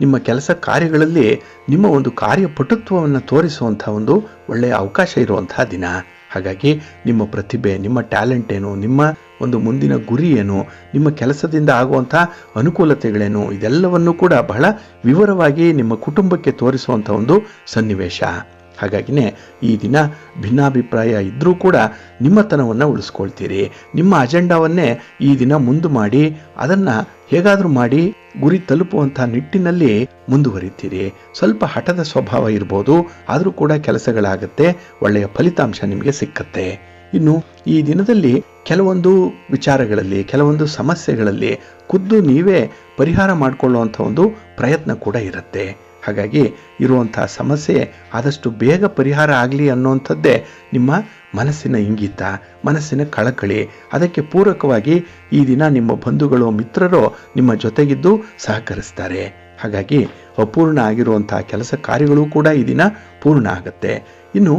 ನಿಮ್ಮ ಕೆಲಸ ಕಾರ್ಯಗಳಲ್ಲಿ ನಿಮ್ಮ ಒಂದು ಕಾರ್ಯಪಟುತ್ವವನ್ನು ತೋರಿಸುವಂಥ ಒಂದು ಒಳ್ಳೆಯ ಅವಕಾಶ ಇರುವಂತಹ ದಿನ. ಹಾಗಾಗಿ ನಿಮ್ಮ ಪ್ರತಿಭೆ, ನಿಮ್ಮ ಟ್ಯಾಲೆಂಟ್ ಏನು, ನಿಮ್ಮ ಒಂದು ಮುಂದಿನ ಗುರಿ ಏನು, ನಿಮ್ಮ ಕೆಲಸದಿಂದ ಆಗುವಂಥ ಅನುಕೂಲತೆಗಳೇನು, ಇದೆಲ್ಲವನ್ನು ಕೂಡ ಬಹಳ ವಿವರವಾಗಿ ನಿಮ್ಮ ಕುಟುಂಬಕ್ಕೆ ತೋರಿಸುವಂಥ ಒಂದು ಸನ್ನಿವೇಶ. ಹಾಗಾಗಿನೇ ಈ ದಿನ ಭಿನ್ನಾಭಿಪ್ರಾಯ ಇದ್ದರೂ ಕೂಡ ನಿಮ್ಮತನವನ್ನು ಉಳಿಸ್ಕೊಳ್ತೀರಿ. ನಿಮ್ಮ ಅಜೆಂಡಾವನ್ನೇ ಈ ದಿನ ಮುಂದೆ ಮಾಡಿ ಅದನ್ನು ಹೇಗಾದರೂ ಮಾಡಿ ಗುರಿ ತಲುಪುವಂಥ ನಿಟ್ಟಿನಲ್ಲಿ ಮುಂದುವರಿತೀರಿ. ಸ್ವಲ್ಪ ಹಠದ ಸ್ವಭಾವ ಇರ್ಬೋದು, ಆದರೂ ಕೂಡ ಕೆಲಸಗಳಾಗತ್ತೆ, ಒಳ್ಳೆಯ ಫಲಿತಾಂಶ ನಿಮಗೆ ಸಿಕ್ಕತ್ತೆ. ಇನ್ನು ಈ ದಿನದಲ್ಲಿ ಕೆಲವೊಂದು ವಿಚಾರಗಳಲ್ಲಿ, ಕೆಲವೊಂದು ಸಮಸ್ಯೆಗಳಲ್ಲಿ ಖುದ್ದು ನೀವೇ ಪರಿಹಾರ ಮಾಡಿಕೊಳ್ಳುವಂಥ ಒಂದು ಪ್ರಯತ್ನ ಕೂಡ ಇರುತ್ತೆ. ಹಾಗಾಗಿ ಇರುವಂಥ ಸಮಸ್ಯೆ ಆದಷ್ಟು ಬೇಗ ಪರಿಹಾರ ಆಗಲಿ ಅನ್ನುವಂಥದ್ದೇ ನಿಮ್ಮ ಮನಸ್ಸಿನ ಇಂಗಿತ, ಮನಸ್ಸಿನ ಕಳಕಳಿ. ಅದಕ್ಕೆ ಪೂರಕವಾಗಿ ಈ ದಿನ ನಿಮ್ಮ ಬಂಧುಗಳು ಮಿತ್ರರು ನಿಮ್ಮ ಜೊತೆಗಿದ್ದು ಸಹಕರಿಸ್ತಾರೆ. ಹಾಗಾಗಿ ಅಪೂರ್ಣ ಆಗಿರುವಂಥ ಕೆಲಸ ಕಾರ್ಯಗಳು ಕೂಡ ಈ ದಿನ ಪೂರ್ಣ ಆಗುತ್ತೆ. ಇನ್ನು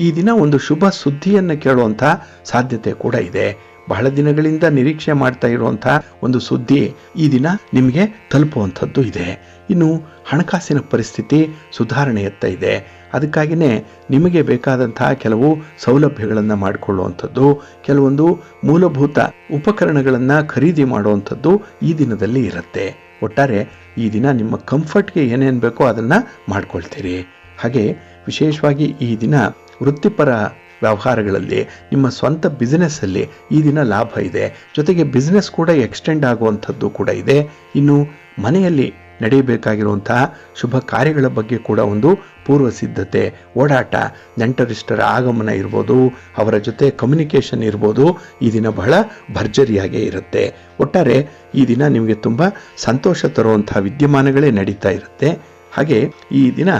ಈ ದಿನ ಒಂದು ಶುಭ ಸುದ್ದಿಯನ್ನು ಕೇಳುವಂಥ ಸಾಧ್ಯತೆ ಕೂಡ ಇದೆ. ಬಹಳ ದಿನಗಳಿಂದ ನಿರೀಕ್ಷೆ ಮಾಡ್ತಾ ಇರುವಂಥ ಒಂದು ಸುದ್ದಿ ಈ ದಿನ ನಿಮಗೆ ತಲುಪುವಂಥದ್ದು ಇದೆ. ಇನ್ನು ಹಣಕಾಸಿನ ಪರಿಸ್ಥಿತಿ ಸುಧಾರಣೆಯತ್ತ ಇದೆ. ಅದಕ್ಕಾಗಿಯೇ ನಿಮಗೆ ಬೇಕಾದಂತಹ ಕೆಲವು ಸೌಲಭ್ಯಗಳನ್ನು ಮಾಡಿಕೊಳ್ಳುವಂಥದ್ದು, ಕೆಲವೊಂದು ಮೂಲಭೂತ ಉಪಕರಣಗಳನ್ನು ಖರೀದಿ ಮಾಡುವಂಥದ್ದು ಈ ದಿನದಲ್ಲಿ ಇರುತ್ತೆ. ಒಟ್ಟಾರೆ ಈ ದಿನ ನಿಮ್ಮ ಕಂಫರ್ಟ್ಗೆ ಏನೇನು ಬೇಕೋ ಅದನ್ನು ಮಾಡ್ಕೊಳ್ತೀರಿ. ಹಾಗೆ ವಿಶೇಷವಾಗಿ ಈ ದಿನ ವೃತ್ತಿಪರ ವ್ಯವಹಾರಗಳಲ್ಲಿ, ನಿಮ್ಮ ಸ್ವಂತ ಬಿಸ್ನೆಸ್ಸಲ್ಲಿ ಈ ದಿನ ಲಾಭ ಇದೆ. ಜೊತೆಗೆ ಬಿಸ್ನೆಸ್ ಕೂಡ ಎಕ್ಸ್ಟೆಂಡ್ ಆಗುವಂಥದ್ದು ಕೂಡ ಇದೆ. ಇನ್ನು ಮನೆಯಲ್ಲಿ ನಡೆಯಬೇಕಾಗಿರುವಂತಹ ಶುಭ ಕಾರ್ಯಗಳ ಬಗ್ಗೆ ಕೂಡ ಒಂದು ಪೂರ್ವ ಸಿದ್ಧತೆ, ಓಡಾಟ, ನೆಂಟರಿಷ್ಟರ ಆಗಮನ ಇರ್ಬೋದು, ಅವರ ಜೊತೆ ಕಮ್ಯುನಿಕೇಷನ್ ಇರ್ಬೋದು, ಈ ದಿನ ಬಹಳ ಭರ್ಜರಿಯಾಗೇ ಇರುತ್ತೆ. ಒಟ್ಟಾರೆ ಈ ದಿನ ನಿಮಗೆ ತುಂಬ ಸಂತೋಷ ತರುವಂತಹ ವಿದ್ಯಮಾನಗಳೇ ನಡೀತಾ ಇರುತ್ತೆ. ಹಾಗೆ ಈ ದಿನ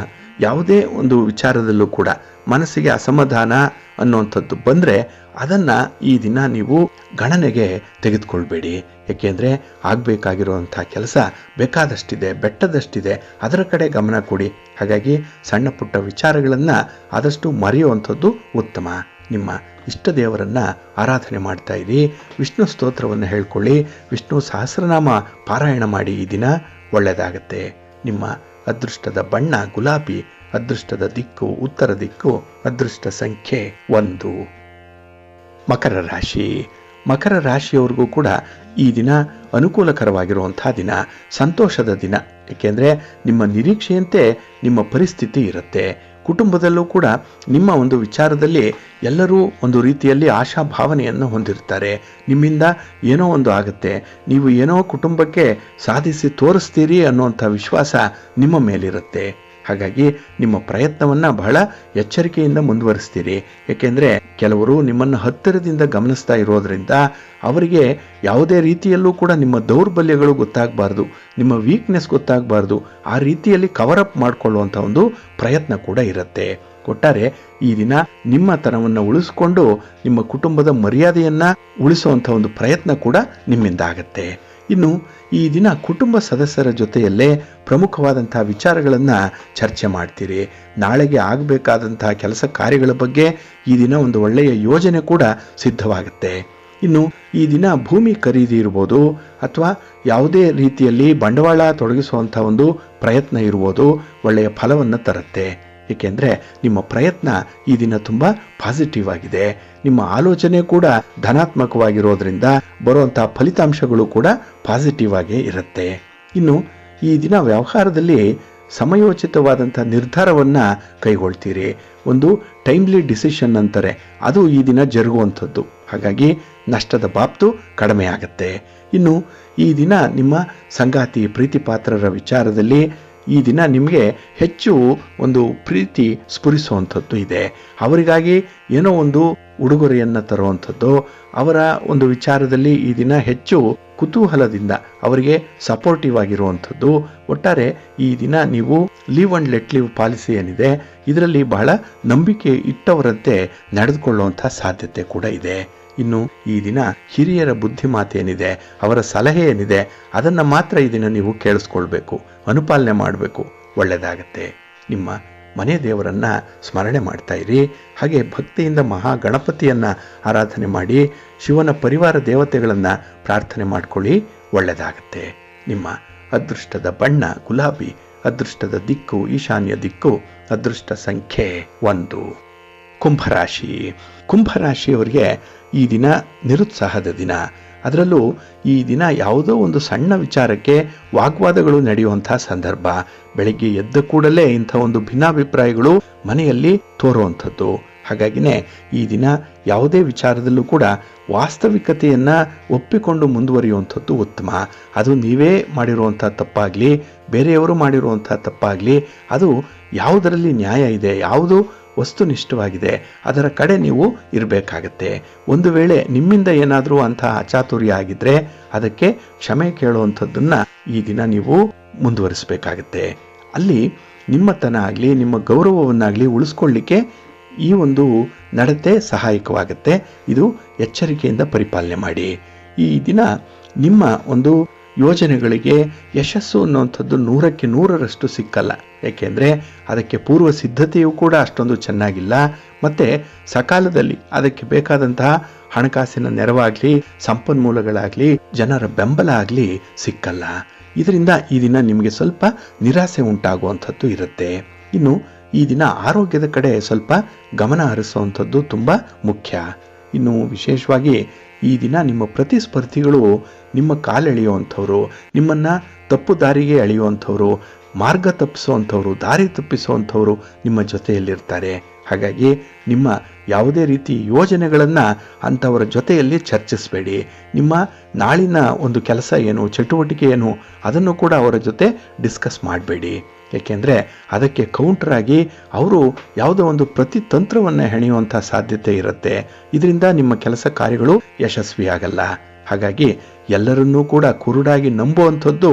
ಯಾವುದೇ ಒಂದು ವಿಚಾರದಲ್ಲೂ ಕೂಡ ಮನಸ್ಸಿಗೆ ಅಸಮಾಧಾನ ಅನ್ನುವಂಥದ್ದು ಬಂದರೆ ಅದನ್ನು ಈ ದಿನ ನೀವು ಗಣನೆಗೆ ತೆಗೆದುಕೊಳ್ಬೇಡಿ. ಏಕೆಂದರೆ ಆಗಬೇಕಾಗಿರುವಂಥ ಕೆಲಸ ಬೇಕಾದಷ್ಟಿದೆ, ಬೆಟ್ಟದಷ್ಟಿದೆ, ಅದರ ಕಡೆ ಗಮನ ಕೊಡಿ. ಹಾಗಾಗಿ ಸಣ್ಣ ಪುಟ್ಟ ವಿಚಾರಗಳನ್ನು ಆದಷ್ಟು ಮರೆಯುವಂಥದ್ದು ಉತ್ತಮ. ನಿಮ್ಮ ಇಷ್ಟ ದೇವರನ್ನು ಆರಾಧನೆ ಮಾಡ್ತಾ ಇರಿ. ವಿಷ್ಣು ಸ್ತೋತ್ರವನ್ನು ಹೇಳ್ಕೊಳ್ಳಿ. ವಿಷ್ಣು ಸಹಸ್ರನಾಮ ಪಾರಾಯಣ ಮಾಡಿ. ಈ ದಿನ ಒಳ್ಳೆಯದಾಗತ್ತೆ. ನಿಮ್ಮ ಅದೃಷ್ಟದ ಬಣ್ಣ ಗುಲಾಬಿ, ಅದೃಷ್ಟದ ದಿಕ್ಕು ಉತ್ತರ ದಿಕ್ಕು, ಅದೃಷ್ಟ ಸಂಖ್ಯೆ 1. ಮಕರ ರಾಶಿ. ಮಕರ ರಾಶಿಯವರಿಗೂ ಕೂಡ ಈ ದಿನ ಅನುಕೂಲಕರವಾಗಿರುವಂಥ ದಿನ, ಸಂತೋಷದ ದಿನ. ಏಕೆಂದರೆ ನಿಮ್ಮ ನಿರೀಕ್ಷೆಯಂತೆ ನಿಮ್ಮ ಪರಿಸ್ಥಿತಿ ಇರುತ್ತೆ. ಕುಟುಂಬದಲ್ಲೂ ಕೂಡ ನಿಮ್ಮ ಒಂದು ವಿಚಾರದಲ್ಲಿ ಎಲ್ಲರೂ ಒಂದು ರೀತಿಯಲ್ಲಿ ಆಶಾಭಾವನೆಯನ್ನು ಹೊಂದಿರ್ತಾರೆ. ನಿಮ್ಮಿಂದ ಏನೋ ಒಂದು ಆಗುತ್ತೆ, ನೀವು ಏನೋ ಕುಟುಂಬಕ್ಕೆ ಸಾಧಿಸಿ ತೋರಿಸ್ತೀರಿ ಅನ್ನುವಂಥ ವಿಶ್ವಾಸ ನಿಮ್ಮ ಮೇಲಿರುತ್ತೆ. ಹಾಗಾಗಿ ನಿಮ್ಮ ಪ್ರಯತ್ನವನ್ನು ಬಹಳ ಎಚ್ಚರಿಕೆಯಿಂದ ಮುಂದುವರಿಸ್ತೀರಿ. ಏಕೆಂದರೆ ಕೆಲವರು ನಿಮ್ಮನ್ನು ಹತ್ತಿರದಿಂದ ಗಮನಿಸ್ತಾ ಇರೋದ್ರಿಂದ ಅವರಿಗೆ ಯಾವುದೇ ರೀತಿಯಲ್ಲೂ ಕೂಡ ನಿಮ್ಮ ದೌರ್ಬಲ್ಯಗಳು ಗೊತ್ತಾಗಬಾರ್ದು, ನಿಮ್ಮ ವೀಕ್ನೆಸ್ ಗೊತ್ತಾಗಬಾರ್ದು. ಆ ರೀತಿಯಲ್ಲಿ ಕವರಪ್ ಮಾಡಿಕೊಳ್ಳುವಂಥ ಒಂದು ಪ್ರಯತ್ನ ಕೂಡ ಇರುತ್ತೆ. ಒಟ್ಟಾರೆ ಈ ದಿನ ನಿಮ್ಮ ತನವನ್ನು ಉಳಿಸ್ಕೊಂಡು ನಿಮ್ಮ ಕುಟುಂಬದ ಮರ್ಯಾದೆಯನ್ನು ಉಳಿಸುವಂಥ ಒಂದು ಪ್ರಯತ್ನ ಕೂಡ ನಿಮ್ಮಿಂದ ಆಗತ್ತೆ. ಇನ್ನು ಈ ದಿನ ಕುಟುಂಬ ಸದಸ್ಯರ ಜೊತೆಯಲ್ಲೇ ಪ್ರಮುಖವಾದಂತಹ ವಿಚಾರಗಳನ್ನು ಚರ್ಚೆ ಮಾಡ್ತೀರಿ. ನಾಳೆಗೆ ಆಗಬೇಕಾದಂತಹ ಕೆಲಸ ಕಾರ್ಯಗಳ ಬಗ್ಗೆ ಈ ದಿನ ಒಂದು ಒಳ್ಳೆಯ ಯೋಜನೆ ಕೂಡ ಸಿದ್ಧವಾಗುತ್ತೆ. ಇನ್ನು ಈ ದಿನ ಭೂಮಿ ಖರೀದಿ ಇರ್ಬೋದು, ಅಥವಾ ಯಾವುದೇ ರೀತಿಯಲ್ಲಿ ಬಂಡವಾಳ ತೊಡಗಿಸುವಂಥ ಒಂದು ಪ್ರಯತ್ನ ಇರ್ಬೋದು, ಒಳ್ಳೆಯ ಫಲವನ್ನು ತರುತ್ತೆ. ಏಕೆಂದರೆ ನಿಮ್ಮ ಪ್ರಯತ್ನ ಈ ದಿನ ತುಂಬ ಪಾಸಿಟಿವ್ ಆಗಿದೆ. ನಿಮ್ಮ ಆಲೋಚನೆ ಕೂಡ ಧನಾತ್ಮಕವಾಗಿರೋದ್ರಿಂದ ಬರುವಂಥ ಫಲಿತಾಂಶಗಳು ಕೂಡ ಪಾಸಿಟಿವ್ ಆಗೇ ಇರುತ್ತೆ. ಇನ್ನು ಈ ದಿನ ವ್ಯವಹಾರದಲ್ಲಿ ಸಮಯೋಚಿತವಾದಂಥ ನಿರ್ಧಾರವನ್ನು ಕೈಗೊಳ್ತೀರಿ. ಒಂದು ಟೈಮ್ಲಿ ಡಿಸಿಷನ್ ಅಂತಾರೆ, ಅದು ಈ ದಿನ ಜರುಗುವಂಥದ್ದು. ಹಾಗಾಗಿ ನಷ್ಟದ ಬಾಬ್ತು ಕಡಿಮೆ ಆಗುತ್ತೆ. ಇನ್ನು ಈ ದಿನ ನಿಮ್ಮ ಸಂಗಾತಿ ಪ್ರೀತಿಪಾತ್ರರ ವಿಚಾರದಲ್ಲಿ ಈ ದಿನ ನಿಮಗೆ ಹೆಚ್ಚು ಒಂದು ಪ್ರೀತಿ ಸ್ಫುರಿಸುವಂಥದ್ದು ಇದೆ. ಅವರಿಗಾಗಿ ಏನೋ ಒಂದು ಉಡುಗೊರೆಯನ್ನು ತರುವಂಥದ್ದು, ಅವರ ಒಂದು ವಿಚಾರದಲ್ಲಿ ಈ ದಿನ ಹೆಚ್ಚು ಕುತೂಹಲದಿಂದ ಅವರಿಗೆ ಸಪೋರ್ಟಿವ್ ಆಗಿರುವಂಥದ್ದು. ಒಟ್ಟಾರೆ ಈ ದಿನ ನೀವು leave and let leave policy ಏನಿದೆ, ಇದರಲ್ಲಿ ಬಹಳ ನಂಬಿಕೆ ಇಟ್ಟವರಂತೆ ನಡೆದುಕೊಳ್ಳುವಂಥ ಸಾಧ್ಯತೆ ಕೂಡ ಇದೆ. ಇನ್ನು ಈ ದಿನ ಹಿರಿಯರ ಬುದ್ಧಿಮಾತೇನಿದೆ, ಅವರ ಸಲಹೆ ಏನಿದೆ, ಅದನ್ನು ಮಾತ್ರ ಈ ದಿನ ನೀವು ಕೇಳಿಸ್ಕೊಳ್ಬೇಕು, ಅನುಪಾಲನೆ ಮಾಡಬೇಕು. ಒಳ್ಳೆಯದಾಗತ್ತೆ. ನಿಮ್ಮ ಮನೆ ದೇವರನ್ನು ಸ್ಮರಣೆ ಮಾಡ್ತಾ ಇರಿ. ಹಾಗೆ ಭಕ್ತಿಯಿಂದ ಮಹಾಗಣಪತಿಯನ್ನು ಆರಾಧನೆ ಮಾಡಿ, ಶಿವನ ಪರಿವಾರ ದೇವತೆಗಳನ್ನು ಪ್ರಾರ್ಥನೆ ಮಾಡ್ಕೊಳ್ಳಿ. ಒಳ್ಳೆಯದಾಗತ್ತೆ. ನಿಮ್ಮ ಅದೃಷ್ಟದ ಬಣ್ಣ ಗುಲಾಬಿ, ಅದೃಷ್ಟದ ದಿಕ್ಕು ಈಶಾನ್ಯ ದಿಕ್ಕು, ಅದೃಷ್ಟ ಸಂಖ್ಯೆ 1. ಕುಂಭರಾಶಿ. ಕುಂಭರಾಶಿಯವರಿಗೆ ಈ ದಿನ ನಿರುತ್ಸಾಹದ ದಿನ. ಅದರಲ್ಲೂ ಈ ದಿನ ಯಾವುದೋ ಒಂದು ಸಣ್ಣ ವಿಚಾರಕ್ಕೆ ವಾಗ್ವಾದಗಳು ನಡೆಯುವಂಥ ಸಂದರ್ಭ. ಬೆಳಗ್ಗೆ ಎದ್ದ ಕೂಡಲೇ ಇಂಥ ಒಂದು ಭಿನ್ನಾಭಿಪ್ರಾಯಗಳು ಮನೆಯಲ್ಲಿ ತೋರುವಂಥದ್ದು. ಹಾಗಾಗಿನೇ ಈ ದಿನ ಯಾವುದೇ ವಿಚಾರದಲ್ಲೂ ಕೂಡ ವಾಸ್ತವಿಕತೆಯನ್ನು ಒಪ್ಪಿಕೊಂಡು ಮುಂದುವರಿಯುವಂಥದ್ದು ಉತ್ತಮ. ಅದು ನೀವೇ ಮಾಡಿರುವಂಥ ತಪ್ಪಾಗಲಿ, ಬೇರೆಯವರು ಮಾಡಿರುವಂಥ ತಪ್ಪಾಗಲಿ, ಅದು ಯಾವುದರಲ್ಲಿ ನ್ಯಾಯ ಇದೆ, ಯಾವುದು ವಸ್ತುನಿಷ್ಠವಾಗಿದೆ, ಅದರ ಕಡೆ ನೀವು ಇರಬೇಕಾಗತ್ತೆ. ಒಂದು ವೇಳೆ ನಿಮ್ಮಿಂದ ಏನಾದರೂ ಅಂತಹ ಅಚಾತುರ್ಯ ಆಗಿದ್ರೆ ಅದಕ್ಕೆ ಕ್ಷಮೆ ಕೇಳುವಂಥದ್ದನ್ನು ಈ ದಿನ ನೀವು ಮುಂದುವರಿಸಬೇಕಾಗತ್ತೆ. ಅಲ್ಲಿ ನಿಮ್ಮತನ ಆಗಲಿ, ನಿಮ್ಮ ಗೌರವವನ್ನಾಗಲಿ ಉಳಿಸ್ಕೊಳ್ಳಿಕ್ಕೆ ಈ ಒಂದು ನಡತೆ ಸಹಾಯಕವಾಗುತ್ತೆ. ಇದು ಎಚ್ಚರಿಕೆಯಿಂದ ಪರಿಪಾಲನೆ ಮಾಡಿ. ಈ ದಿನ ನಿಮ್ಮ ಒಂದು ಯೋಜನೆಗಳಿಗೆ ಯಶಸ್ಸು ಅನ್ನುವಂಥದ್ದು 100ಕ್ಕೆ 100ರಷ್ಟು ಸಿಕ್ಕಲ್ಲ. ಏಕೆಂದರೆ ಅದಕ್ಕೆ ಪೂರ್ವ ಸಿದ್ಧತೆಯೂ ಕೂಡ ಅಷ್ಟೊಂದು ಚೆನ್ನಾಗಿಲ್ಲ. ಮತ್ತು ಸಕಾಲದಲ್ಲಿ ಅದಕ್ಕೆ ಬೇಕಾದಂತಹ ಹಣಕಾಸಿನ ನೆರವಾಗಲಿ, ಸಂಪನ್ಮೂಲಗಳಾಗಲಿ, ಜನರ ಬೆಂಬಲ ಆಗಲಿ ಸಿಕ್ಕಲ್ಲ. ಇದರಿಂದ ಈ ದಿನ ನಿಮಗೆ ಸ್ವಲ್ಪ ನಿರಾಸೆ ಉಂಟಾಗುವಂಥದ್ದು ಇರುತ್ತೆ. ಇನ್ನು ಈ ದಿನ ಆರೋಗ್ಯದ ಕಡೆ ಸ್ವಲ್ಪ ಗಮನ ಹರಿಸುವಂಥದ್ದು ತುಂಬ ಮುಖ್ಯ. ಇನ್ನು ವಿಶೇಷವಾಗಿ ಈ ದಿನ ನಿಮ್ಮ ಪ್ರತಿಸ್ಪರ್ಧಿಗಳು ನಿಮ್ಮ ಕಾಲೆಳೆಯುವಂಥವ್ರು, ನಿಮ್ಮನ್ನು ತಪ್ಪು ದಾರಿಗೆ ಎಳೆಯುವಂಥವ್ರು, ಮಾರ್ಗ ತಪ್ಪಿಸುವಂಥವ್ರು, ದಾರಿ ತಪ್ಪಿಸುವಂಥವ್ರು ನಿಮ್ಮ ಜೊತೆಯಲ್ಲಿರ್ತಾರೆ. ಹಾಗಾಗಿ ನಿಮ್ಮ ಯಾವುದೇ ರೀತಿ ಯೋಜನೆಗಳನ್ನು ಅಂಥವರ ಜೊತೆಯಲ್ಲಿ ಚರ್ಚಿಸಬೇಡಿ. ನಿಮ್ಮ ನಾಳಿನ ಒಂದು ಕೆಲಸ ಏನು, ಚಟುವಟಿಕೆ ಏನು, ಅದನ್ನು ಕೂಡ ಅವರ ಜೊತೆ ಡಿಸ್ಕಸ್ ಮಾಡಬೇಡಿ. ಏಕೆಂದರೆ ಅದಕ್ಕೆ ಕೌಂಟ್ರಾಗಿ ಅವರು ಯಾವುದೋ ಒಂದು ಪ್ರತಿತಂತ್ರವನ್ನು ಹೆಣೆಯುವಂಥ ಸಾಧ್ಯತೆ ಇರುತ್ತೆ. ಇದರಿಂದ ನಿಮ್ಮ ಕೆಲಸ ಕಾರ್ಯಗಳು ಯಶಸ್ವಿಯಾಗಲ್ಲ. ಹಾಗಾಗಿ ಎಲ್ಲರನ್ನೂ ಕೂಡ ಕುರುಡಾಗಿ ನಂಬುವಂಥದ್ದು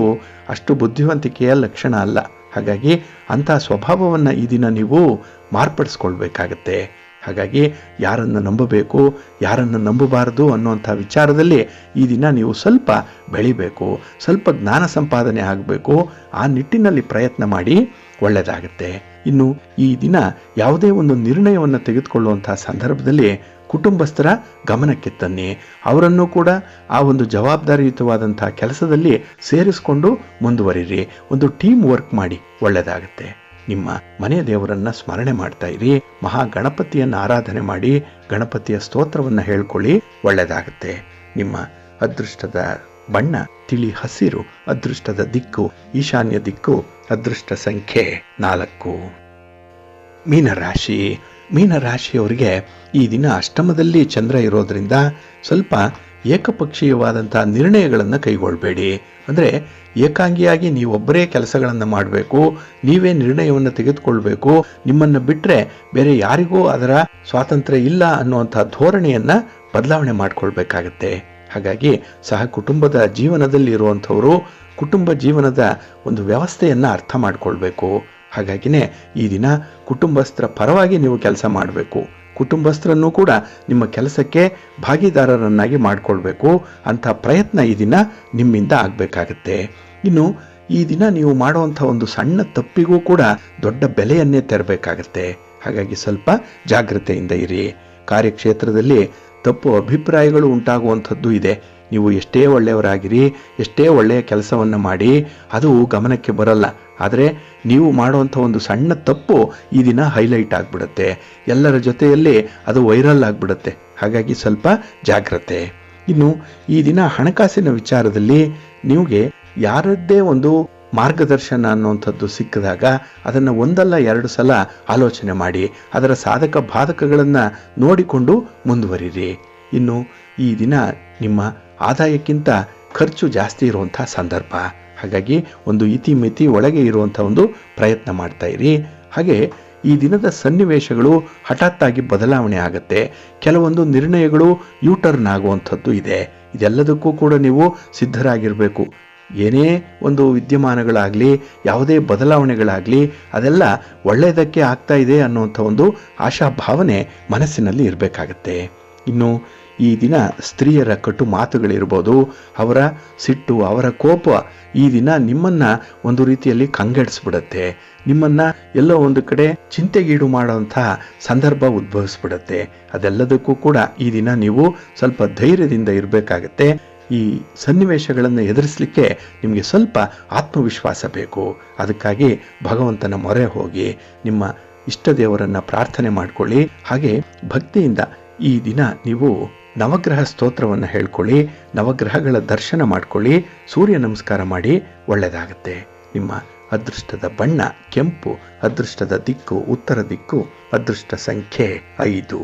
ಅಷ್ಟು ಬುದ್ಧಿವಂತಿಕೆಯ ಲಕ್ಷಣ ಅಲ್ಲ. ಹಾಗಾಗಿ ಅಂಥ ಸ್ವಭಾವವನ್ನು ಈ ದಿನ ನೀವು ಮಾರ್ಪಡಿಸ್ಕೊಳ್ಬೇಕಾಗತ್ತೆ. ಹಾಗಾಗಿ ಯಾರನ್ನು ನಂಬಬೇಕು, ಯಾರನ್ನು ನಂಬಬಾರದು ಅನ್ನುವಂಥ ವಿಚಾರದಲ್ಲಿ ಈ ದಿನ ನೀವು ಸ್ವಲ್ಪ ಬೆಳಿಬೇಕು, ಸ್ವಲ್ಪ ಜ್ಞಾನ ಸಂಪಾದನೆ ಆಗಬೇಕು. ಆ ನಿಟ್ಟಿನಲ್ಲಿ ಪ್ರಯತ್ನ ಮಾಡಿ, ಒಳ್ಳೆಯದಾಗುತ್ತೆ. ಇನ್ನು ಈ ದಿನ ಯಾವುದೇ ಒಂದು ನಿರ್ಣಯವನ್ನು ತೆಗೆದುಕೊಳ್ಳುವಂಥ ಸಂದರ್ಭದಲ್ಲಿ ಕುಟುಂಬಸ್ಥರ ಗಮನಕ್ಕೆ ತನ್ನಿ. ಅವರನ್ನು ಕೂಡ ಆ ಒಂದು ಜವಾಬ್ದಾರಿಯುತವಾದಂಥ ಕೆಲಸದಲ್ಲಿ ಸೇರಿಸಿಕೊಂಡು ಮುಂದುವರಿರಿ. ಒಂದು ಟೀಮ್ ವರ್ಕ್ ಮಾಡಿ, ಒಳ್ಳೆಯದಾಗುತ್ತೆ. ನಿಮ್ಮ ಮನೆ ದೇವರನ್ನ ಸ್ಮರಣೆ ಮಾಡ್ತಾ ಇರಿ. ಮಹಾ ಗಣಪತಿಯನ್ನು ಆರಾಧನೆ ಮಾಡಿ, ಗಣಪತಿಯ ಸ್ತೋತ್ರವನ್ನು ಹೇಳ್ಕೊಳ್ಳಿ, ಒಳ್ಳೆಯದಾಗುತ್ತೆ. ನಿಮ್ಮ ಅದೃಷ್ಟದ ಬಣ್ಣ ತಿಳಿ ಹಸಿರು, ಅದೃಷ್ಟದ ದಿಕ್ಕು ಈಶಾನ್ಯ ದಿಕ್ಕು, ಅದೃಷ್ಟ ಸಂಖ್ಯೆ 4. ಮೀನರಾಶಿ. ಮೀನರಾಶಿಯವರಿಗೆ ಈ ದಿನ ಅಷ್ಟಮದಲ್ಲಿ ಚಂದ್ರ ಇರೋದ್ರಿಂದ ಸ್ವಲ್ಪ ಏಕಪಕ್ಷೀಯವಾದಂಥ ನಿರ್ಣಯಗಳನ್ನು ಕೈಗೊಳ್ಳಬೇಡಿ. ಅಂದರೆ ಏಕಾಂಗಿಯಾಗಿ ನೀವೊಬ್ಬರೇ ಕೆಲಸಗಳನ್ನು ಮಾಡಬೇಕು, ನೀವೇ ನಿರ್ಣಯವನ್ನು ತೆಗೆದುಕೊಳ್ಬೇಕು, ನಿಮ್ಮನ್ನು ಬಿಟ್ಟರೆ ಬೇರೆ ಯಾರಿಗೂ ಅದರ ಸ್ವಾತಂತ್ರ್ಯ ಇಲ್ಲ ಅನ್ನುವಂಥ ಧೋರಣೆಯನ್ನು ಬದಲಾವಣೆ ಮಾಡಿಕೊಳ್ಬೇಕಾಗತ್ತೆ. ಹಾಗಾಗಿ ಸಹ ಕುಟುಂಬದ ಜೀವನದಲ್ಲಿ ಇರುವಂಥವರು ಕುಟುಂಬ ಜೀವನದ ಒಂದು ವ್ಯವಸ್ಥೆಯನ್ನು ಅರ್ಥ ಮಾಡಿಕೊಳ್ಬೇಕು. ಹಾಗಾಗಿನೇ ಈ ದಿನ ಕುಟುಂಬಸ್ಥರ ಪರವಾಗಿ ನೀವು ಕೆಲಸ ಮಾಡಬೇಕು. ಕುಟುಂಬಸ್ಥರನ್ನು ಕೂಡ ನಿಮ್ಮ ಕೆಲಸಕ್ಕೆ ಭಾಗಿದಾರರನ್ನಾಗಿ ಮಾಡಿಕೊಳ್ಬೇಕು. ಅಂಥ ಪ್ರಯತ್ನ ಈ ದಿನ ನಿಮ್ಮಿಂದ ಆಗಬೇಕಾಗತ್ತೆ. ಇನ್ನು ಈ ದಿನ ನೀವು ಮಾಡುವಂಥ ಒಂದು ಸಣ್ಣ ತಪ್ಪಿಗೂ ಕೂಡ ದೊಡ್ಡ ಬೆಲೆಯನ್ನೇ ತೆರಬೇಕಾಗತ್ತೆ. ಹಾಗಾಗಿ ಸ್ವಲ್ಪ ಜಾಗ್ರತೆಯಿಂದ ಇರಿ. ಕಾರ್ಯಕ್ಷೇತ್ರದಲ್ಲಿ ತಪ್ಪು ಅಭಿಪ್ರಾಯಗಳು ಉಂಟಾಗುವಂಥದ್ದು ಇದೆ. ನೀವು ಎಷ್ಟೇ ಒಳ್ಳೆಯವರಾಗಿರಿ, ಎಷ್ಟೇ ಒಳ್ಳೆಯ ಕೆಲಸವನ್ನು ಮಾಡಿ, ಅದು ಗಮನಕ್ಕೆ ಬರಲ್ಲ. ಆದರೆ ನೀವು ಮಾಡುವಂಥ ಒಂದು ಸಣ್ಣ ತಪ್ಪು ಈ ದಿನ ಹೈಲೈಟ್ ಆಗಿಬಿಡುತ್ತೆ, ಎಲ್ಲರ ಜೊತೆಯಲ್ಲಿ ಅದು ವೈರಲ್ ಆಗಿಬಿಡುತ್ತೆ. ಹಾಗಾಗಿ ಸ್ವಲ್ಪ ಜಾಗ್ರತೆ. ಇನ್ನು ಈ ದಿನ ಹಣಕಾಸಿನ ವಿಚಾರದಲ್ಲಿ ನಿಮಗೆ ಯಾರದ್ದೇ ಒಂದು ಮಾರ್ಗದರ್ಶನ ಅನ್ನುವಂಥದ್ದು ಸಿಕ್ಕಿದಾಗ ಅದನ್ನು ಒಂದಲ್ಲ ಎರಡು ಸಲ ಆಲೋಚನೆ ಮಾಡಿ, ಅದರ ಸಾಧಕ ಬಾಧಕಗಳನ್ನು ನೋಡಿಕೊಂಡು ಮುಂದುವರಿರಿ. ಇನ್ನು ಈ ದಿನ ನಿಮ್ಮ ಆದಾಯಕ್ಕಿಂತ ಖರ್ಚು ಜಾಸ್ತಿ ಇರುವಂಥ ಸಂದರ್ಭ. ಹಾಗಾಗಿ ಒಂದು ಇತಿಮಿತಿ ಒಳಗೆ ಇರುವಂಥ ಒಂದು ಪ್ರಯತ್ನ ಮಾಡ್ತಾ ಇರಿ. ಹಾಗೆ ಈ ದಿನದ ಸನ್ನಿವೇಶಗಳು ಹಠಾತ್ತಾಗಿ ಬದಲಾವಣೆ ಆಗುತ್ತೆ. ಕೆಲವೊಂದು ನಿರ್ಣಯಗಳು ಯೂಟರ್ನ್ ಆಗುವಂಥದ್ದು ಇದೆ. ಇದೆಲ್ಲದಕ್ಕೂ ಕೂಡ ನೀವು ಸಿದ್ಧರಾಗಿರಬೇಕು. ಏನೇ ಒಂದು ವಿದ್ಯಮಾನಗಳಾಗಲಿ, ಯಾವುದೇ ಬದಲಾವಣೆಗಳಾಗಲಿ, ಅದೆಲ್ಲ ಒಳ್ಳೆಯದಕ್ಕೆ ಆಗ್ತಾ ಇದೆ ಅನ್ನುವಂಥ ಒಂದು ಆಶಾಭಾವನೆ ಮನಸ್ಸಿನಲ್ಲಿ ಇರಬೇಕಾಗತ್ತೆ. ಇನ್ನು ಈ ದಿನ ಸ್ತ್ರೀಯರ ಕಟು ಮಾತುಗಳಿರ್ಬೋದು, ಅವರ ಸಿಟ್ಟು, ಅವರ ಕೋಪ ಈ ದಿನ ನಿಮ್ಮನ್ನು ಒಂದು ರೀತಿಯಲ್ಲಿ ಕಂಗೆಡಿಸ್ಬಿಡುತ್ತೆ. ನಿಮ್ಮನ್ನು ಎಲ್ಲೋ ಒಂದು ಕಡೆ ಚಿಂತೆಗೀಡು ಮಾಡುವಂಥ ಸಂದರ್ಭ ಉದ್ಭವಿಸ್ಬಿಡುತ್ತೆ. ಅದೆಲ್ಲದಕ್ಕೂ ಕೂಡ ಈ ದಿನ ನೀವು ಸ್ವಲ್ಪ ಧೈರ್ಯದಿಂದ ಇರಬೇಕಾಗತ್ತೆ. ಈ ಸನ್ನಿವೇಶಗಳನ್ನು ಎದುರಿಸಲಿಕ್ಕೆ ನಿಮಗೆ ಸ್ವಲ್ಪ ಆತ್ಮವಿಶ್ವಾಸ ಬೇಕು. ಅದಕ್ಕಾಗಿ ಭಗವಂತನ ಮೊರೆ ಹೋಗಿ ನಿಮ್ಮ ಇಷ್ಟ ದೇವರನ್ನು ಪ್ರಾರ್ಥನೆ ಮಾಡಿಕೊಳ್ಳಿ. ಹಾಗೆ ಭಕ್ತಿಯಿಂದ ಈ ದಿನ ನೀವು ನವಗ್ರಹ ಸ್ತೋತ್ರವನ್ನು ಹೇಳ್ಕೊಳ್ಳಿ, ನವಗ್ರಹಗಳ ದರ್ಶನ ಮಾಡಿಕೊಳ್ಳಿ, ಸೂರ್ಯ ನಮಸ್ಕಾರ ಮಾಡಿ, ಒಳ್ಳೆಯದಾಗುತ್ತೆ. ನಿಮ್ಮ ಅದೃಷ್ಟದ ಬಣ್ಣ ಕೆಂಪು, ಅದೃಷ್ಟದ ದಿಕ್ಕು ಉತ್ತರ ದಿಕ್ಕು, ಅದೃಷ್ಟ ಸಂಖ್ಯೆ 5.